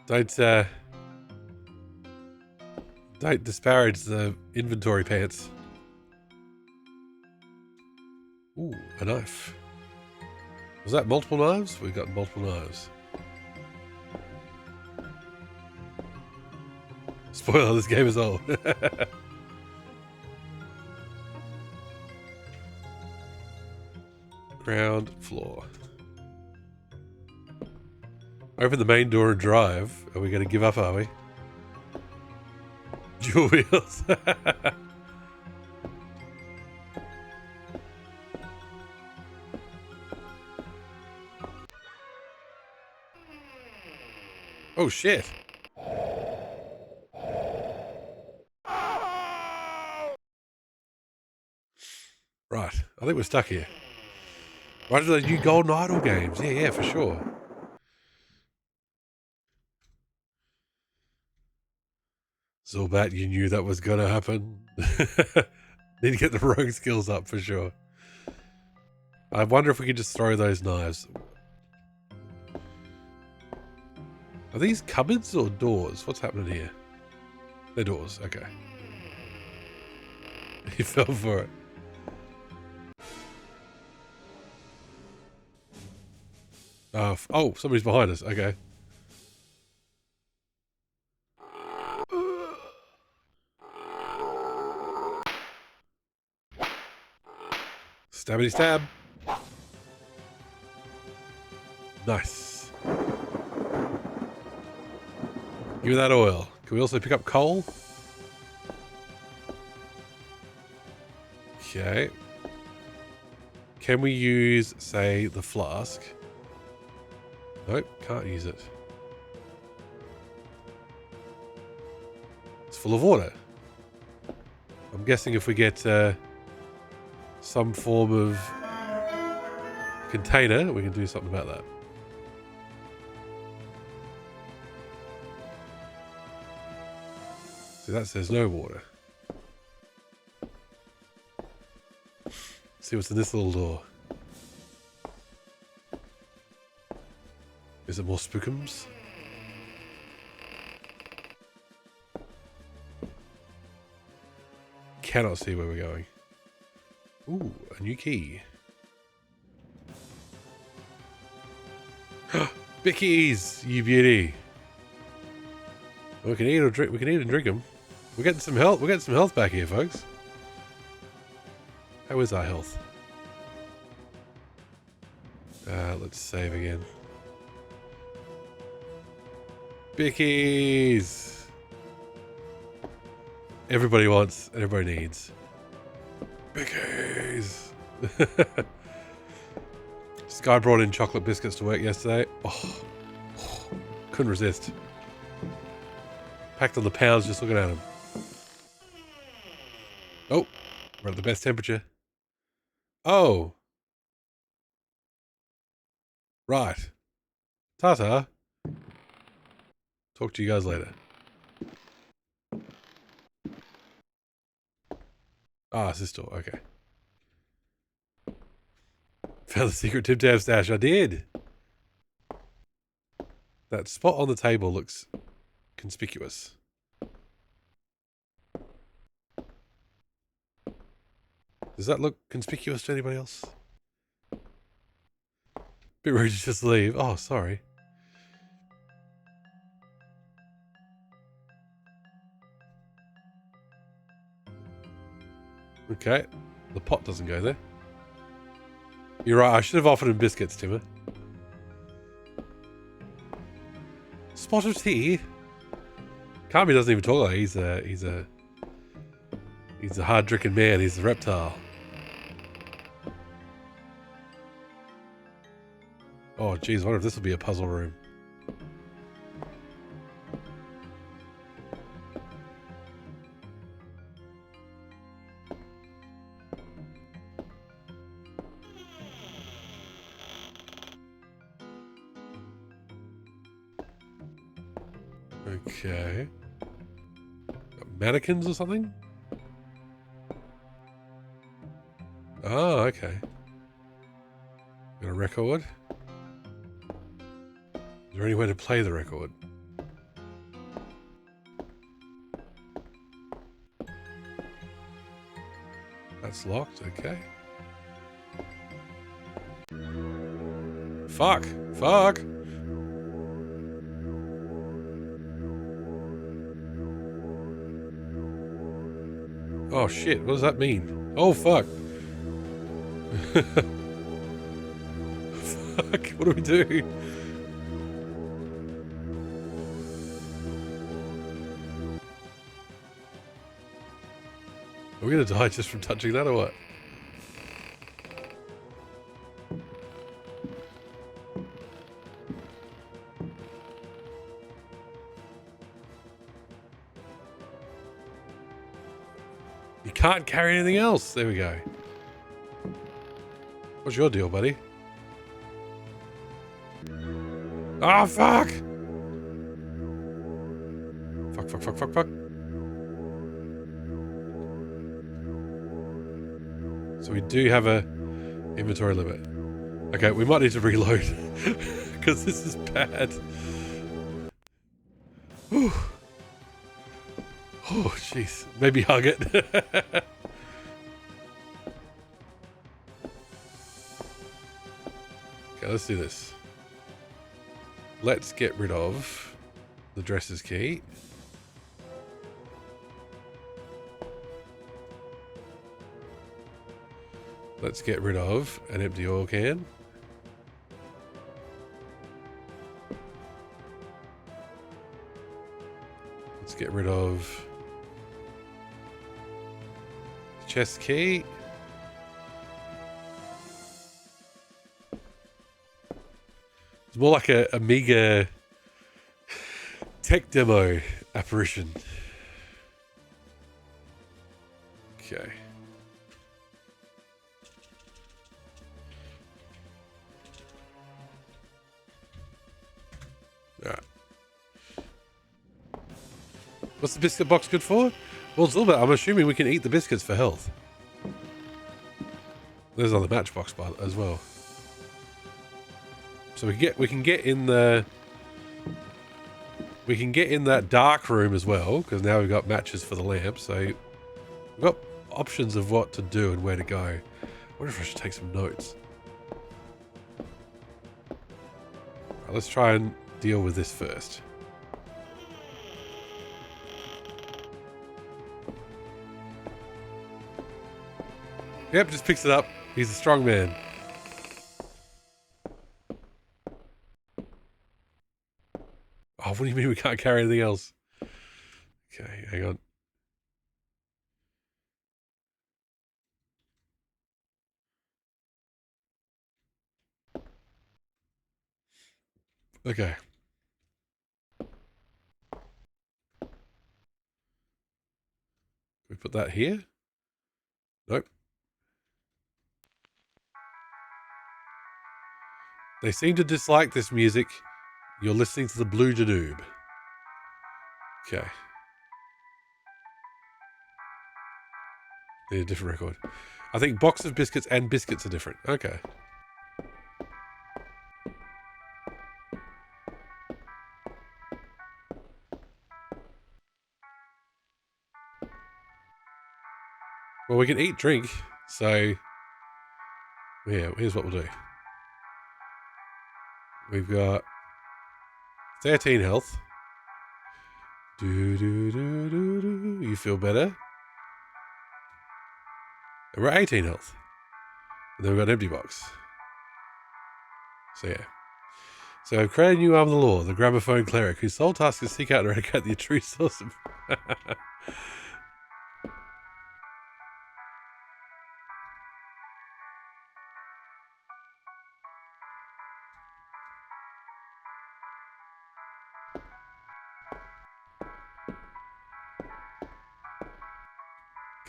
Don't disparage the inventory pants. Ooh, a knife. Was that multiple knives? We got multiple knives. Spoiler, this game is old. Ground floor. Open the main door and drive. Are we going to give up, are we? Dual wheels. Oh shit. Right, I think we're stuck here. Right to those new Golden Idol games. Yeah, for sure. Zolbat, you knew that was gonna happen. Need to get the rogue skills up for sure. I wonder if we could just throw those knives. Are these cupboards or doors? What's happening here? They're doors, okay. He fell for it. Oh, somebody's behind us. Okay. Stabbity stab. Nice. Give me that oil. Can we also pick up coal? Okay. Can we use, say, the flask? Nope, can't use it. It's full of water. I'm guessing if we get some form of container, we can do something about that. See, that says no water. See what's in this little door. Is it more spookums? Cannot see where we're going. Ooh, a new key. Bickies, you beauty. We can eat or drink. We can eat and drink them. We're getting some health. We're getting some health back here, folks. How is our health? Let's save again. Bickies. Everybody wants and everybody needs. Bickies. Sky brought in chocolate biscuits to work yesterday. Oh, couldn't resist. Packed on the pounds just looking at them. Oh, we're at the best temperature. Oh. Right. Ta-ta. Talk to you guys later. Ah, it's this door. Okay. Found the secret Tim Tam stash. I did. That spot on the table looks conspicuous. Does that look conspicuous to anybody else? Bit rude to just leave. Oh, sorry. Okay. The pot doesn't go there. You're right. I should have offered him biscuits, Timmer. Spot of tea. Kami doesn't even talk like that. He's a hard drinking man. He's a reptile. Oh, geez. I wonder if this will be a puzzle room. Okay. Mannequins or something? Oh, okay. Got a record. Is there any way to play the record? That's locked, okay. Fuck! Fuck! Oh shit, what does that mean? Oh fuck! Fuck, what do we do? Are we gonna die just from touching that or what? You can't carry anything else. There we go. What's your deal, buddy? Ah, fuck! Fuck, fuck, fuck, fuck, fuck. So we do have a inventory limit. Okay, we might need to reload. Because this is bad. Whew. Oh, jeez. Maybe hug it. Okay, let's do this. let's get rid of the dresser's key. Let's get rid of an empty oil can. Let's get rid of the chest key. It's more like a Amiga tech demo apparition. Okay. Alright. What's the biscuit box good for? Well, Zilbert, I'm assuming we can eat the biscuits for health. There's another matchbox bar as well. So we can get in the that dark room as well, because now we've got matches for the lamp. So we've got options of what to do and where to go. I wonder if I should take some notes. Right, let's try and deal with this first. Yep, just picks it up. He's a strong man. Oh, what do you mean we can't carry anything else? Okay, hang on. Okay. We put that here? Nope. They seem to dislike this music. You're listening to the Blue Danube. Okay. Need a different record. I think box of biscuits and biscuits are different. Okay. Well, we can eat, drink, so yeah, here's what we'll do. We've got 13 health. You feel better? And we're at 18 health. And then we've got an empty box. So yeah. So I've created a new arm of the law, the gramophone cleric, whose sole task is to seek out and eradicate the true source of...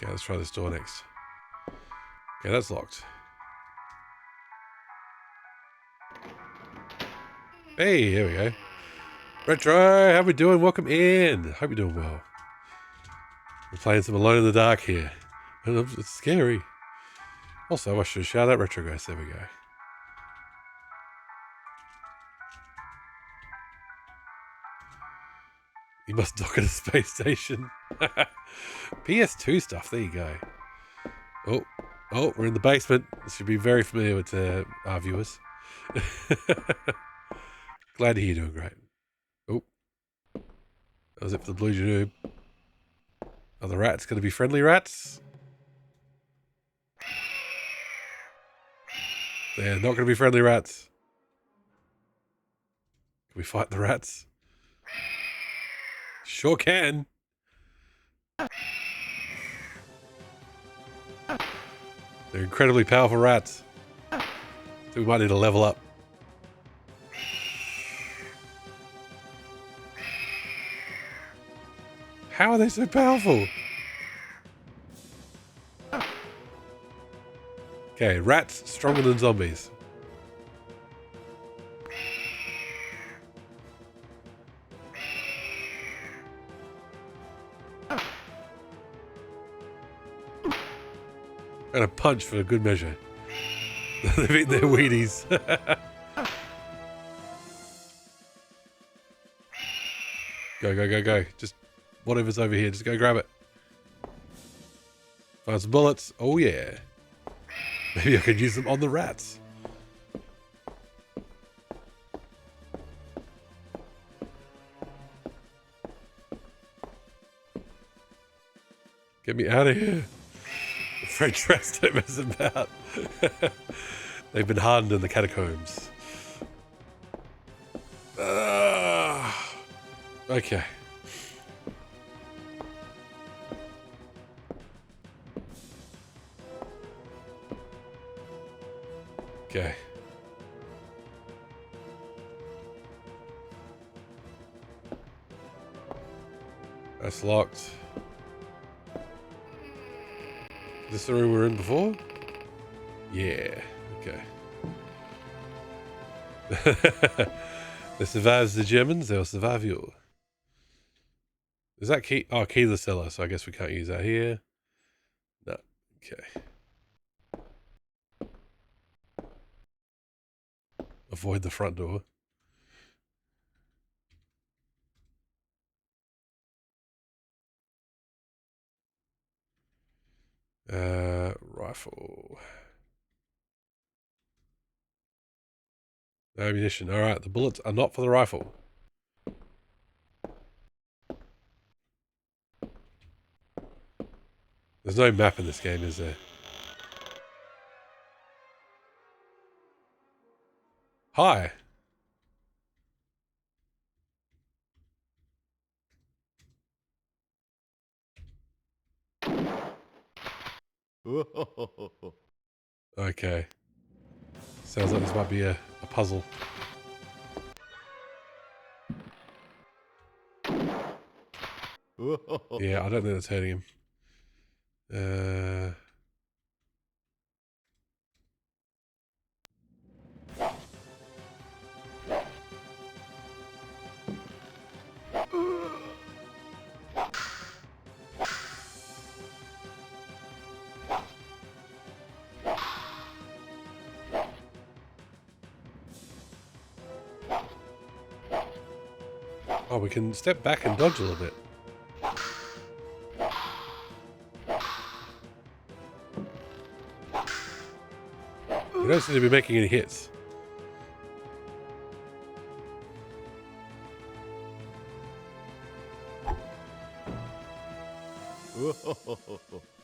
Okay, let's try this door next. Okay, that's locked. Hey, here we go. Retro, how we doing? Welcome in. Hope you're doing well. We're playing some Alone in the Dark here. It's scary. Also, I should shout out Retro guys. There we go. You must dock at a space station. PS2 stuff. There you go. Oh, we're in the basement. This should be very familiar with our viewers. Glad to hear you're doing great. Oh, that was it for the Blue Danube. Are the rats going to be friendly rats? They're not going to be friendly rats. Can we fight the rats? Sure can. They're incredibly powerful rats. So we might need to level up. How are they so powerful? Okay, rats stronger than zombies. And a punch for a good measure. They've eaten their Wheaties. Go. Just whatever's over here, just go grab it. Find some bullets. Oh yeah. Maybe I could use them on the rats. Get me out of here. The French rest don't mess about. They've been hardened in the catacombs. Okay. Okay. That's locked. Is this the room we were in before? Yeah. Okay. They survives the Germans, they'll survive you. Is that key? Oh, key to the cellar, so I guess we can't use that here. No. Okay. Avoid the front door. Rifle. No ammunition. Alright, the bullets are not for the rifle. There's no map in this game, is there? Hi. Okay. Sounds like this might be a puzzle. Yeah, I don't think that's hurting him. Oh, we can step back and dodge a little bit. We don't seem to be making any hits.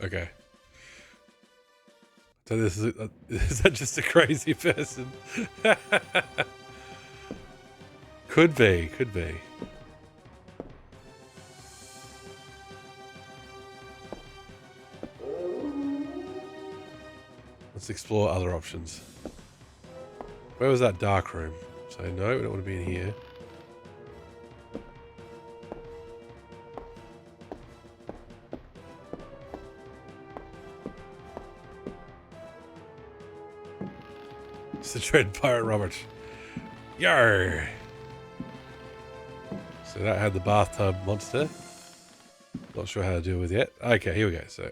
Okay. So this is that just a crazy person? Could be, could be. Let's explore other options. Where was that dark room? So no, we don't want to be in here. It's the Dread Pirate Robert. Yarr! So that had the bathtub monster. Not sure how to deal with yet. Okay, here we go. So,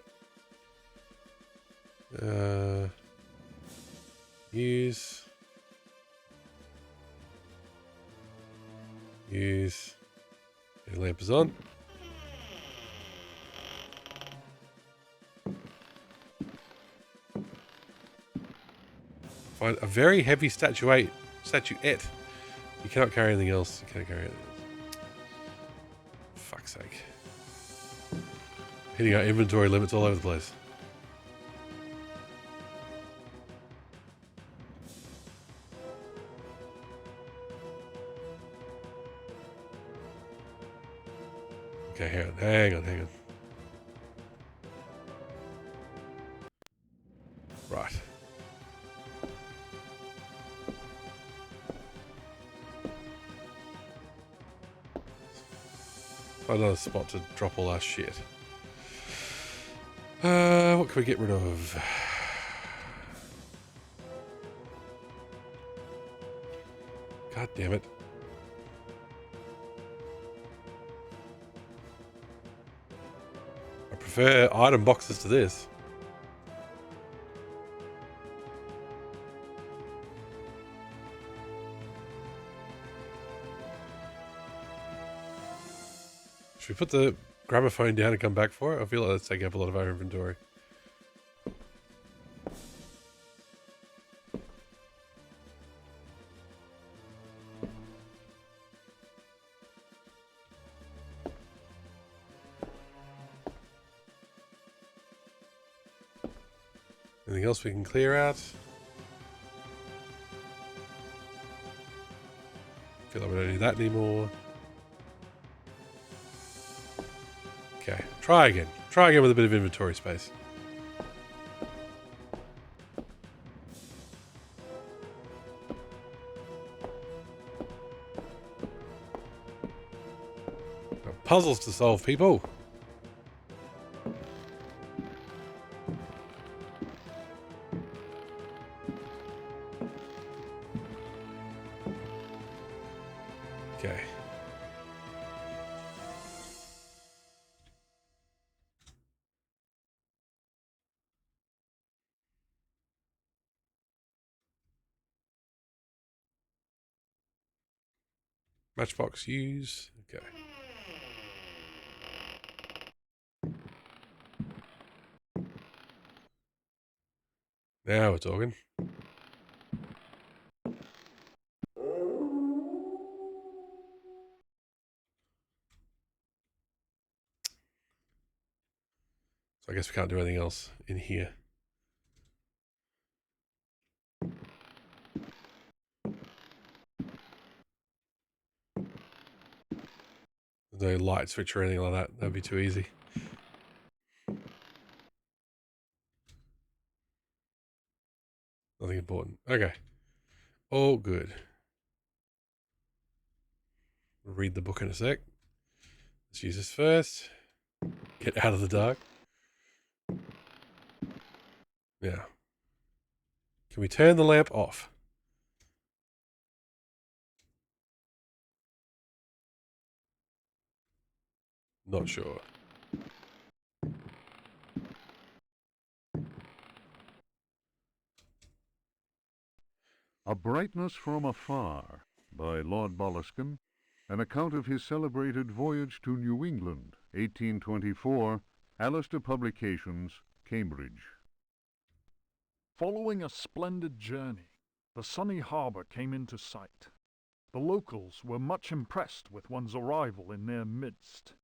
use. The lamp is on. Find a very heavy statuette. You cannot carry anything else. You can't carry anything else. Fuck's sake. Hitting our inventory limits all over the place. Okay, hang on. Right. Find another spot to drop all our shit. What can we get rid of? God damn it. I prefer item boxes to this. Should we put the gramophone down and come back for it? I feel like that's taking up a lot of our inventory. Anything else we can clear out? Feel like we don't need that anymore. Okay, try again. Try again with a bit of inventory space. Got puzzles to solve, people. Okay. Matchbox use. Okay. Now we're talking. So I guess we can't do anything else in here. There's no light switch or anything like that. That'd be too easy. Nothing important. Okay. All good. We'll read the book in a sec. Let's use this first. Get out of the dark. Yeah. Can we turn the lamp off? Not sure. A Brightness from Afar by Lord Boleskine, an account of his celebrated voyage to New England, 1824, Alistair Publications, Cambridge. Following a splendid journey, the sunny harbour came into sight. The locals were much impressed with one's arrival in their midst.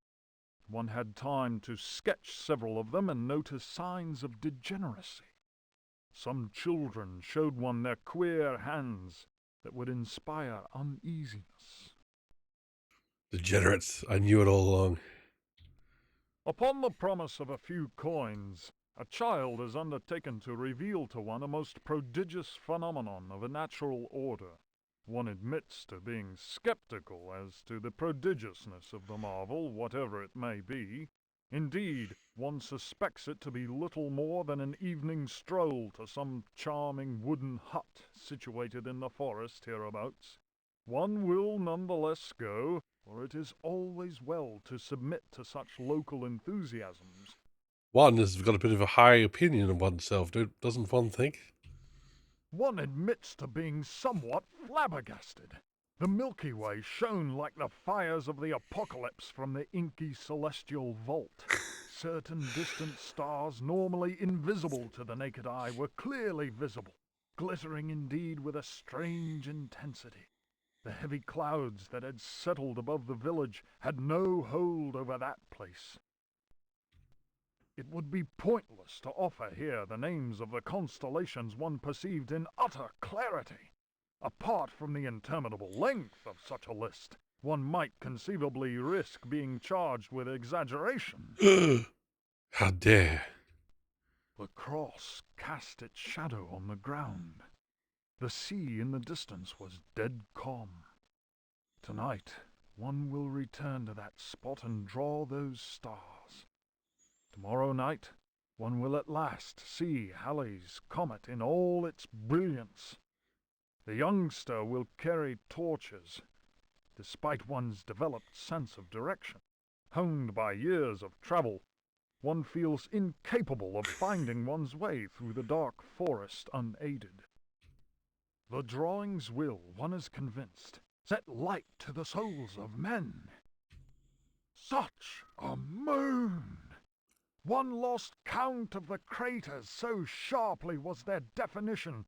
One had time to sketch several of them and notice signs of degeneracy. Some children showed one their queer hands that would inspire uneasiness. Degenerates. I knew it all along. Upon the promise of a few coins, a child is undertaken to reveal to one a most prodigious phenomenon of a natural order. One admits to being skeptical as to the prodigiousness of the marvel, whatever it may be. Indeed, one suspects it to be little more than an evening stroll to some charming wooden hut situated in the forest hereabouts. One will none the less go, for it is always well to submit to such local enthusiasms. One has got a bit of a high opinion of oneself, doesn't one think? One admits to being somewhat flabbergasted. The Milky Way shone like the fires of the apocalypse from the inky celestial vault. Certain distant stars, normally invisible to the naked eye, were clearly visible, glittering indeed with a strange intensity. The heavy clouds that had settled above the village had no hold over that place. It would be pointless to offer here the names of the constellations one perceived in utter clarity. Apart from the interminable length of such a list, one might conceivably risk being charged with exaggeration. How dare. The cross cast its shadow on the ground. The sea in the distance was dead calm. Tonight, one will return to that spot and draw those stars. Tomorrow night, one will at last see Halley's comet in all its brilliance. The youngster will carry torches, despite one's developed sense of direction. Honed by years of travel, one feels incapable of finding one's way through the dark forest unaided. The drawings will, one is convinced, set light to the souls of men. Such a moon! One lost count of the craters, so sharply was their definition.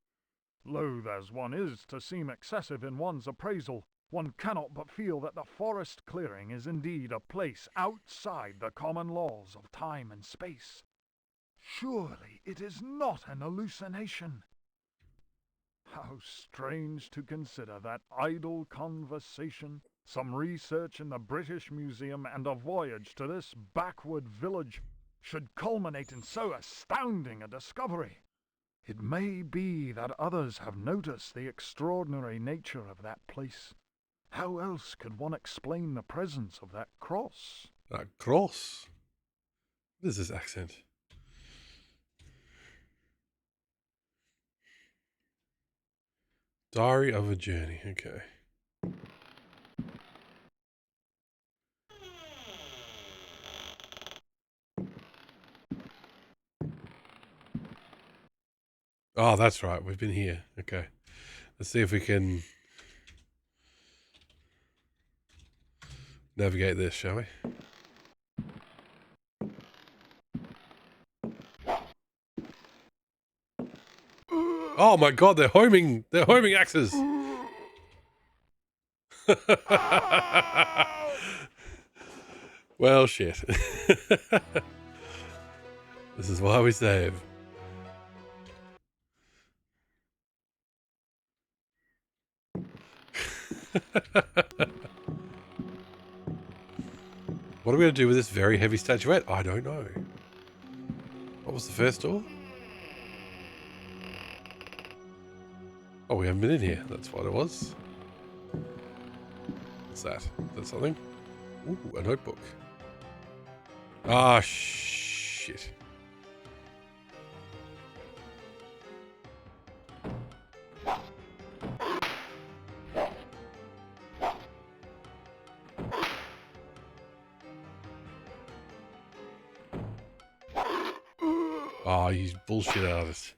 Loath as one is to seem excessive in one's appraisal, one cannot but feel that the forest clearing is indeed a place outside the common laws of time and space. Surely it is not an hallucination. How strange to consider that idle conversation, some research in the British Museum, and a voyage to this backward village should culminate in so astounding a discovery. It may be that others have noticed the extraordinary nature of that place. How else could one explain the presence of that cross? Cross? What is this accent? Diary of a Journey. Okay. Oh, that's right. We've been here. Okay. Let's see if we can navigate this, shall we? Oh my god, they're homing axes. Well, shit. This is why we save. What are we going to do with this very heavy statuette? I don't know. What was the first door? Oh, we haven't been in here. That's what it was. What's that? Is that something? Ooh, a notebook. Ah, shit. Oh, you bullshit artist.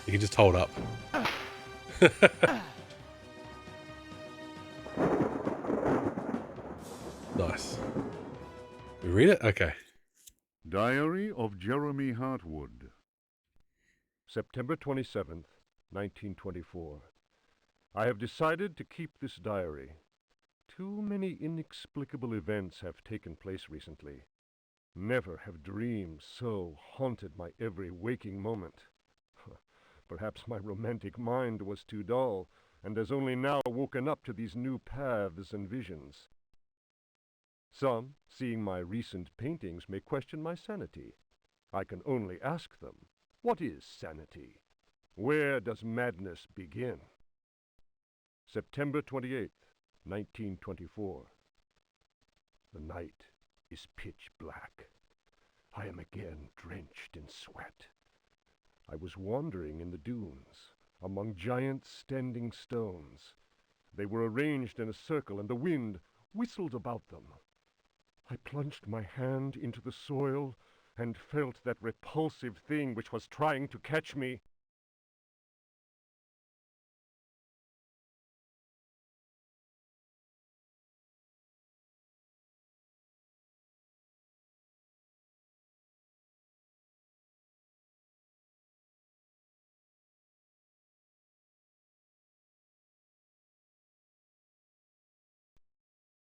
You can just hold up. Nice. We read it? Okay. Diary of Jeremy Hartwood. September 27th, 1924. I have decided to keep this diary. Too many inexplicable events have taken place recently. Never have dreams so haunted my every waking moment. Perhaps my romantic mind was too dull, and has only now woken up to these new paths and visions. Some, seeing my recent paintings, may question my sanity. I can only ask them, what is sanity? Where does madness begin? September 28th, 1924. The night is pitch black. I am again drenched in sweat. I was wandering in the dunes, among giant standing stones. They were arranged in a circle, and the wind whistled about them. I plunged my hand into the soil and felt that repulsive thing which was trying to catch me.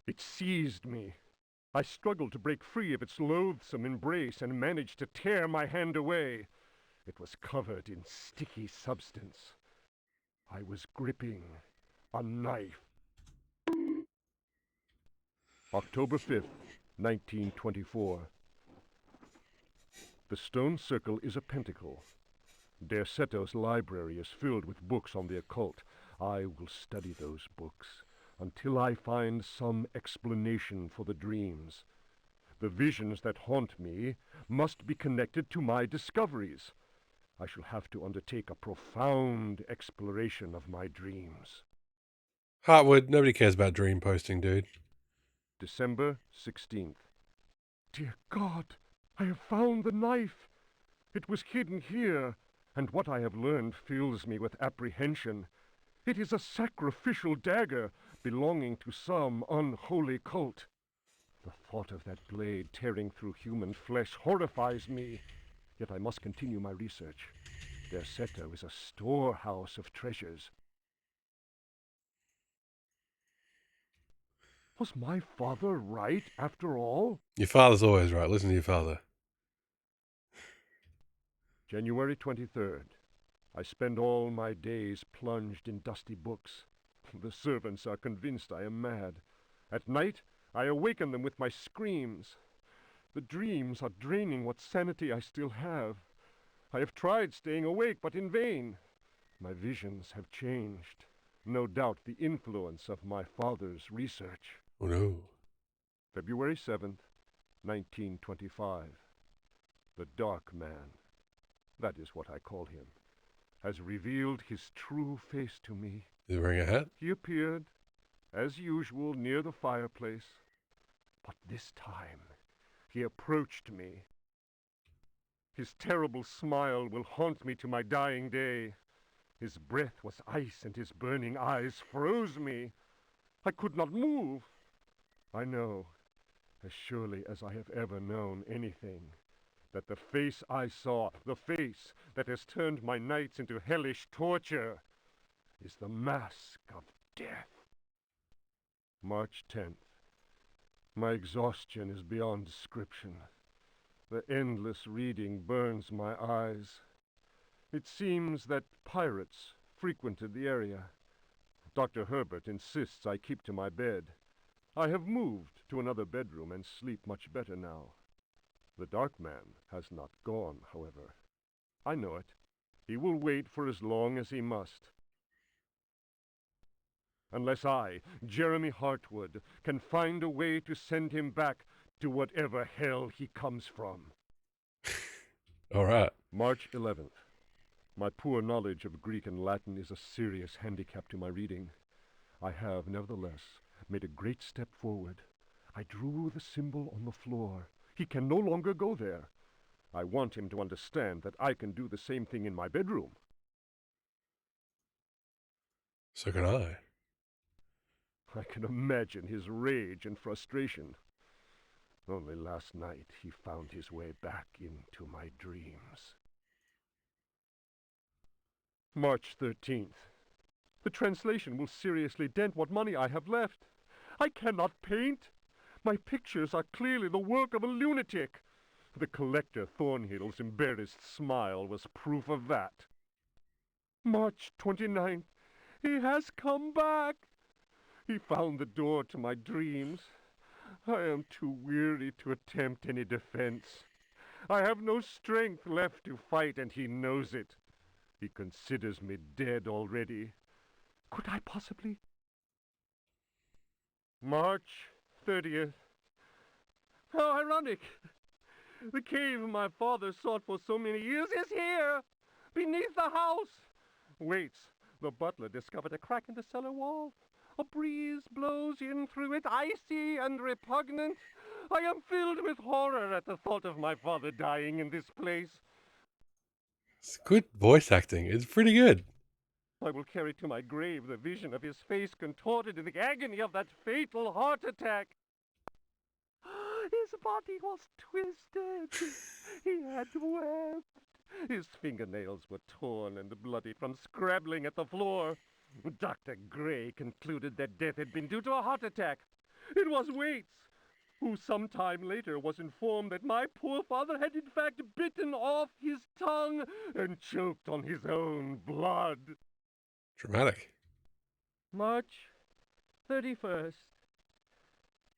It seized me. I struggled to break free of its loathsome embrace and managed to tear my hand away. It was covered in sticky substance. I was gripping a knife. October 5th, 1924. The stone circle is a pentacle. Decerto's library is filled with books on the occult. I will study those books until I find some explanation for the dreams. The visions that haunt me must be connected to my discoveries. I shall have to undertake a profound exploration of my dreams. Hartwood, nobody cares about dream posting, dude. December 16th. Dear God, I have found the knife. It was hidden here, and what I have learned fills me with apprehension. It is a sacrificial dagger belonging to some unholy cult. The thought of that blade tearing through human flesh horrifies me. Yet I must continue my research. Decerto is a storehouse of treasures. Was my father right, after all? Your father's always right. Listen to your father. January 23rd. I spend all my days plunged in dusty books. The servants are convinced I am mad. At night, I awaken them with my screams. The dreams are draining what sanity I still have. I have tried staying awake, but in vain. My visions have changed. No doubt the influence of my father's research. Oh no. February 7th, 1925. The Dark Man, that is what I call him, has revealed his true face to me. Is he wearing a hat? He appeared, as usual, near the fireplace. But this time, he approached me. His terrible smile will haunt me to my dying day. His breath was ice, and his burning eyes froze me. I could not move. I know, as surely as I have ever known anything, that the face I saw, the face that has turned my nights into hellish torture, is the mask of death. March 10th. My exhaustion is beyond description. The endless reading burns my eyes. It seems that pirates frequented the area. Dr. Herbert insists I keep to my bed. I have moved to another bedroom and sleep much better now. The Dark Man has not gone, however. I know it. He will wait for as long as he must. Unless I, Jeremy Hartwood, can find a way to send him back to whatever hell he comes from. All right. March 11th. My poor knowledge of Greek and Latin is a serious handicap to my reading. I have, nevertheless, made a great step forward. I drew the symbol on the floor. He can no longer go there. I want him to understand that I can do the same thing in my bedroom. So can I. I can imagine his rage and frustration. Only last night he found his way back into my dreams. March 13th. The translation will seriously dent what money I have left. I cannot paint. My pictures are clearly the work of a lunatic. The collector Thornhill's embarrassed smile was proof of that. March 29th. He has come back. He found the door to my dreams. I am too weary to attempt any defense. I have no strength left to fight, and he knows it. He considers me dead already. Could I possibly? March 30th. How ironic! The cave my father sought for so many years is here, beneath the house. Waits. The butler discovered a crack in the cellar wall. A breeze blows in through it, icy and repugnant. I am filled with horror at the thought of my father dying in this place. It's good voice acting. It's pretty good. I will carry to my grave the vision of his face contorted in the agony of that fatal heart attack. His body was twisted. He had wept. His fingernails were torn and bloody from scrabbling at the floor. Dr. Gray concluded that death had been due to a heart attack. It was Waits, who some time later was informed that my poor father had in fact bitten off his tongue and choked on his own blood. Dramatic. March 31st.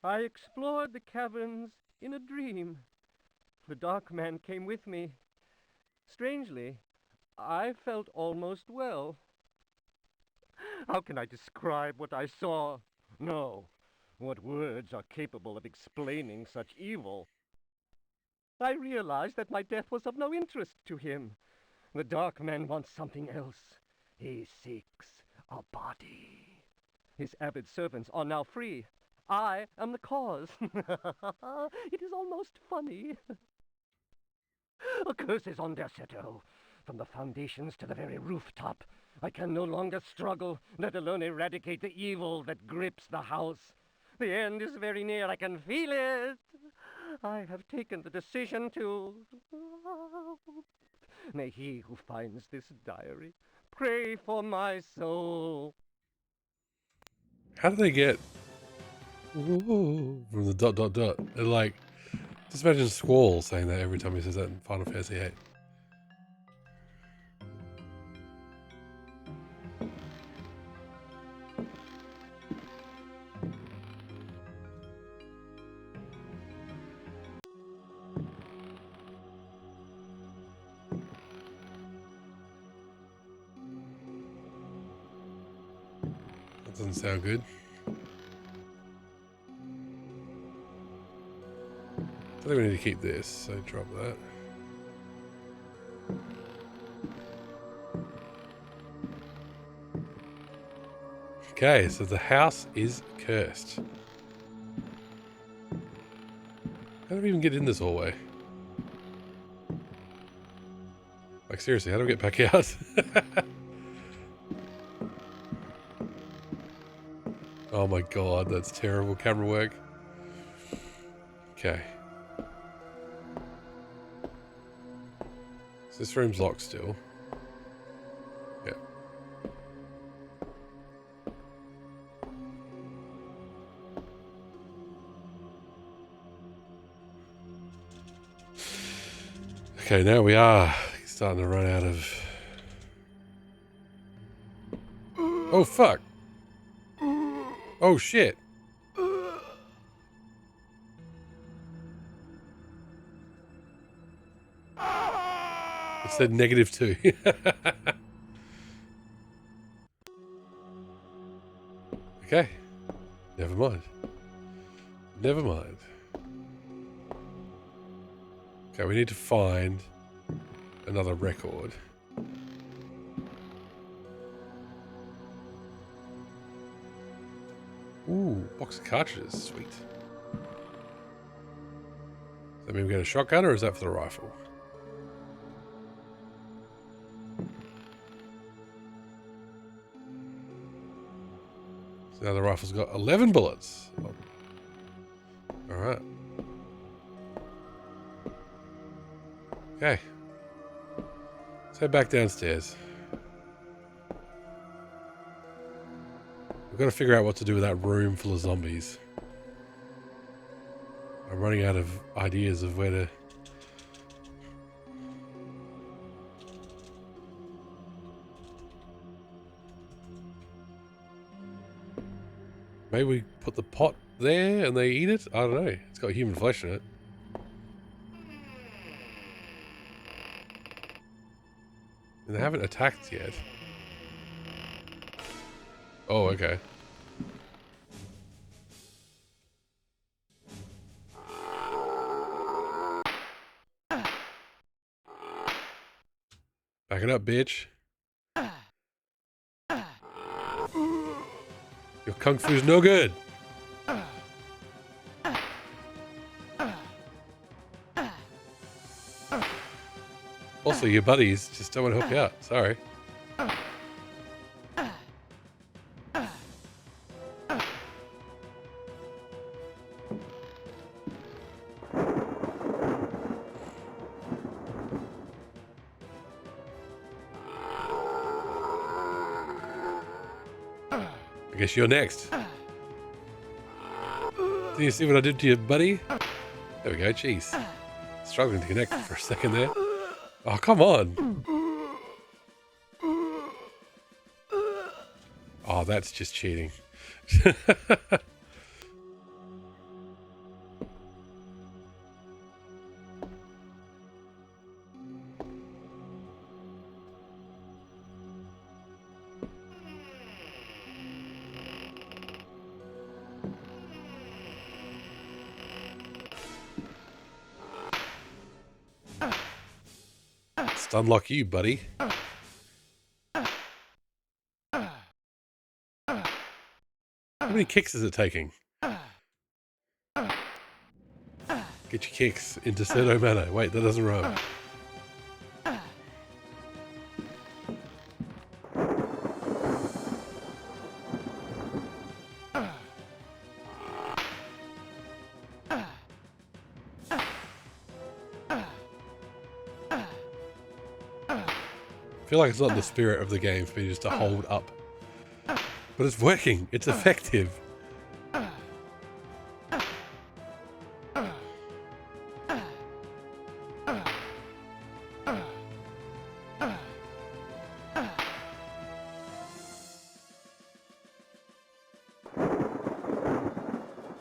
I explored the caverns in a dream. The Dark Man came with me. Strangely, I felt almost well. How can I describe what I saw? No. What words are capable of explaining such evil? I realized that my death was of no interest to him. The Dark Man wants something else. He seeks a body. His avid servants are now free. I am the cause. It is almost funny. A curse is on Decerto. From the foundations to the very rooftop. I can no longer struggle, let alone eradicate the evil that grips the house. The end is very near. I can feel it. I have taken the decision to... May he who finds this diary pray for my soul. How do they get "Ooh" from the ... They're like, just imagine Squall saying that every time he says that in Final Fantasy VIII. That doesn't sound good. I think we need to keep this, so drop that. Okay, so the house is cursed. How do we even get in this hallway? Like, seriously, how do we get back out? Oh my god, that's terrible camera work. Okay. So this room's locked still. Yeah. Okay, now we are starting to run out of... Oh, fuck! Oh, shit! It said -2. Okay. Never mind. Never mind. Okay, we need to find another record. Ooh, box of cartridges. Sweet. Does that mean we get a shotgun, or is that for the rifle? So now the rifle's got 11 bullets. Oh. Alright. Okay. Let's head back downstairs. We've got to figure out what to do with that room full of zombies. I'm running out of ideas of where to... Maybe we put the pot there and they eat it? I don't know. It's got human flesh in it. And they haven't attacked yet. Oh, okay. Back it up, bitch. Your kung fu's no good. Also, your buddies just don't want to help you out. Sorry. I guess you're next. Do you see what I did to you, buddy? There we go, jeez. Struggling to connect for a second there. Oh, come on. Oh, that's just cheating. Let's unlock you, buddy. How many kicks is it taking? Get your kicks into Decerto Manor. Wait, that doesn't rhyme. feel like it's not in the spirit of the game for me just to hold up. But it's working. It's effective.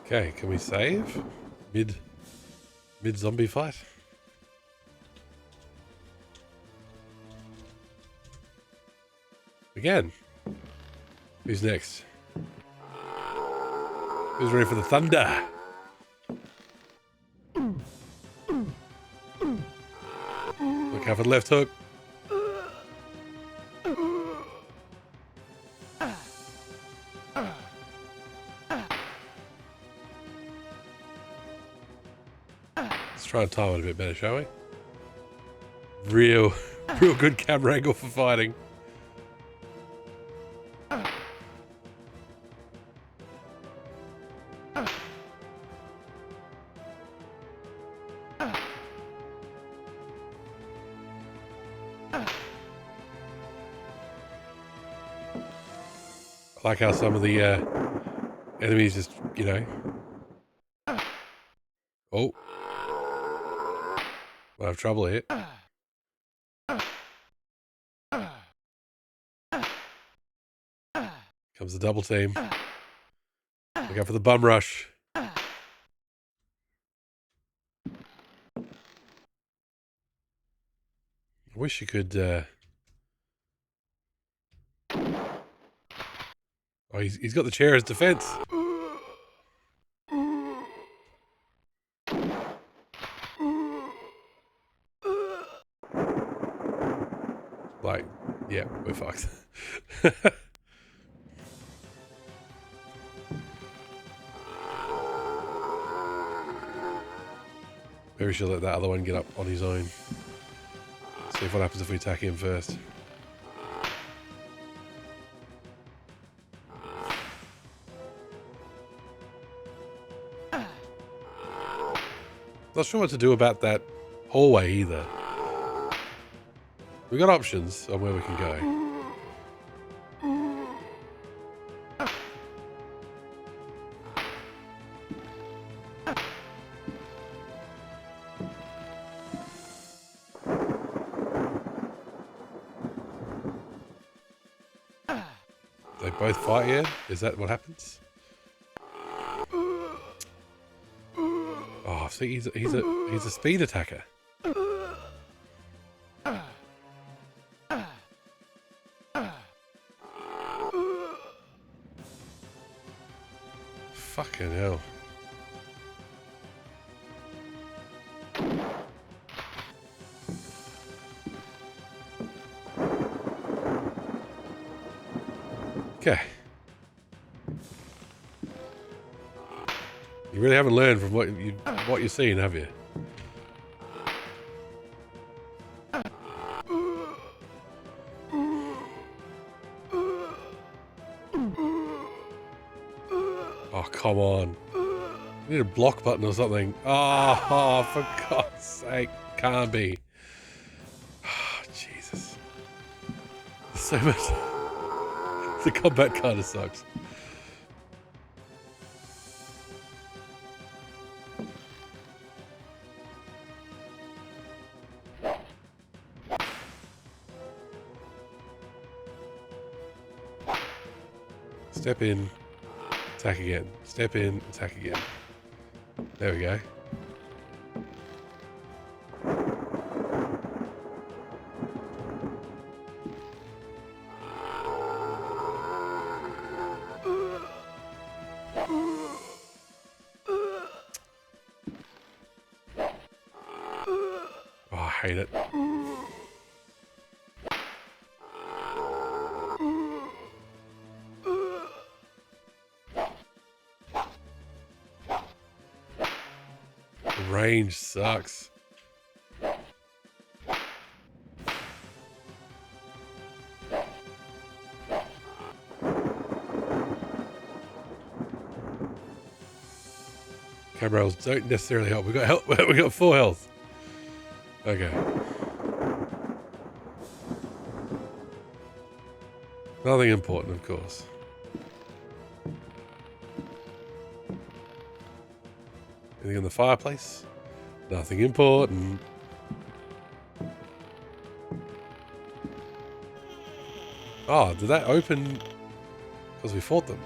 Okay, can we save? Mid zombie fight? Again. Who's next? Who's ready for the thunder? Look out for the left hook. Let's try and time it a bit better, shall we? Real good camera angle for fighting. I like how some of the enemies just, you know. Oh. I have trouble here. Comes the double team. Look out for the bum rush. I wish you could... Oh, he's got the chair as defense. Like, yeah, we're fucked. Maybe we should let that other one get up on his own. See what happens if we attack him first. Not sure what to do about that hallway either. We've got options on where we can go. They both fight here? Is that what happens? Oh, see, he's a speed attacker. Fucking hell. Okay. You really haven't learned from what you've seen, have you? Oh, come on. You need a block button or something. Oh, for God's sake. Can't be. Oh, Jesus. So much. The combat kind of sucks. Step in, attack again. Step in, attack again. There we go. Oh, I hate it. The range sucks. Camera rolls don't necessarily help. We got help. We got 4 health. Okay. Nothing important, of course. Anything in the fireplace? Nothing important. Oh, did that open because we fought them?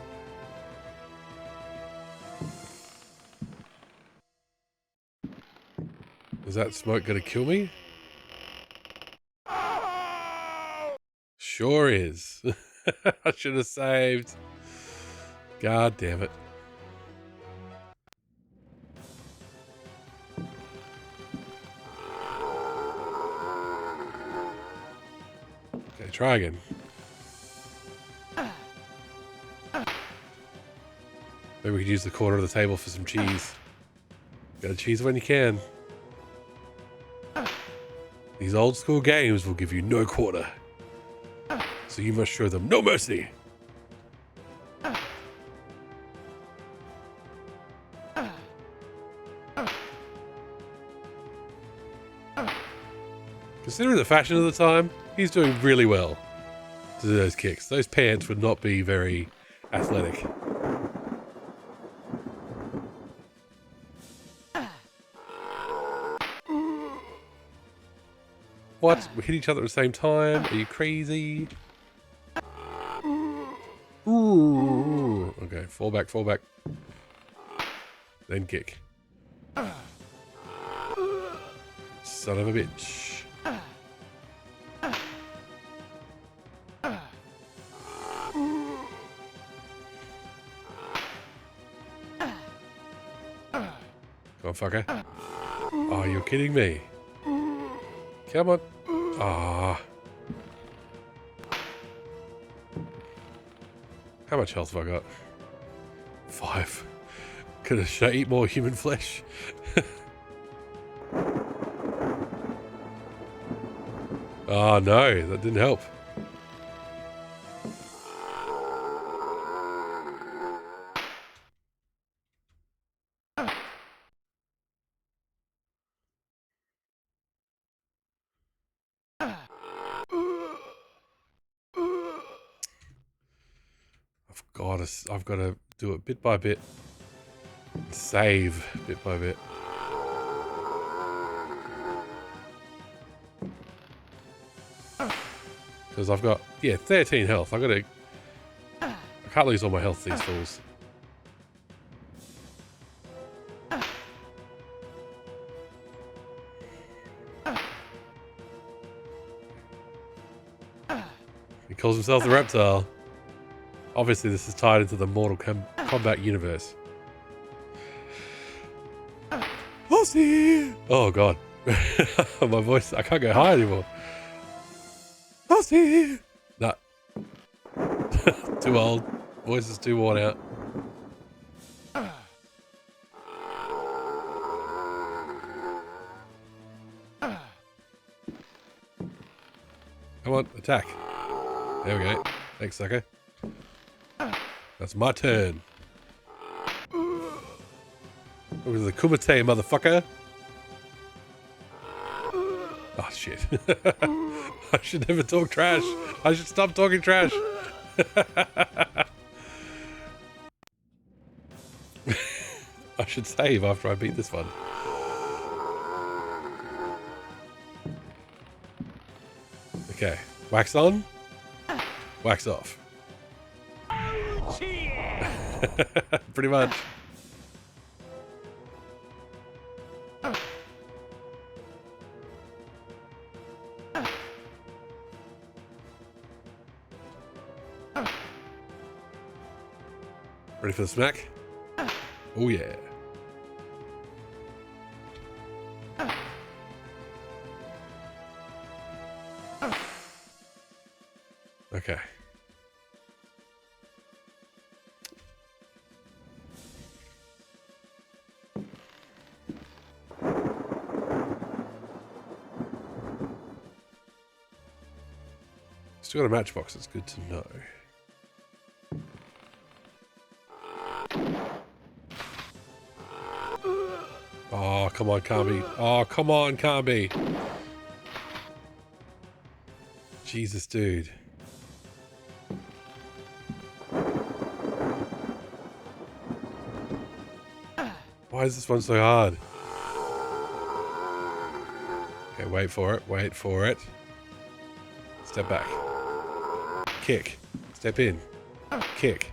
Is that smoke gonna kill me? Sure is. I should have saved. God damn it. Okay, try again. Maybe we could use the corner of the table for some cheese. Gotta cheese when you can. These old school games will give you no quarter. So you must show them no mercy. Considering the fashion of the time, he's doing really well to do those kicks. Those pants would not be very athletic. What? We hit each other at the same time? Are you crazy? Ooh. Okay, fall back, fall back. Then kick. Son of a bitch. Come on, fucker. Oh, you're kidding me. Come on. Ah. How much health have I got? 5. Should I eat more human flesh? Oh no, that didn't help. I've got to do it bit by bit. Save bit by bit. Because I've got, 13 health. I can't lose all my health to these fools. He calls himself the reptile. Obviously, this is tied into the Mortal Kombat universe. Bossy! Oh god. My voice, I can't go high anymore. Bossy! Nah. Too old. Voice is too worn out. Come on, attack. There we go. Thanks, sucker. That's my turn. Over to the Kumite, motherfucker. Oh, shit. I should never talk trash. I should stop talking trash. I should save after I beat this one. Okay. Wax on. Wax off. Pretty much. Ready for the smack? Oh yeah. Okay. Still got a matchbox, it's good to know. Oh, come on, can't be. Oh, come on, can't be. Jesus, dude. Why is this one so hard? Okay, wait for it. Wait for it. Step back. Kick. Step in. Kick.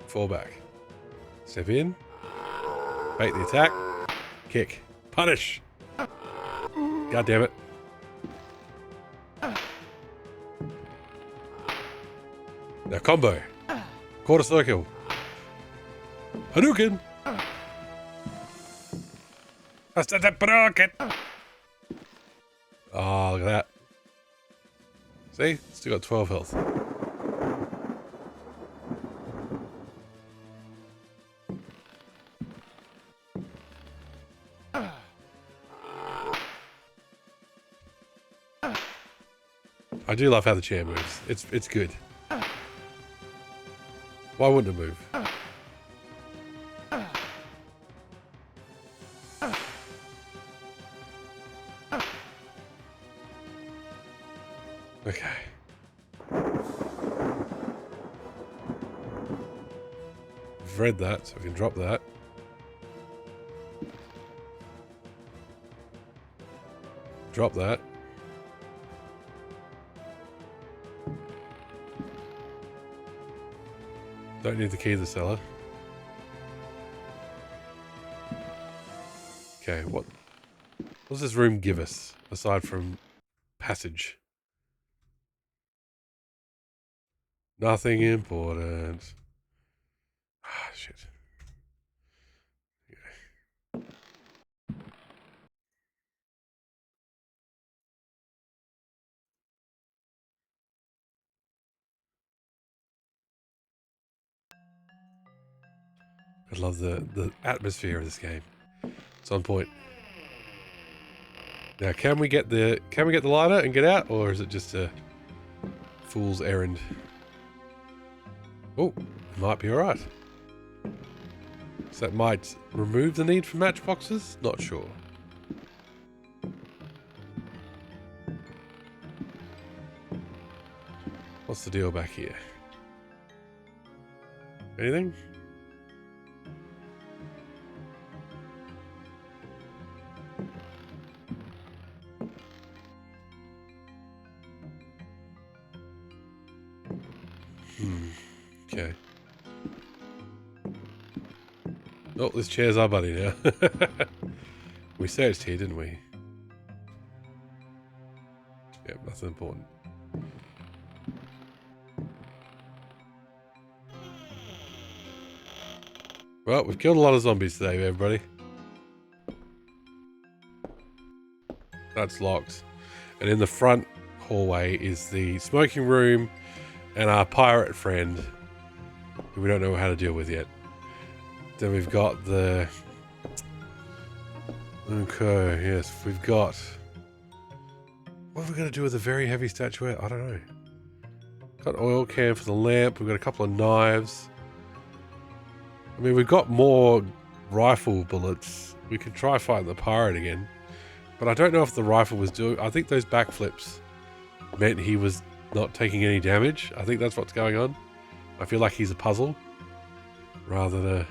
Fall back. Step in. Bait the attack. Kick. Punish. God damn it. Now combo. Quarter circle. Hadouken. Oh, look at that. See? Still got 12 health. I do love how the chair moves. It's good. Why wouldn't it move? Okay. I've read that, so we can drop that. Drop that. Don't need the key to the cellar. Okay, what does this room give us, aside from passage? Nothing important. Ah, shit. Okay. I love the atmosphere of this game. It's on point. Now, can we get the lighter and get out, or is it just a fool's errand? Oh, it might be alright. So that might remove the need for matchboxes? Not sure. What's the deal back here? Anything? Okay. Oh, this chair's our buddy now. We searched here, didn't we? Yep, nothing important. Well, we've killed a lot of zombies today, everybody. That's locked. And in the front hallway is the smoking room and our pirate friend, who we don't know how to deal with yet. Then we've got the... Okay, yes, we've got... What are we going to do with a very heavy statuette? I don't know. Got an oil can for the lamp. We've got a couple of knives. I mean, we've got more rifle bullets. We could try fighting the pirate again. But I don't know if the rifle was doing... I think those backflips meant he was not taking any damage. I think that's what's going on. I feel like he's a puzzle. Rather than a...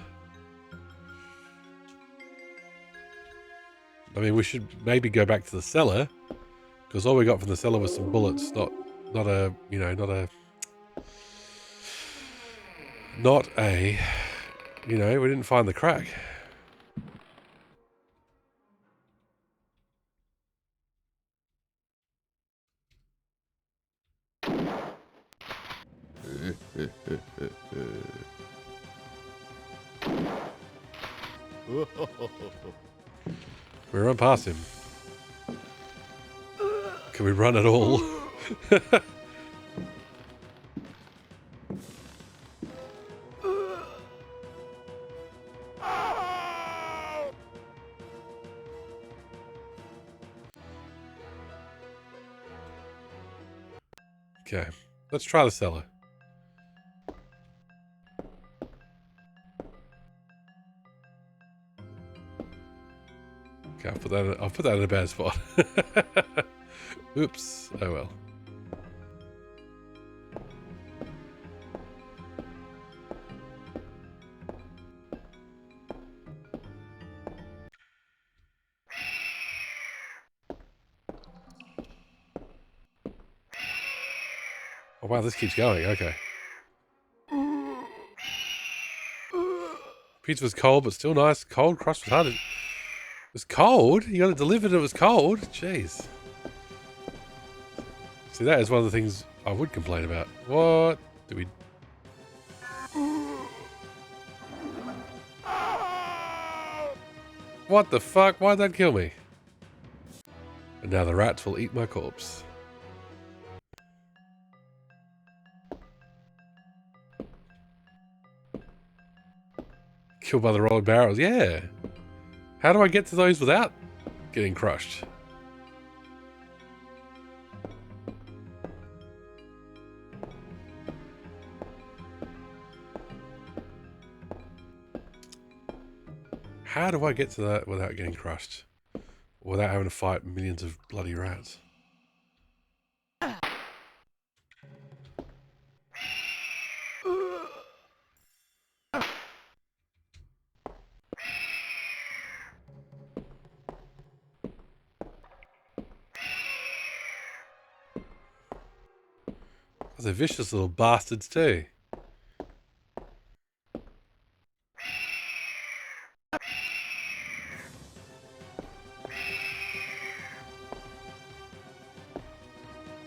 I mean, we should maybe go back to the cellar. Because all we got from the cellar was some bullets. Not a... You know, not a... You know, we didn't find the crack. We run past him. Can we run at all? Okay, let's try the cellar. Okay, I'll put that in a bad spot. Oops. Oh well. Oh wow, this keeps going. Okay. Pizza was cold, but still nice. Cold crust was hard. It was cold? You got it delivered and it was cold? Jeez. See, that is one of the things I would complain about. What do we... What the fuck? Why'd that kill me? And now the rats will eat my corpse. Killed by the rolling barrels. Yeah. How do I get to those without getting crushed? How do I get to that without getting crushed? Without having to fight millions of bloody rats? They're vicious little bastards too.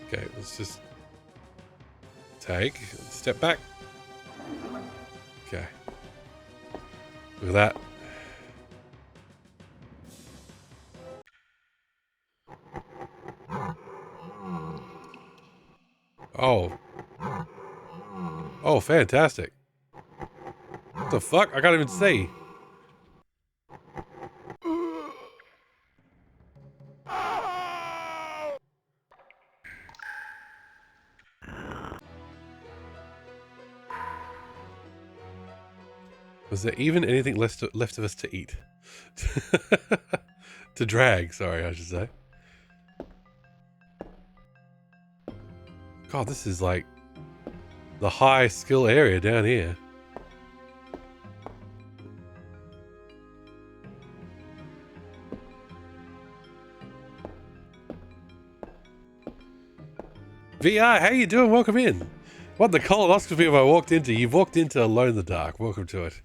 Okay, let's just step back. Okay. Look at that. Oh. Oh, fantastic. What the fuck? I can't even see. Was there even anything left of us to eat? To drag, sorry, I should say. God, this is like the high skill area down here. VR, how you doing? Welcome in. What the colonoscopy have I walked into? You've walked into Alone in the Dark. Welcome to it.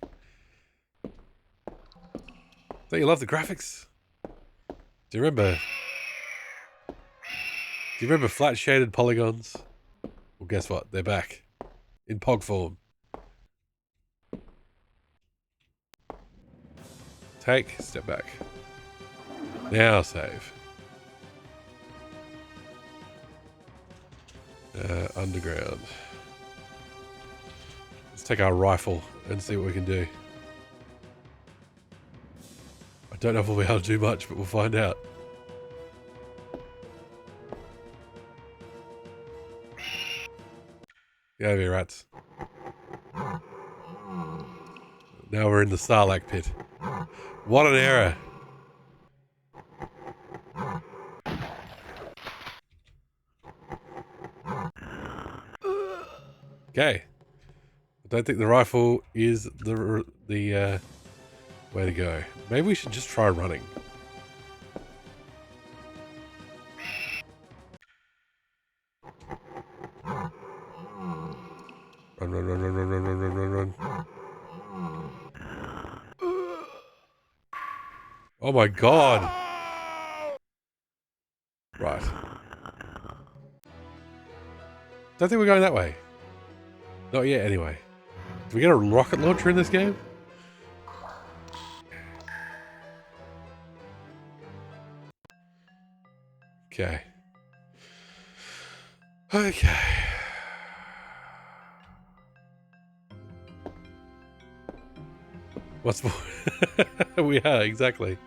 Don't you love the graphics? Do you remember flat shaded polygons? Well, guess what? They're back. In POG form. Step back. Now save. Underground. Let's take our rifle and see what we can do. I don't know if we'll be able to do much, but we'll find out. Get over here, rats. Now we're in the Sarlacc pit. What an error. Okay. I don't think the rifle is the way to go. Maybe we should just try running. Run, run, run, run, run, run, run, run, run, run. Oh my god. Right. Don't think we're going that way. Not yet, anyway. Do we get a rocket launcher in this game? Okay. Okay. What's more? We are, exactly.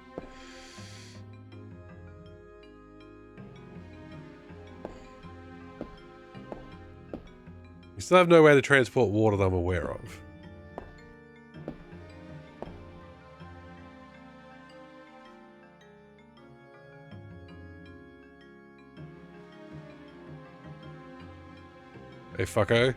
We still have no way to transport water that I'm aware of. Hey, fucko.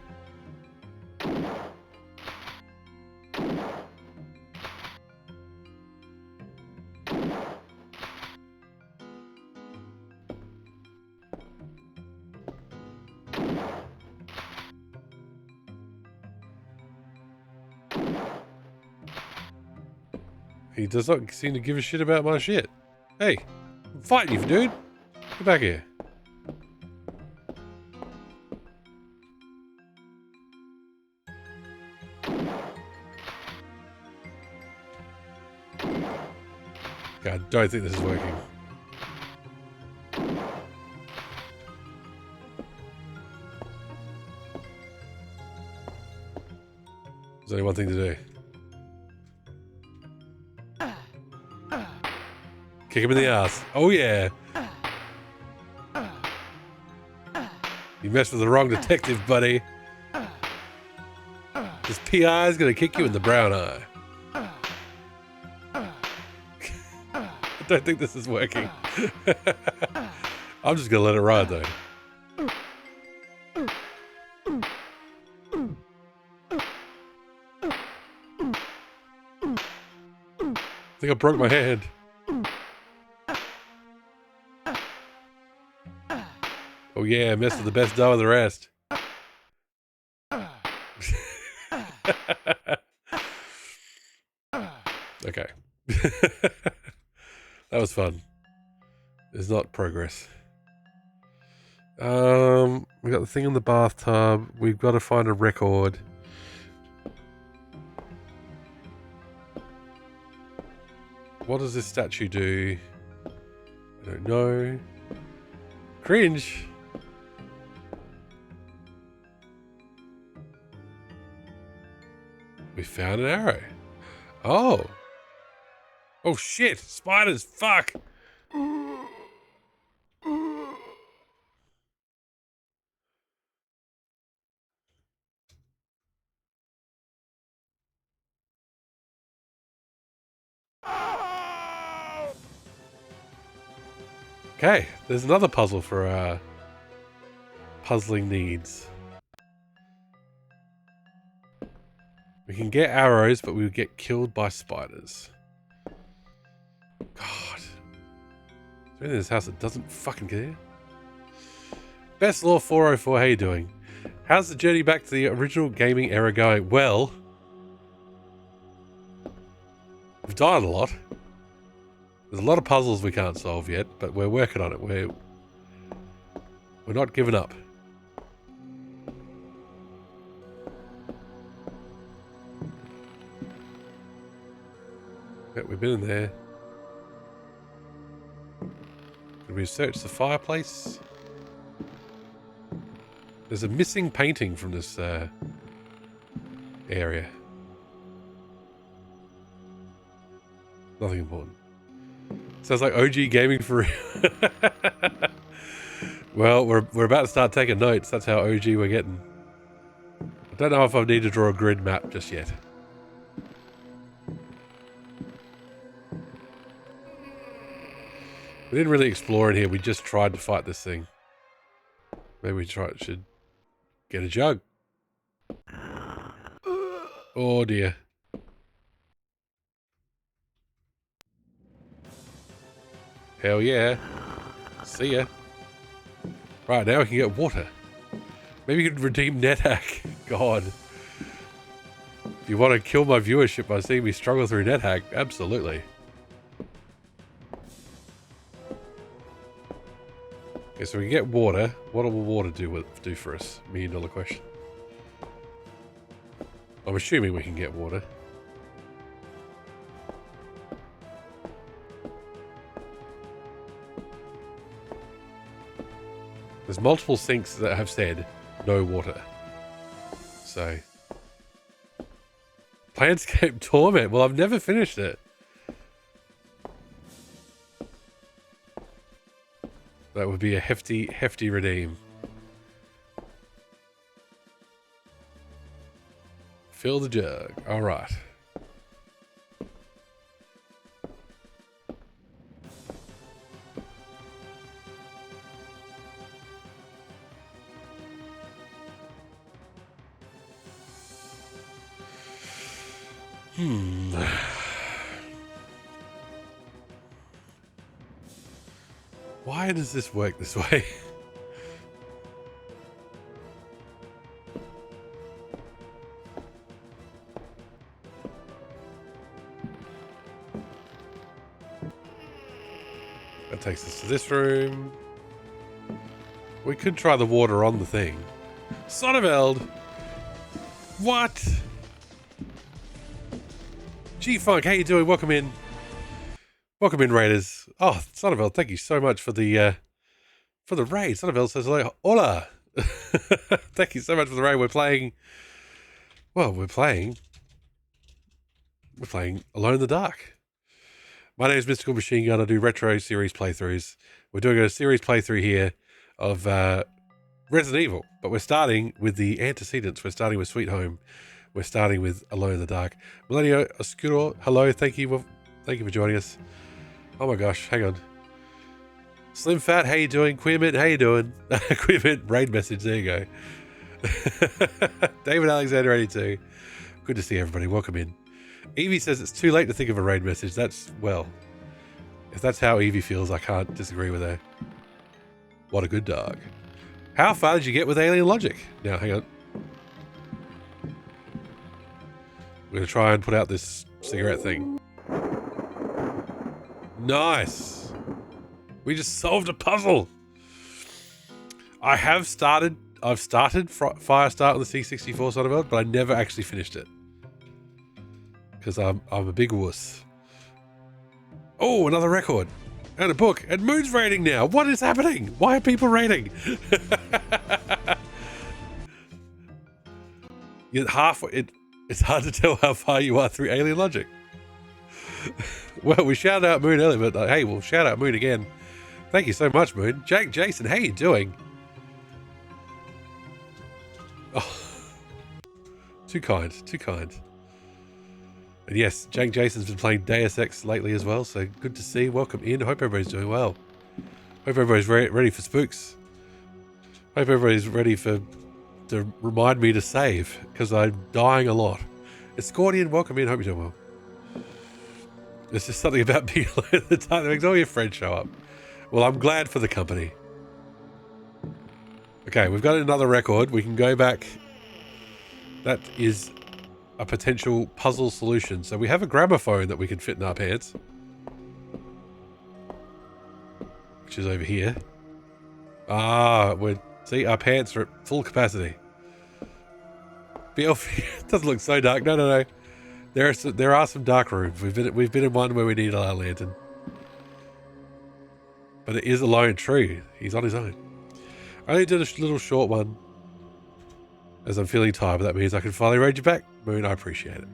He does not seem to give a shit about my shit. Hey, I'm fighting you, dude. Get back here. God, I don't think this is working. There's only one thing to do. Kick him in the ass. Oh yeah. You messed with the wrong detective, buddy. This PI is gonna kick you in the brown eye. I don't think this is working. I'm just gonna let it ride though. I think I broke my hand. Oh yeah, I messed with the best dog of the rest. Okay. That was fun. It's not progress. We got the thing in the bathtub. We've got to find a record. What does this statue do? I don't know. Cringe. We found an arrow. Oh. Oh shit. Spiders. Fuck. Okay. There's another puzzle for puzzling needs. We can get arrows, but we would get killed by spiders. God. Is there anything in this house that doesn't fucking care? Best Law 404, how you doing? How's the journey back to the original gaming era going? Well, we've died a lot. There's a lot of puzzles we can't solve yet, but we're working on it. We're not giving up. Yep, we've been in there. Can we search the fireplace? There's a missing painting from this area. Nothing important. Sounds like OG gaming for real. Well, we're about to start taking notes. That's how OG we're getting. I don't know if I need to draw a grid map just yet. We didn't really explore in here. We just tried to fight this thing. Maybe we should get a jug. Oh dear. Hell yeah. See ya. Right, now we can get water. Maybe you could redeem NetHack. God. If you want to kill my viewership by seeing me struggle through NetHack, absolutely. Okay, so we can get water. What will water do for us? $1 million question. I'm assuming we can get water. There's multiple sinks that have said no water. So. Planescape Torment. Well, I've never finished it. That would be a hefty, hefty redeem. Fill the jug. All right. Why does this work this way? That takes us to this room. We could try the water on the thing. Sonneveld! What? G-Funk, how you doing? Welcome in. Welcome in, Raiders. Oh, Sonneveld, thank you so much for the raid. Sonneveld says hello. Hola! Thank you so much for the raid. We're playing Alone in the Dark. My name is Mystical Machine Gun. I do retro series playthroughs. We're doing a series playthrough here of Resident Evil, but we're starting with the antecedents. We're starting with Sweet Home. We're starting with Alone in the Dark. Millenio Oscuro, hello. Thank you for joining us. Oh my gosh, hang on. Slim Fat, how you doing? Queermint, how you doing? Queermint, raid message, there you go. David Alexander 82. Good to see everybody. Welcome in. Evie says it's too late to think of a raid message. That's, well, if that's how Evie feels, I can't disagree with her. What a good dog. How far did you get with alien logic? Now, hang on. We're going to try and put out this cigarette thing. Nice. We just solved a puzzle. I've started Firestart on the C64 Sonneveld, but I never actually finished it. Because I'm a big wuss. Oh, another record. And a book. And Moon's raiding now. What is happening? Why are people raiding? It's hard to tell how far you are through alien logic. Well, we shouted out Moon earlier, but hey, we'll shout out Moon again. Thank you so much, Moon. Jason, how you doing? Oh, too kind. And yes, Jason's been playing Deus Ex lately as well, so good to see. Welcome in. Hope everybody's doing well. Hope everybody's ready for spooks. Hope everybody's ready to remind me to save, because I'm dying a lot. Escortian, welcome in. Hope you're doing well. There's just something about being alone at the time that makes all your friends show up. Well, I'm glad for the company. Okay, we've got another record. We can go back. That is a potential puzzle solution. So we have a gramophone that we can fit in our pants. Which is over here. See, our pants are at full capacity. It doesn't look so dark. No. There are some dark rooms. We've been in one where we need our lantern. But it is alone true. He's on his own. I only did a little short one as I'm feeling tired, but that means I can finally raid you back. Moon, I appreciate it.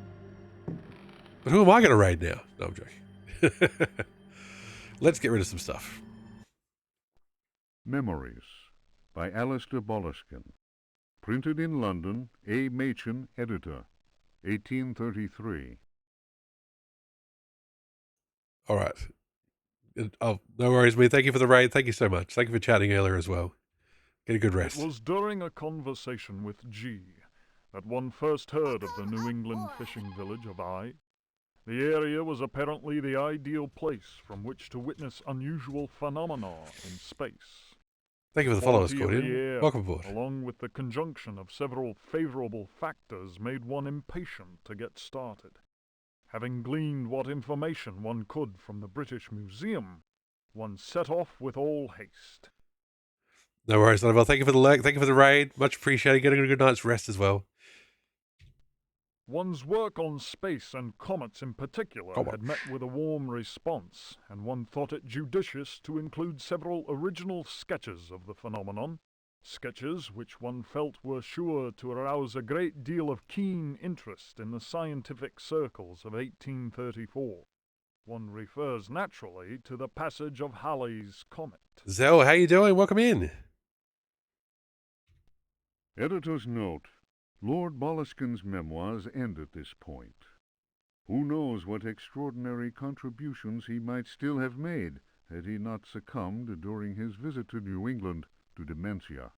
But who am I going to raid now? No, I'm joking. Let's get rid of some stuff. Memories by Alistair Boleskine. Printed in London, A. Machin, editor, 1833. All right. Oh, no worries, me. Thank you for the raid. Thank you so much. Thank you for chatting earlier as well. Get a good rest. It was during a conversation with G that one first heard of the New England fishing village of I. The area was apparently the ideal place from which to witness unusual phenomena in space. Thank you for the follow, Quality of the Scorpion. air, Welcome aboard. along with the conjunction of several favorable factors, made one impatient to get started. Having gleaned what information one could from the British Museum, one set off with all haste. No worries, Annabelle. Thank you for the lurk. Thank you for the raid. Much appreciated. Getting a good night's rest as well. One's work on space and comets in particular had met with a warm response, and one thought it judicious to include several original sketches of the phenomenon, sketches which one felt were sure to arouse a great deal of keen interest in the scientific circles of 1834. One refers naturally to the passage of Halley's comet. Zell, how you doing? Welcome in. Editor's note. Lord Boleskine's memoirs end at this point. Who knows what extraordinary contributions he might still have made had he not succumbed during his visit to New England to dementia,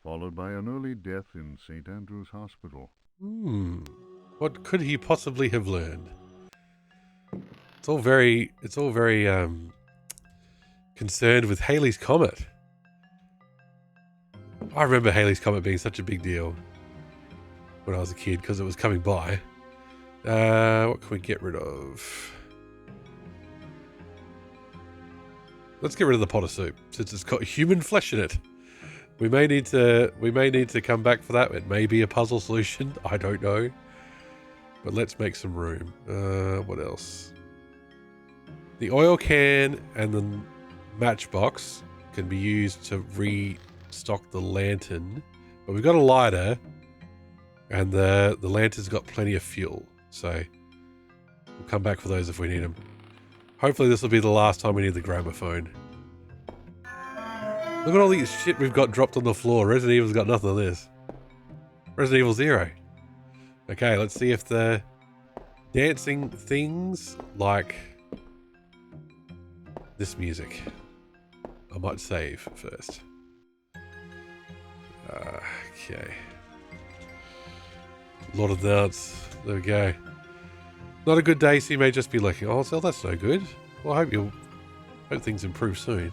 followed by an early death in St. Andrew's Hospital. What could he possibly have learned? It's all very concerned with Halley's Comet. I remember Halley's Comet being such a big deal when I was a kid because it was coming by. What can we get rid of? Let's get rid of the pot of soup since it's got human flesh in it. We may need to come back for that. It may be a puzzle solution. I don't know. But let's make some room. What else? The oil can and the matchbox can be used to restock the lantern. But we've got a lighter and the lantern's got plenty of fuel. So we'll come back for those if we need them. Hopefully this will be the last time we need the gramophone. Look at all the shit we've got dropped on the floor. Resident Evil's got nothing of this. Resident Evil 0. Okay, let's see if the dancing things like this music. I might save first. Okay. A lot of dance. There we go. Not a good day, so you may just be looking. Oh, so that's no good. Well, I hope things improve soon.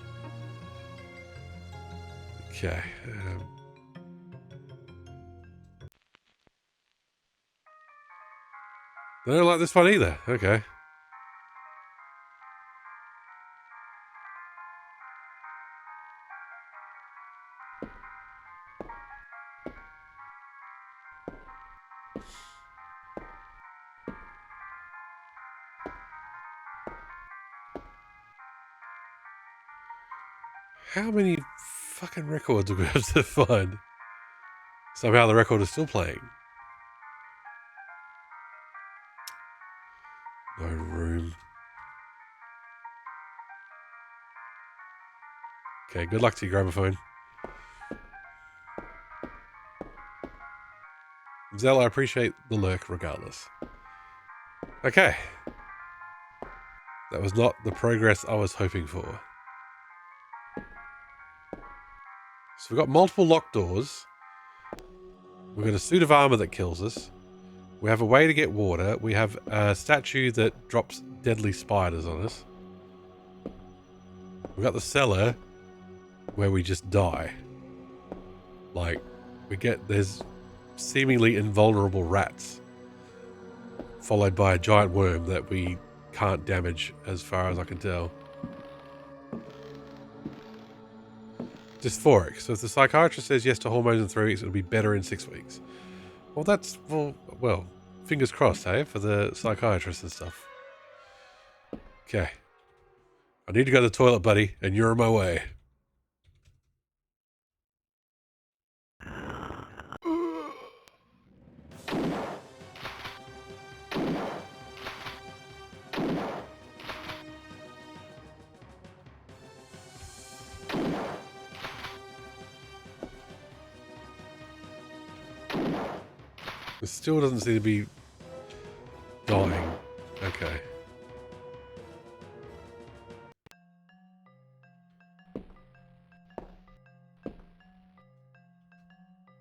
Okay. They don't like this one either. Okay. How many fucking records are we have to find? Somehow the record is still playing. No room. Okay, good luck to you, gramophone. Zell, I appreciate the lurk regardless. Okay. That was not the progress I was hoping for. So we've got multiple locked doors. We've got a suit of armor that kills us. We have a way to get water. We have a statue that drops deadly spiders on us. We've got the cellar where we just die. Like, there's seemingly invulnerable rats. Followed by a giant worm that we can't damage as far as I can tell. Dysphoric. So if the psychiatrist says yes to hormones in 3 weeks, it'll be better in 6 weeks. Well, fingers crossed, hey, for the psychiatrist and stuff. Okay. I need to go to the toilet, buddy, and you're in my way. It still doesn't seem to be dying. Okay.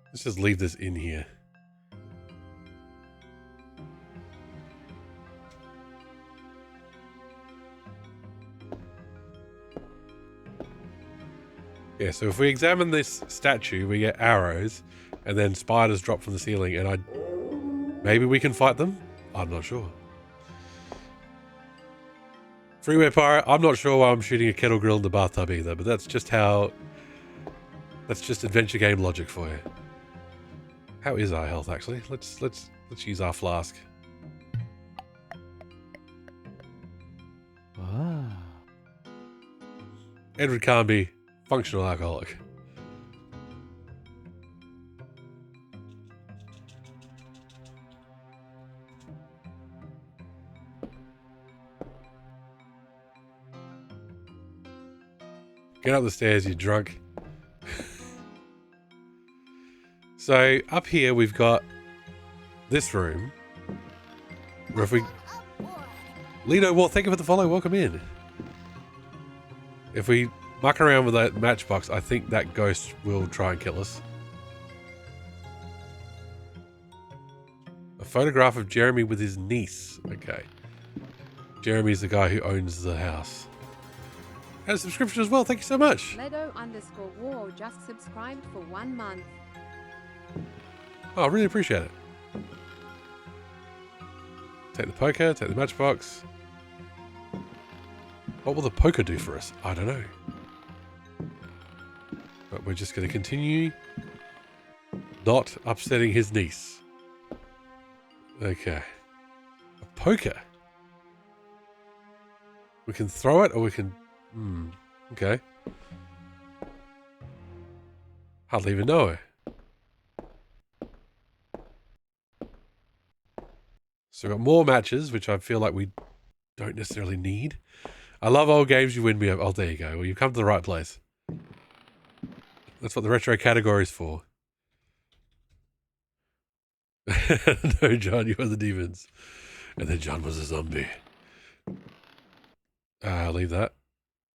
Let's just leave this in here. Yeah, so if we examine this statue, we get arrows, and then spiders drop from the ceiling, and maybe we can fight them? I'm not sure. Freeway Pirate, I'm not sure why I'm shooting a kettle grill in the bathtub either, but that's just adventure game logic for you. How is our health actually? Let's use our flask. Edward Carnby, functional alcoholic. Get up the stairs, you drunk. So up here we've got this room. Where if we... Lido, well, thank you for the follow. Welcome in. If we muck around with that matchbox, I think that ghost will try and kill us. A photograph of Jeremy with his niece. Okay. Jeremy's the guy who owns the house. And a subscription as well. Thank you so much. Ledo_war just subscribed for 1 month. Oh, I really appreciate it. Take the poker, take the matchbox. What will the poker do for us? I don't know. But we're just going to continue not upsetting his niece. Okay. A poker. We can throw it or we can... okay. Hardly even know her. So we've got more matches, which I feel like we don't necessarily need. I love old games you win me over. Oh, there you go. Well, you've come to the right place. That's what the retro category is for. No, John, you are the demons. And then John was a zombie. Leave that.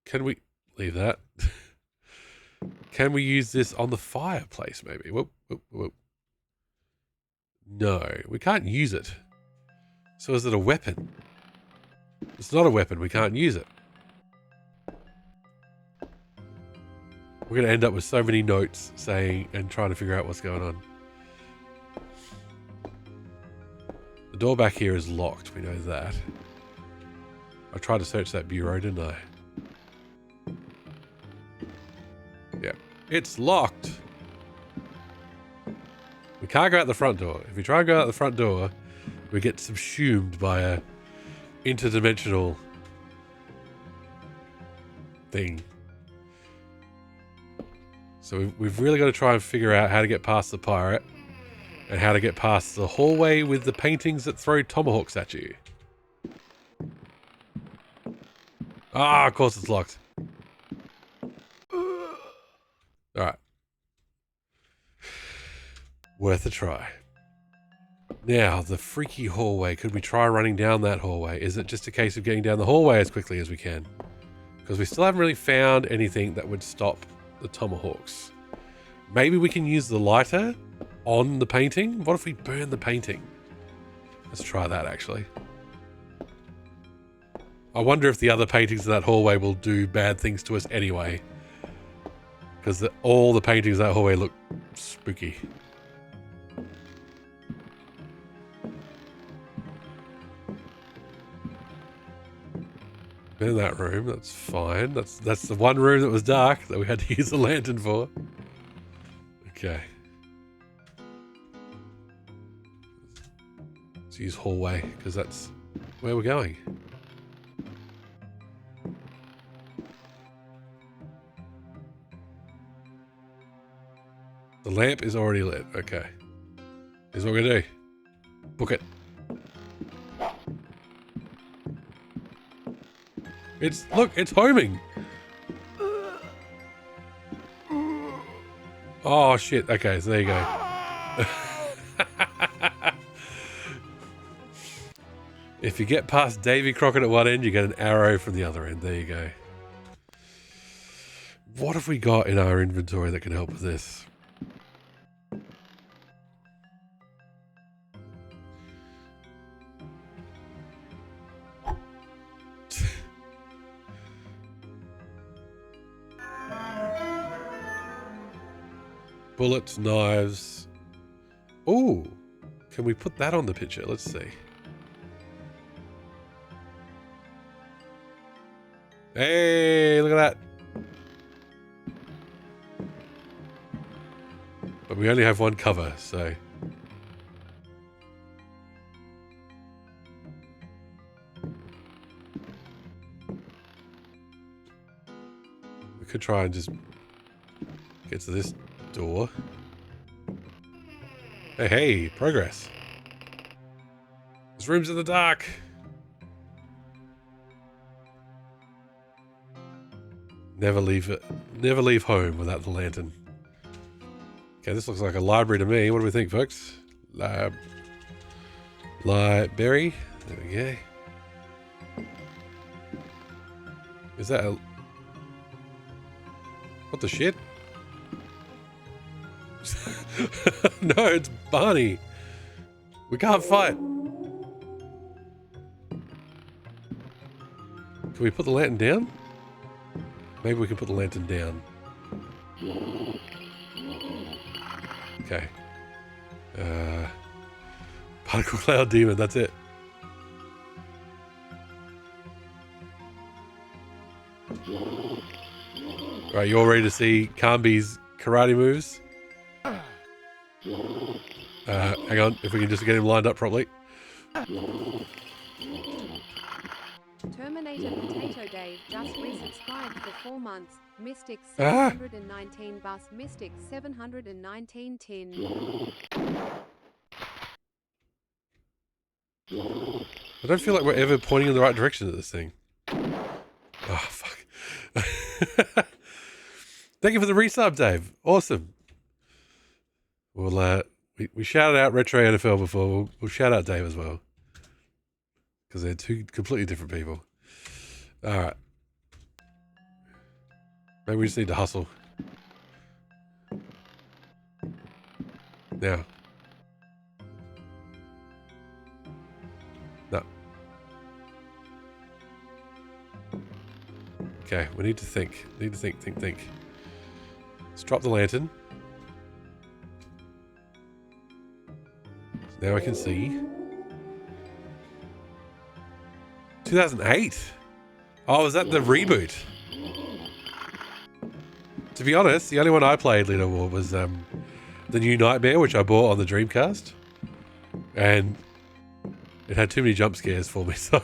Can we... leave that. Can we use this on the fireplace, maybe? Whoop, whoop, whoop. No, we can't use it. So is it a weapon? It's not a weapon. We can't use it. We're going to end up with so many notes saying and trying to figure out what's going on. The door back here is locked. We know that. I tried to search that bureau, didn't I? Yeah. It's locked. We can't go out the front door. If we try and go out the front door, we get subsumed by a interdimensional thing. So we've really got to try and figure out how to get past the pirate and how to get past the hallway with the paintings that throw tomahawks at you. Ah, of course it's locked. Alright. Worth a try. Now, the freaky hallway. Could we try running down that hallway? Is it just a case of getting down the hallway as quickly as we can? Because we still haven't really found anything that would stop the tomahawks. Maybe we can use the lighter on the painting? What if we burn the painting? Let's try that, actually. I wonder if the other paintings in that hallway will do bad things to us anyway. Because all the paintings in that hallway look spooky. In that room, that's fine. That's the one room that was dark that we had to use the lantern for. Okay. Let's use hallway, because that's where we're going. The lamp is already lit. Okay. Here's what we're going to do. Book it. Look, it's homing. Oh, shit. Okay, so there you go. If you get past Davy Crockett at one end, you get an arrow from the other end. There you go. What have we got in our inventory that can help with this? Bullets, knives. Oh, can we put that on the picture? Let's see. Hey, look at that. But we only have one cover, so. We could try and just get to this door. Hey, progress. This room's in the dark. Never leave home without the lantern. Okay, this looks like a library to me. What do we think, folks? Library. There we go. Is that a... What the shit? No, it's Barney. We can't fight. Can we put the lantern down? Maybe we can put the lantern down. Okay. Particle Cloud Demon, that's it. Right, you all ready to see Kambi's karate moves? Hang on, if we can just get him lined up properly. Terminator Potato Dave just resubscribed for 4 months. Mystic Ah. 719 Bus Mystic 719 Tin. I don't feel like we're ever pointing in the right direction at this thing. Oh, fuck. Thank you for the resub, Dave. Awesome. We'll, we shouted out Retro NFL before. We'll shout out Dave as well. Because they're two completely different people. Alright. Maybe we just need to hustle. Now. No. Okay, we need to think. Think. Let's drop the lantern. So now I can see. 2008? Oh, is that the reboot? To be honest, the only one I played Little War was the New Nightmare, which I bought on the Dreamcast. And it had too many jump scares for me, so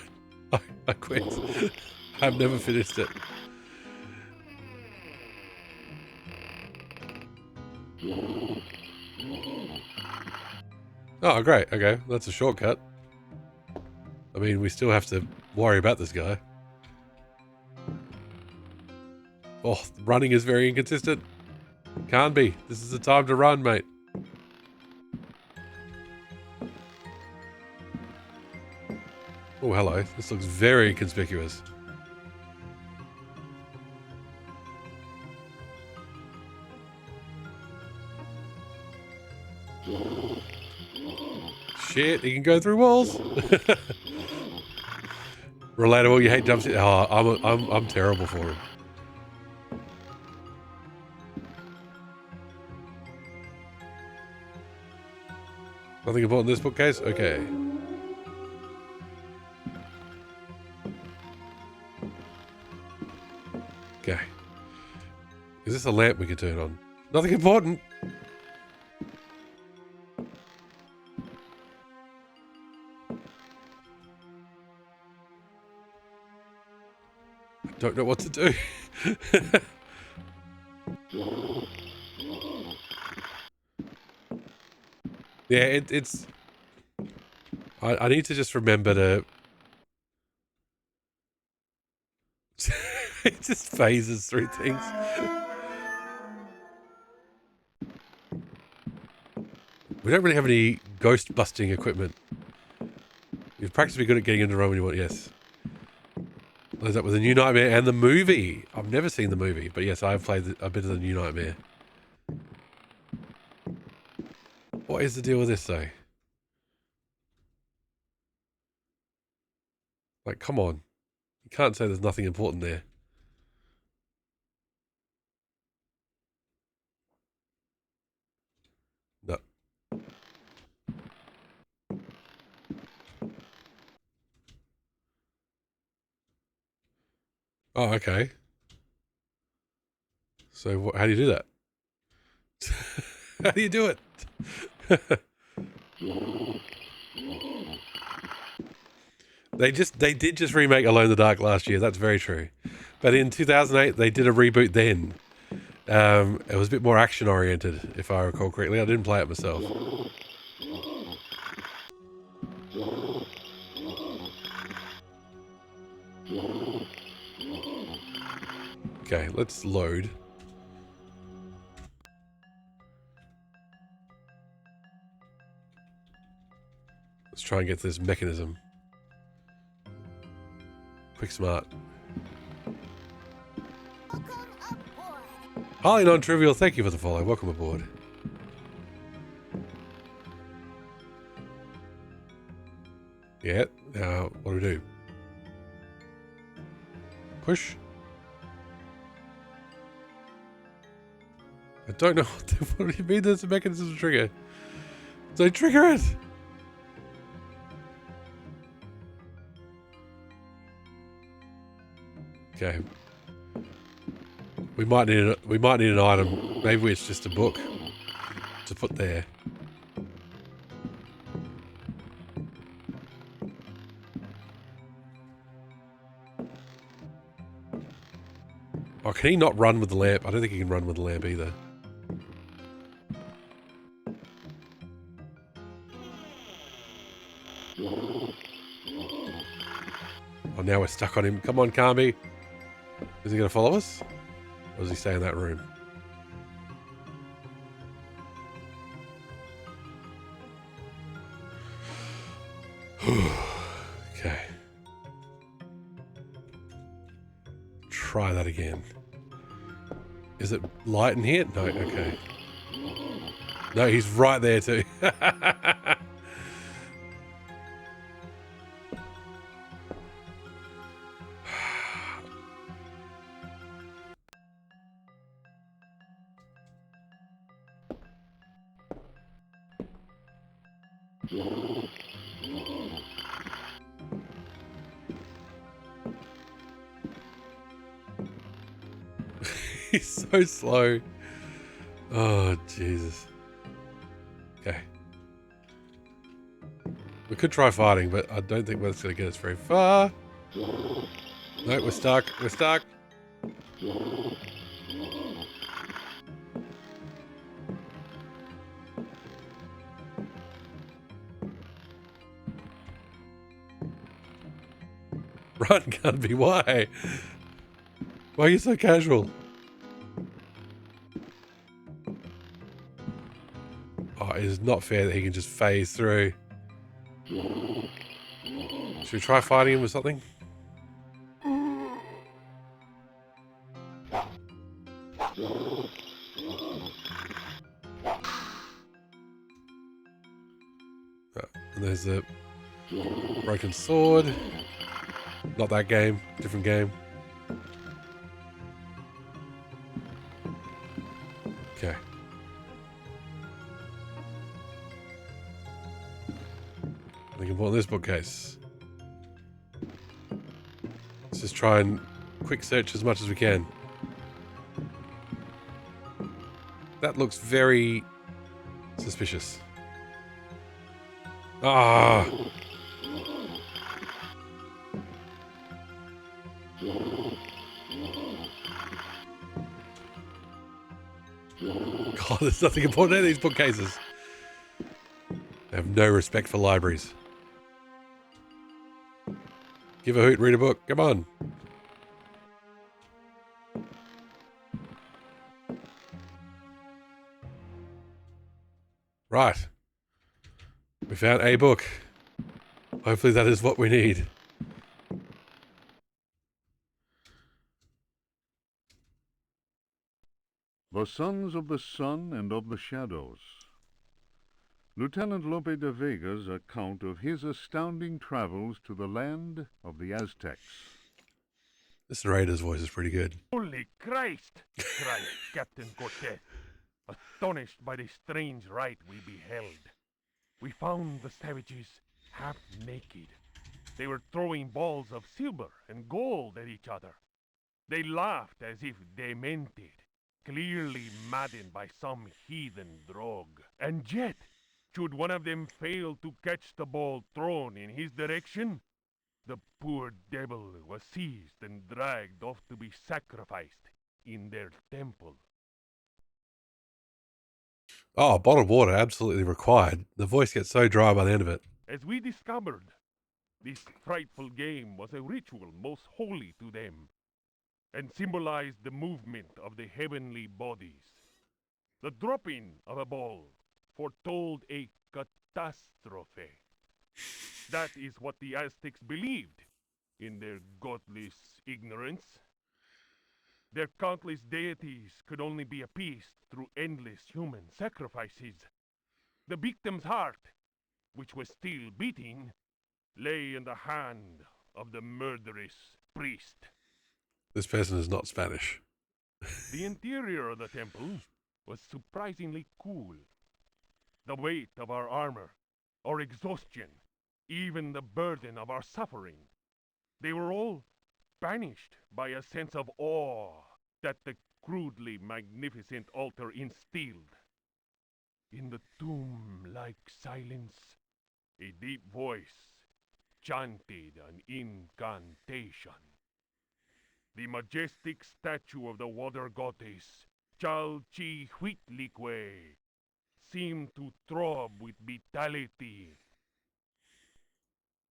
I quit. I've never finished it. Oh, great. Okay, that's a shortcut. I mean, we still have to worry about this guy. Oh, running is very inconsistent. Can't be. This is the time to run, mate. Oh, hello. This looks very conspicuous. Shit, he can go through walls. Relatable, you hate jumps. Oh, I'm terrible for him. Nothing important in this bookcase? Okay. Okay. Is this a lamp we can turn on? Nothing important. I don't know what to do. Yeah, it's... I need to just remember to... It just phases through things. We don't really have any ghost busting equipment. You're practically good at getting into room when you want, yes. What is that with the New Nightmare and the movie? I've never seen the movie, but yes, I've played a bit of the New Nightmare. What is the deal with this, though? Like, come on. You can't say there's nothing important there. No. Oh, okay. So how do you do that? How do you do it? They did just remake Alone in the Dark last year. That's very true. But in 2008, they did a reboot then. It was a bit more action oriented, if I recall correctly. I didn't play it myself. Okay, let's load. Let's try and get to this mechanism. Quick smart. Highly non-trivial, thank you for the follow. Welcome aboard. Yeah, now what do we do? Push? I don't know what do you mean there's a mechanism to trigger? So trigger it! Okay. We might need an item. Maybe it's just a book to put there. Oh, can he not run with the lamp? I don't think he can run with the lamp either. Oh, now we're stuck on him. Come on, Carby. Is he going to follow us? Or does he stay in that room? Okay. Try that again. Is it light in here? No, okay. No, he's right there too. He's so slow. Oh, Jesus. Okay. We could try fighting, but I don't think that's going to get us very far. No, we're stuck. We're stuck. Run, Gunby, why? Why are you so casual? Oh, it is not fair that he can just phase through. Should we try fighting him with something? And there's the broken sword. Not that game, different game. Okay. We can put on this bookcase. Let's just try and quick search as much as we can. That looks very suspicious. Ah! God, there's nothing important in these bookcases. They have no respect for libraries. Give a hoot, read a book. Come on. Right. We found a book. Hopefully that is what we need. The Sons of the Sun and of the Shadows. Lieutenant Lope de Vega's account of his astounding travels to the land of the Aztecs. This narrator's voice is pretty good. Holy Christ! Cried Captain Cortez, astonished by the strange rite we beheld. We found the savages half naked. They were throwing balls of silver and gold at each other. They laughed as if demented, clearly maddened by some heathen drug. And yet, should one of them fail to catch the ball thrown in his direction, the poor devil was seized and dragged off to be sacrificed in their temple. Oh, bottled water, absolutely required. The voice gets so dry by the end of it. As we discovered, this frightful game was a ritual most holy to them, and symbolized the movement of the heavenly bodies. The dropping of a ball foretold a catastrophe. That is what the Aztecs believed in their godless ignorance. Their countless deities could only be appeased through endless human sacrifices. The victim's heart, which was still beating, lay in the hand of the murderous priest. This person is not Spanish. The interior of the temple was surprisingly cool. The weight of our armor, our exhaustion, even the burden of our suffering, they were all banished by a sense of awe that the crudely magnificent altar instilled. In the tomb-like silence, a deep voice chanted an incantation. The majestic statue of the water goddess, Chalchi-Huitlique, seemed to throb with vitality.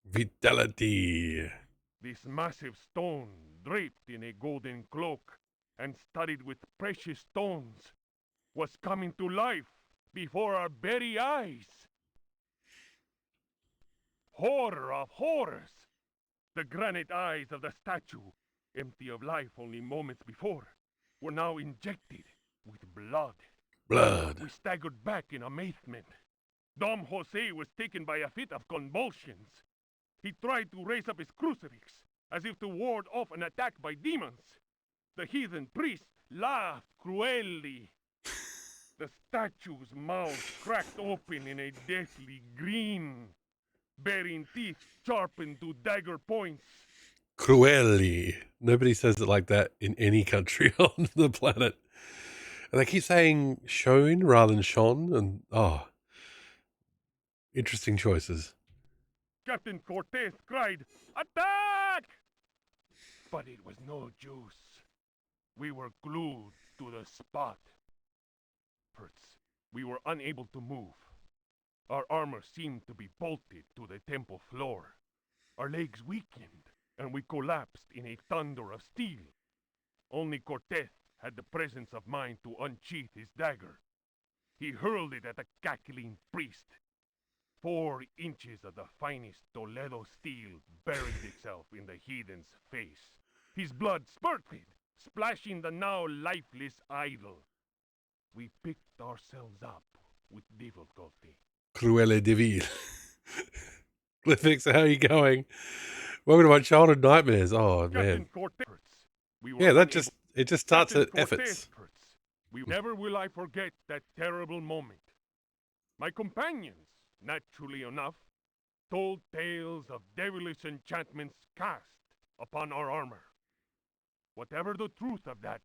Vitality. This massive stone, draped in a golden cloak and studded with precious stones, was coming to life before our very eyes. Horror of horrors! The granite eyes of the statue, empty of life only moments before, were now injected with blood. Blood. We staggered back in amazement. Dom Jose was taken by a fit of convulsions. He tried to raise up his crucifix, as if to ward off an attack by demons. The heathen priest laughed cruelly. The statue's mouth cracked open in a deathly grin, bearing teeth sharpened to dagger points. Cruelly. Nobody says it like that in any country on the planet. And they keep saying shown rather than shone. And, interesting choices. Captain Cortez cried, "Attack!" But it was no use. We were glued to the spot. First, we were unable to move. Our armor seemed to be bolted to the temple floor. Our legs weakened, and we collapsed in a thunder of steel. Only Cortez had the presence of mind to unsheath his dagger. He hurled it at the cackling priest. 4 inches of the finest Toledo steel buried itself in the heathen's face. His blood spurted, splashing the now lifeless idol. We picked ourselves up with difficulty. Cruelle de Vil. Glyphix, how are you going? Welcome to my childhood nightmares. Oh, man. Yeah, it just starts at efforts. Never will I forget that terrible moment. My companions, naturally enough, told tales of devilish enchantments cast upon our armor. Whatever the truth of that,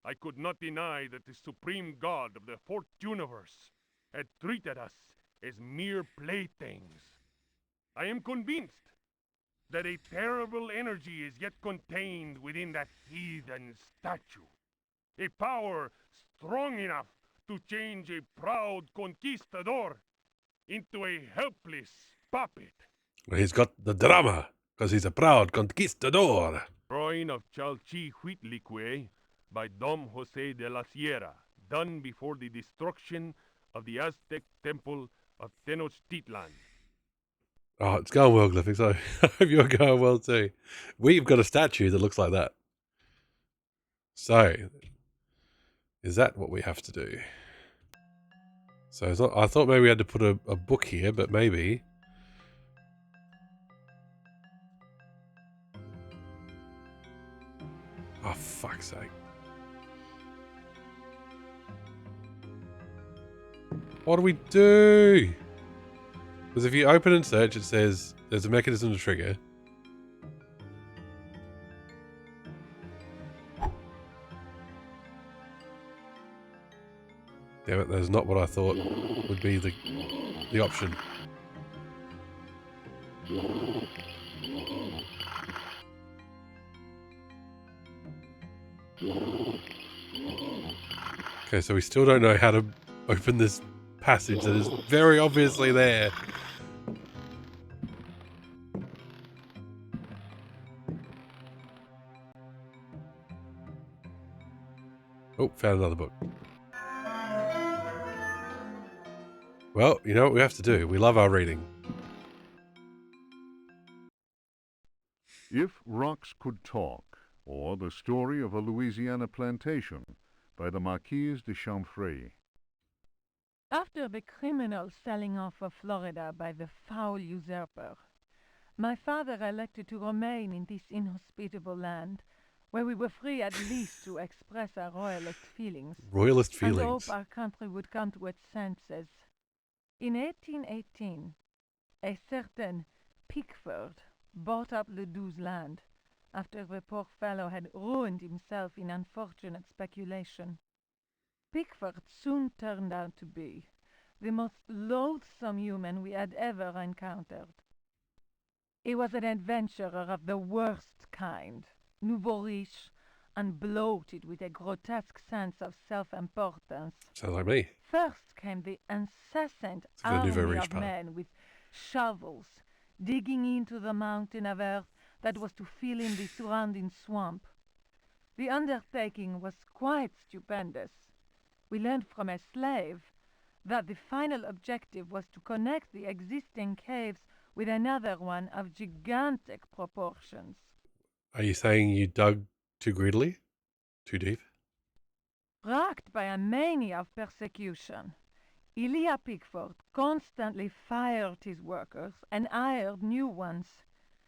I could not deny that the supreme god of the fourth universe had treated us as mere playthings. I am convinced that a terrible energy is yet contained within that heathen statue. A power strong enough to change a proud conquistador into a helpless puppet. Well, he's got the drama, because he's a proud conquistador. Drawing of Chalchi-Huitlique by Dom Jose de la Sierra, done before the destruction of the Aztec temple of Tenochtitlan. Oh, it's going well, Glyphix. I hope you're going well too. We've got a statue that looks like that. So, is that what we have to do? So I thought maybe we had to put a book here, but maybe. Oh, fuck's sake. What do we do? Because if you open and search, it says there's a mechanism to trigger. Damn it, that's not what I thought would be the option. Okay, so we still don't know how to open this passage that is very obviously there. Oh, found another book. Well, you know what we have to do. We love our reading. If Rocks Could Talk, or The Story of a Louisiana Plantation by the Marquise de Chamfray. After the criminal selling off of Florida by the foul usurper, my father elected to remain in this inhospitable land, where we were free at least to express our royalist feelings. Royalist And feelings. hope our country would come to its senses. In 1818, a certain Pickford bought up Ledoux's land, after the poor fellow had ruined himself in unfortunate speculation. Pickford soon turned out to be the most loathsome human we had ever encountered. He was an adventurer of the worst kind, nouveau riche, and bloated with a grotesque sense of self-importance. Sounds like me. First came the incessant It's the nouveau army riche of part. men with shovels, digging into the mountain of earth that was to fill in the surrounding swamp. The undertaking was quite stupendous. We learned from a slave that the final objective was to connect the existing caves with another one of gigantic proportions. Are you saying you dug too greedily? Too deep? Racked by a mania of persecution, Elia Pickford constantly fired his workers and hired new ones.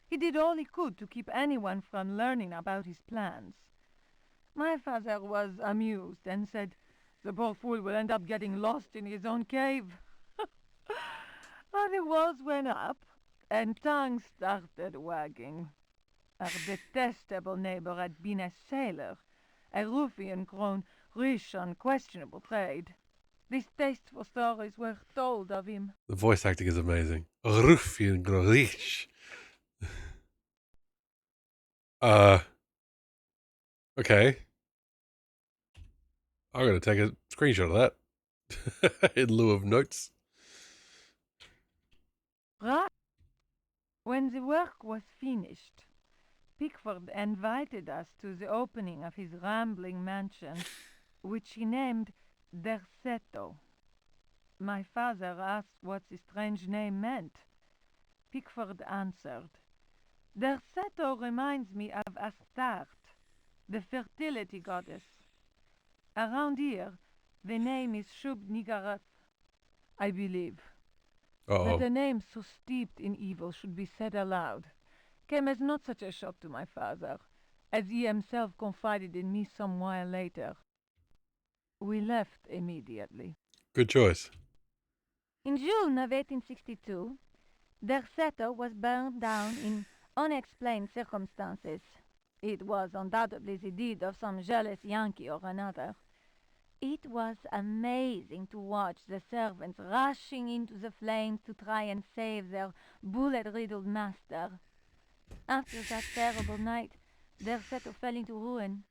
He did all he could to keep anyone from learning about his plans. My father was amused and said, "The poor fool will end up getting lost in his own cave." But the walls went up, and tongues started wagging. Our detestable neighbor had been a sailor, a ruffian grown rich on questionable trade. Distasteful stories were told of him. The voice acting is amazing. Ruffian Grich. Okay. I'm going to take a screenshot of that in lieu of notes. Right. When the work was finished, Pickford invited us to the opening of his rambling mansion, which he named Decerto. My father asked what the strange name meant. Pickford answered, "Decerto reminds me of Astarte, the fertility goddess. Around here, the name is Shub-Niggurath, I believe." That a name so steeped in evil should be said aloud came as not such a shock to my father, as he himself confided in me some while later. We left immediately. Good choice. In June of 1862, Decerto was burned down in unexplained circumstances. It was undoubtedly the deed of some jealous Yankee or another. It was amazing to watch the servants rushing into the flames to try and save their bullet-riddled master. After that terrible night, Decerto fell into ruin.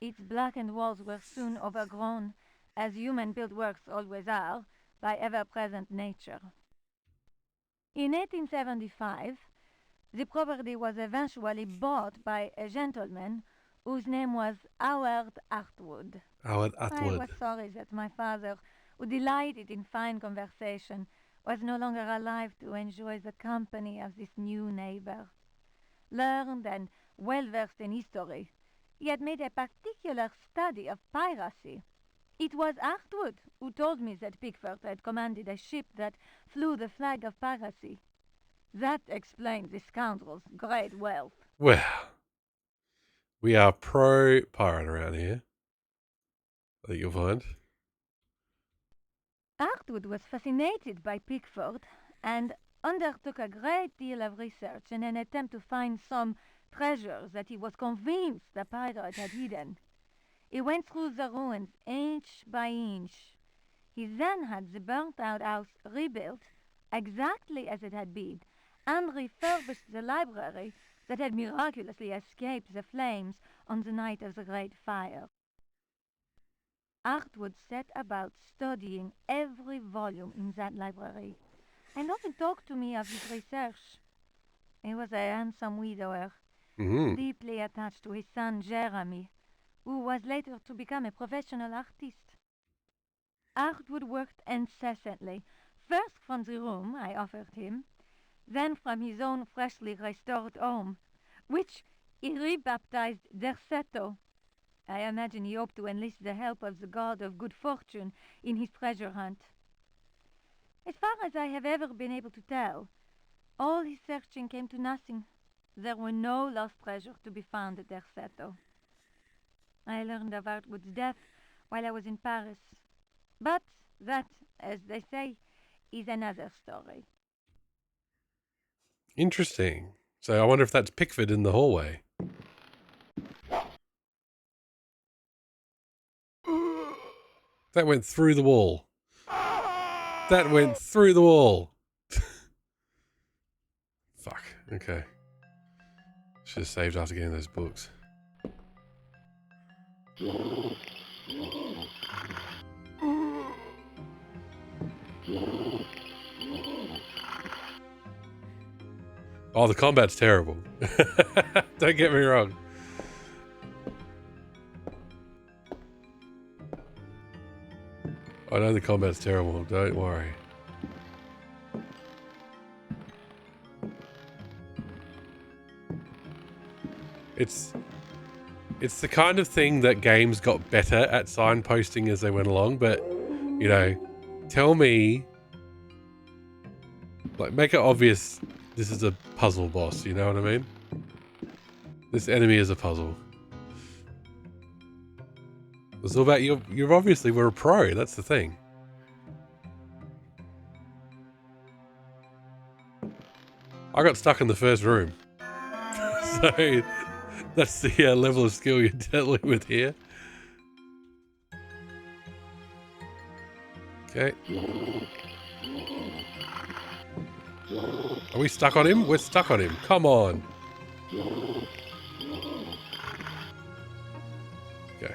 Its blackened walls were soon overgrown, as human-built works always are, by ever-present nature. In 1875, the property was eventually bought by a gentleman whose name was Howard Atwood. Howard I Atwood. was sorry that my father, who delighted in fine conversation, was no longer alive to enjoy the company of this new neighbor. Learned and well-versed in history, he had made a particular study of piracy. It was Atwood who told me that Pickford had commanded a ship that flew the flag of piracy. That explained the scoundrel's great wealth. Well, we are pro-pirate around here. I think you'll find. Atwood was fascinated by Pickford and undertook a great deal of research in an attempt to find some treasures that he was convinced the pirate had hidden. He went through the ruins inch by inch. He then had the burnt-out house rebuilt exactly as it had been, and refurbished the library that had miraculously escaped the flames on the night of the Great Fire. Atwood set about studying every volume in that library, and often talked to me of his research. He was a handsome widower, deeply attached to his son Jeremy, who was later to become a professional artist. Atwood worked incessantly, first from the room I offered him, then from his own freshly restored home, which he rebaptized Decerto. I imagine he hoped to enlist the help of the god of good fortune in his treasure hunt. As far as I have ever been able to tell, all his searching came to nothing. There were no lost treasures to be found at Decerto. I learned of Atwood's death while I was in Paris. But that, as they say, is another story. Interesting. So I wonder if that's Pickford in the hallway. That went through the wall. That went through the wall. Fuck. Okay. Should have saved after getting those books. Oh, the combat's terrible. Don't get me wrong. I know the combat's terrible. Don't worry. It's the kind of thing that games got better at signposting as they went along, but, you know, tell me, like, make it obvious this is a puzzle boss, you know what I mean? This enemy is a puzzle. It's all about you're obviously were a pro, that's the thing. I got stuck in the first room. So that's the level of skill you're dealing with here. Okay. Are we stuck on him? We're stuck on him. Come on. Okay.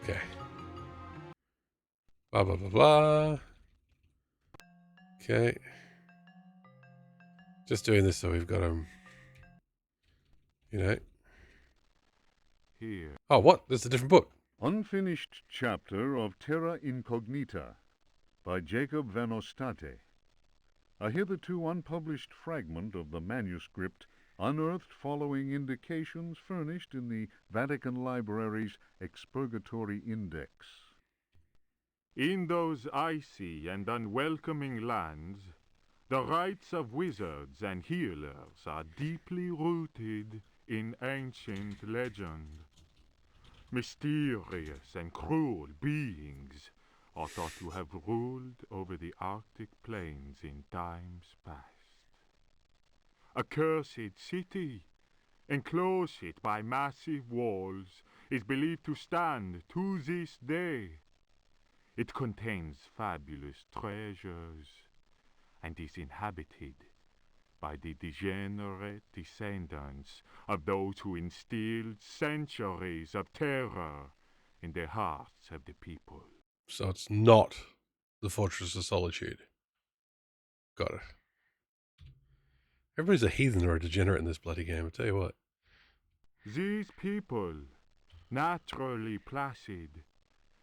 Okay. Blah, blah, blah, blah. Okay. Just doing this so we've got him, you know. Here. Oh, what? There's a different book. Unfinished chapter of Terra Incognita by Jacob van Ostade. A hitherto unpublished fragment of the manuscript unearthed following indications furnished in the Vatican Library's Expurgatory Index. In those icy and unwelcoming lands, the rites of wizards and healers are deeply rooted in ancient legend. Mysterious and cruel beings are thought to have ruled over the Arctic plains in times past. A cursed city, enclosed by massive walls, is believed to stand to this day. It contains fabulous treasures and is inhabited by the degenerate descendants of those who instilled centuries of terror in the hearts of the people. So it's not the Fortress of Solitude. Got it. Everybody's a heathen or a degenerate in this bloody game, I tell you what. These people, naturally placid,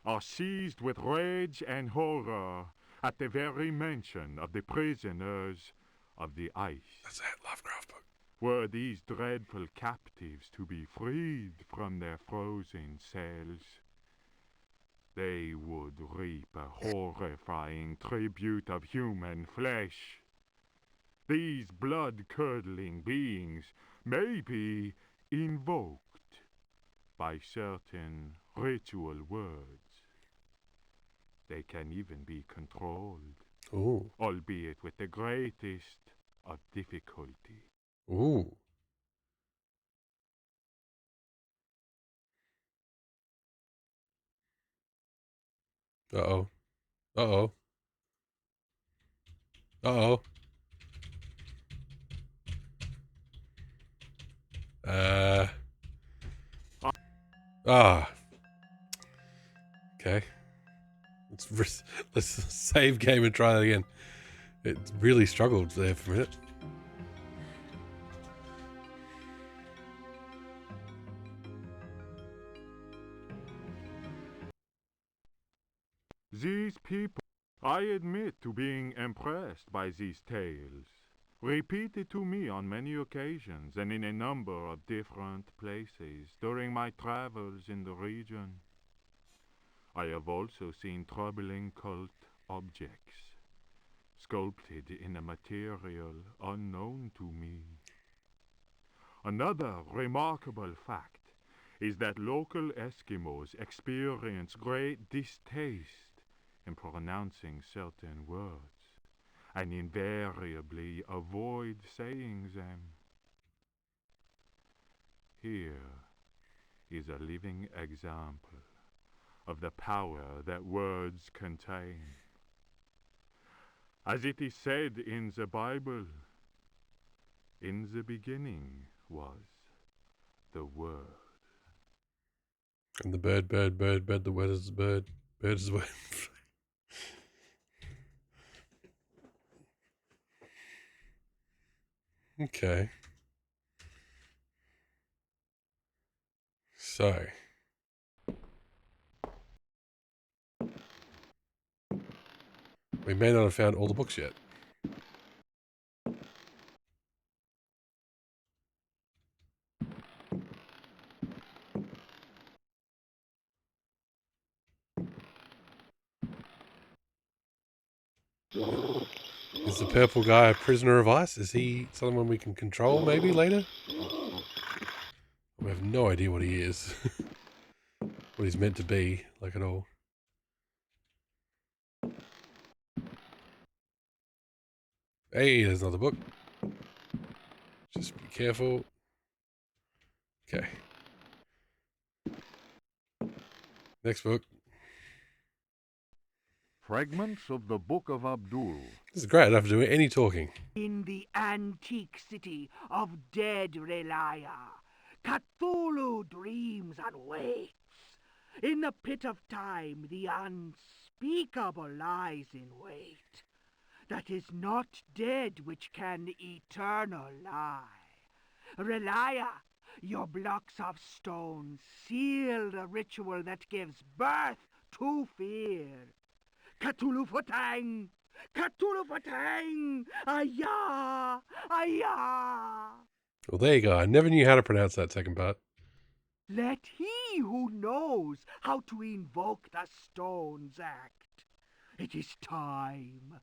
are seized with rage and horror at the very mention of the prisoners of the ice. That's that Lovecraft book. Were these dreadful captives to be freed from their frozen cells, they would reap a horrifying tribute of human flesh. These blood-curdling beings may be invoked by certain ritual words. They can even be controlled, Ooh. albeit with the greatest of difficulty. Ooh. Uh-oh. Uh-oh. Uh-oh. Okay. Let's save game and try that again. It really struggled there for a minute. These people, I admit to being impressed by these tales, repeated to me on many occasions and in a number of different places during my travels in the region. I have also seen troubling cult objects, sculpted in a material unknown to me. Another remarkable fact is that local Eskimos experience great distaste in pronouncing certain words, and invariably avoid saying them. Here is a living example of the power that words contain. As it is said in the Bible, in the beginning was the Word. And the bird, the word is the bird. Bird is the word. Okay. So. We may not have found all the books yet. Is the purple guy a prisoner of ice? Is he someone we can control maybe later? We have no idea what he is. What he's meant to be, like at all. Hey, there's another book. Just be careful. Okay. Next book. Fragments of the Book of Abdul. This is great. I don't have to do any talking. In the antique city of dead Relia, Cthulhu dreams and waits. In the pit of time, the unspeakable lies in wait. That is not dead which can eternal lie. Relia, your blocks of stone seal the ritual that gives birth to fear. Cthulhu Fatang! Cthulhu Fatang! Ayah! Ayah! Well, there you go. I never knew how to pronounce that second part. Let he who knows how to invoke the stones act. It is time.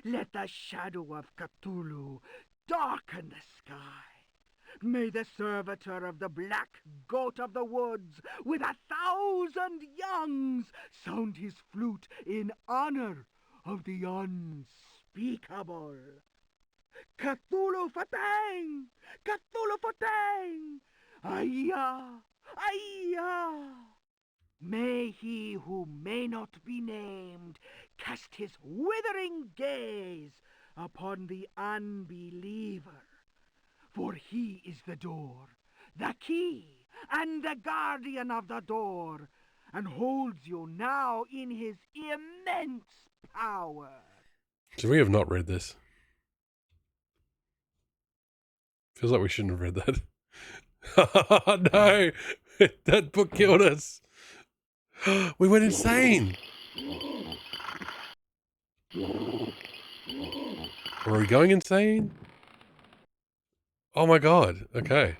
Let the shadow of Cthulhu darken the sky. May the servitor of the black goat of the woods with 1,000 youngs sound his flute in honor of the unspeakable. Cthulhu Fatang! Cthulhu Fatang! Ayah! Ayah! May he who may not be named cast his withering gaze upon the unbeliever. For he is the door, the key, and the guardian of the door, and holds you now in his immense power. So we have not read this. Feels like we shouldn't have read that. Oh, no! That book killed us. We went insane. Are we going insane? Oh my god. Okay.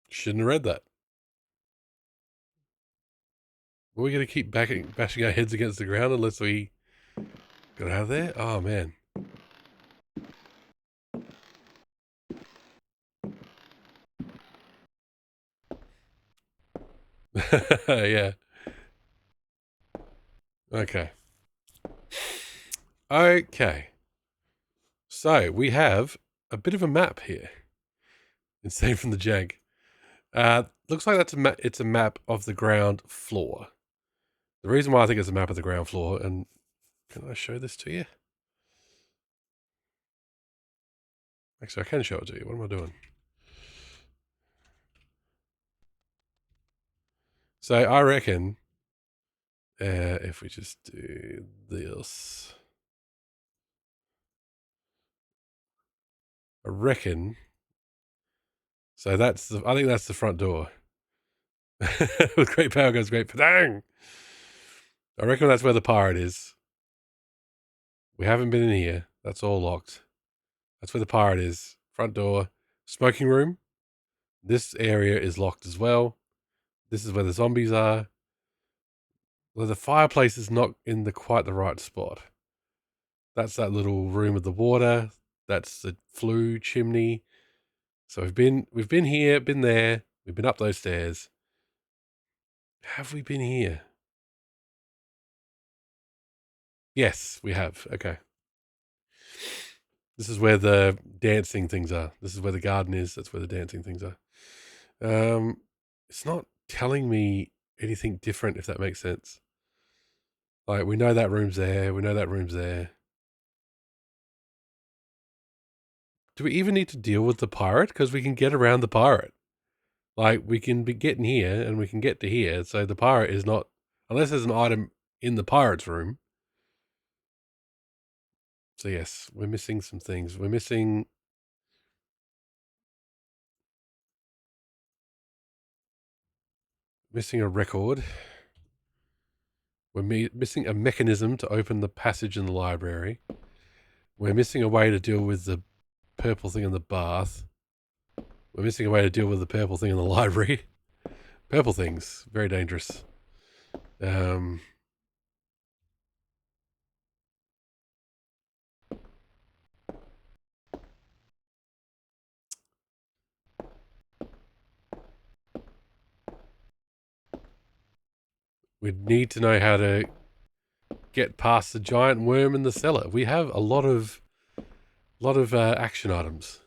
Shouldn't have read that. Are we going to keep bashing our heads against the ground unless we get out of there? Oh man. Yeah. Okay. Okay. So we have a bit of a map here. Insane from the jank. Looks like it's a map of the ground floor. The reason why I think it's a map of the ground floor, and can I show this to you? Actually, I can show it to you. What am I doing? So I reckon if we just do this, I reckon. So I think that's the front door. With great power goes great padang. I reckon that's where the pirate is. We haven't been in here. That's all locked. That's where the pirate is. Front door. Smoking room. This area is locked as well. This is where the zombies are. Well, the fireplace is not in quite the right spot. That's that little room with the water. That's the flue chimney. So we've been here, been there, we've been up those stairs. Have we been here? Yes, we have. Okay. This is where the dancing things are. This is where the garden is. That's where the dancing things are. It's not telling me anything different, if that makes sense. Like, we know that room's there. We know that room's there. Do we even need to deal with the pirate? Because we can get around the pirate. Like, we can be getting here and we can get to here. So the pirate is not, unless there's an item in the pirate's room. So yes, we're missing some things. We're missing a record. We're missing a mechanism to open the passage in the library. We're missing a way to deal with the purple thing in the bath. We're missing a way to deal with the purple thing in the library. Purple things, very dangerous. We need to know how to get past the giant worm in the cellar. We have a lot of action items.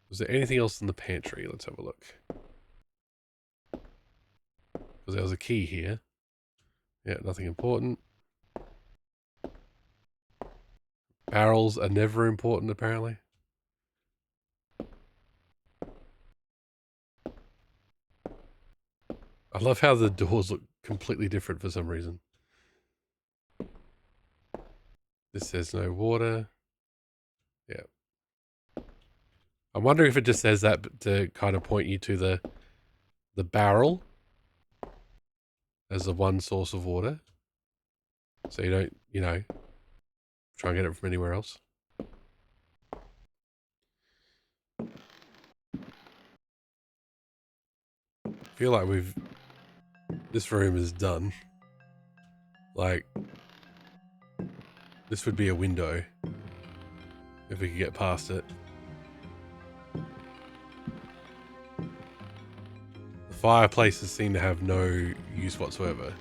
Was there anything else in the pantry? Let's have a look. Because there was a key here. Yeah, nothing important. Barrels are never important, apparently. I love how the doors look completely different for some reason. This says no water. Yeah. I'm wondering if it just says that to kind of point you to the barrel as the one source of water. So you don't, try and get it from anywhere else. I feel like this room is done. Like, this would be a window if we could get past it. The fireplaces seem to have no use whatsoever.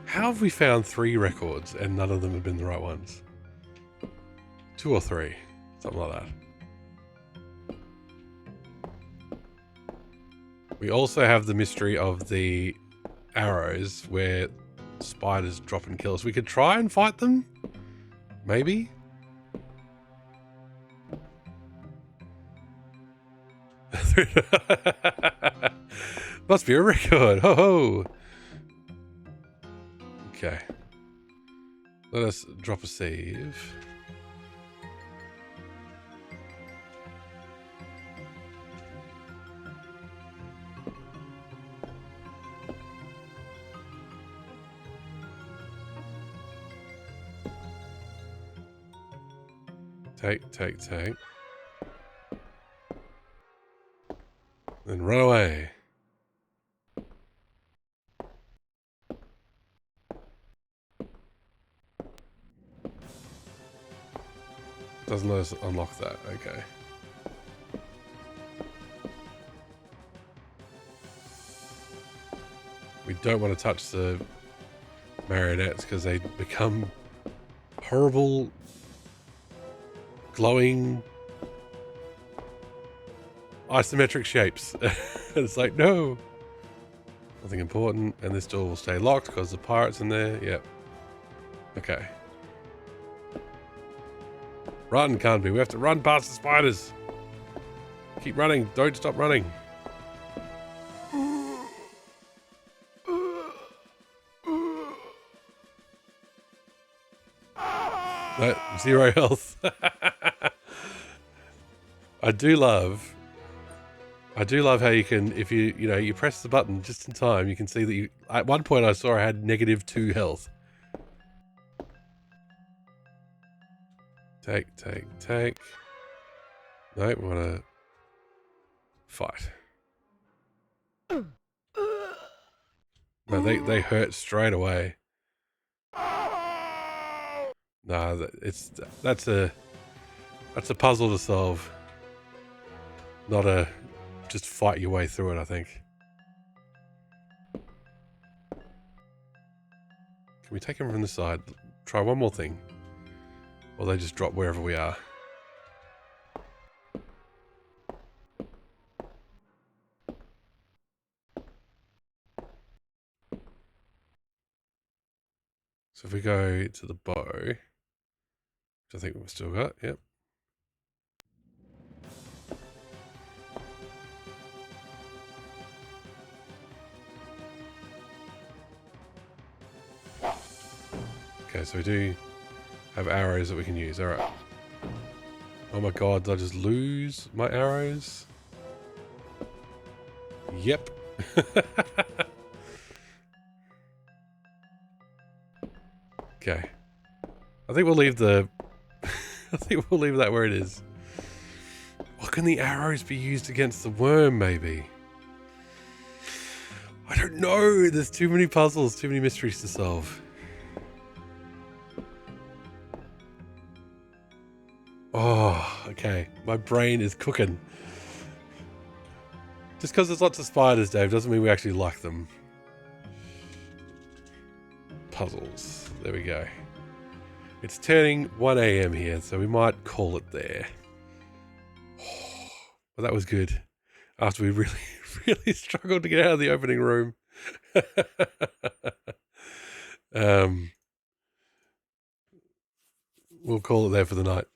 How have we found 3 records and none of them have been the right ones? 2 or 3, something like that. We also have the mystery of the arrows where spiders drop and kill us. We could try and fight them? Maybe? Must be a record. Ho ho! Okay. Let us drop a save. Take. Then run away. Doesn't let us unlock that, okay. We don't want to touch the marionettes because they become horrible, glowing, isometric shapes. And it's like, no! Nothing important, and this door will stay locked because the pirate's in there, yep. Okay. Run, can't we? We have to run past the spiders. Keep running. Don't stop running. No, 0 health. I do love how you can, if you press the button just in time, you can see that at one point I saw I had -2 health. Take. No, we want to fight. No, they hurt straight away. No, that's a puzzle to solve. Not a just fight your way through it, I think. Can we take him from the side? Try one more thing. Or they just drop wherever we are. So if we go to the bow, which I think we've still got, yep. Okay, so we do have arrows that we can use. Alright. Oh my god, did I just lose my arrows? Yep. Okay. I think we'll leave the... I think we'll leave that where it is. What can the arrows be used against the worm, maybe? I don't know. There's too many puzzles, too many mysteries to solve. Oh, okay. My brain is cooking. Just because there's lots of spiders, Dave, doesn't mean we actually like them. Puzzles. There we go. It's turning 1 a.m. here, so we might call it there. Oh, but that was good. After we really, really struggled to get out of the opening room. We'll call it there for the night.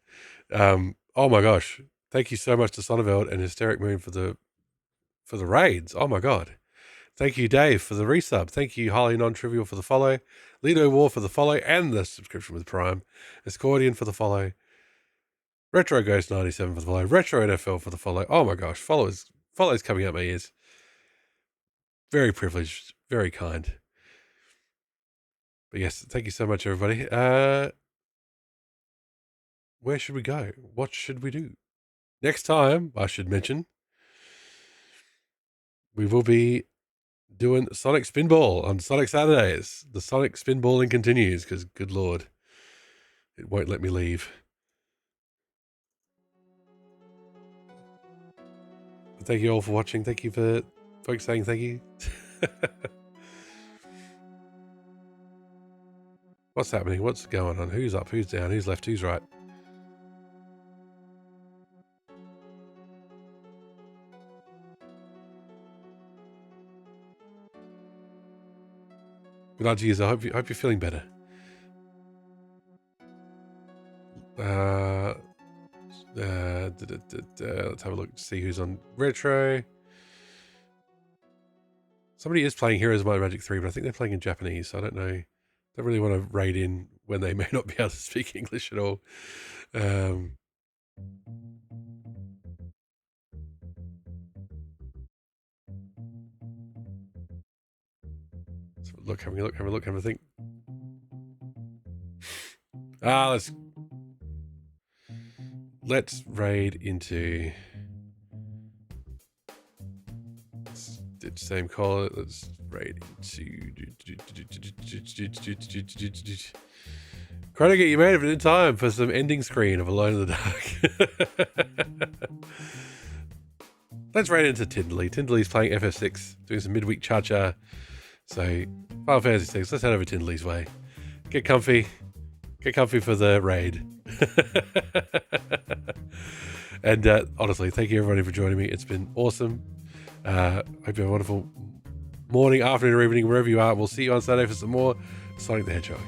Oh my gosh. Thank you so much to Sonneveld and Hysteric Moon for the raids. Oh my god. Thank you, Dave, for the resub. Thank you, Highly Non-Trivial, for the follow. Lido War for the follow and the subscription with Prime. Escordian for the follow. Retro Ghost 97 for the follow. Retro NFL for the follow. Oh my gosh. Follows coming out my ears. Very privileged. Very kind. But yes, thank you so much, everybody. Where should we go? What should we do? Next time, I should mention, we will be doing Sonic Spinball on Sonic Saturdays. The Sonic Spinballing continues because, good lord, it won't let me leave. But thank you all for watching. Thank you for folks saying thank you. What's happening? What's going on? Who's up? Who's down? Who's left? Who's right? Good night to you. I hope you're feeling better. Let's have a look to see who's on Retro. Somebody is playing Heroes of Might and Magic 3, but I think they're playing in Japanese, so I don't know. Don't really want to raid in when they may not be able to speak English at all. So look, having a look, having a think. Let's raid into same call. Let's raid into Chronogate, you made it in time for some ending screen of Alone in the Dark. Let's raid into Tinderly. Tinderly's playing FF6, doing some midweek cha-cha. So, Final Fantasy 6, let's head over Tinderly's way. Get comfy for the raid. And honestly, thank you everybody for joining me. It's been awesome. Hope you have a wonderful morning, afternoon, or evening, wherever you are. We'll see you on Saturday for some more Sonic the Hedgehog.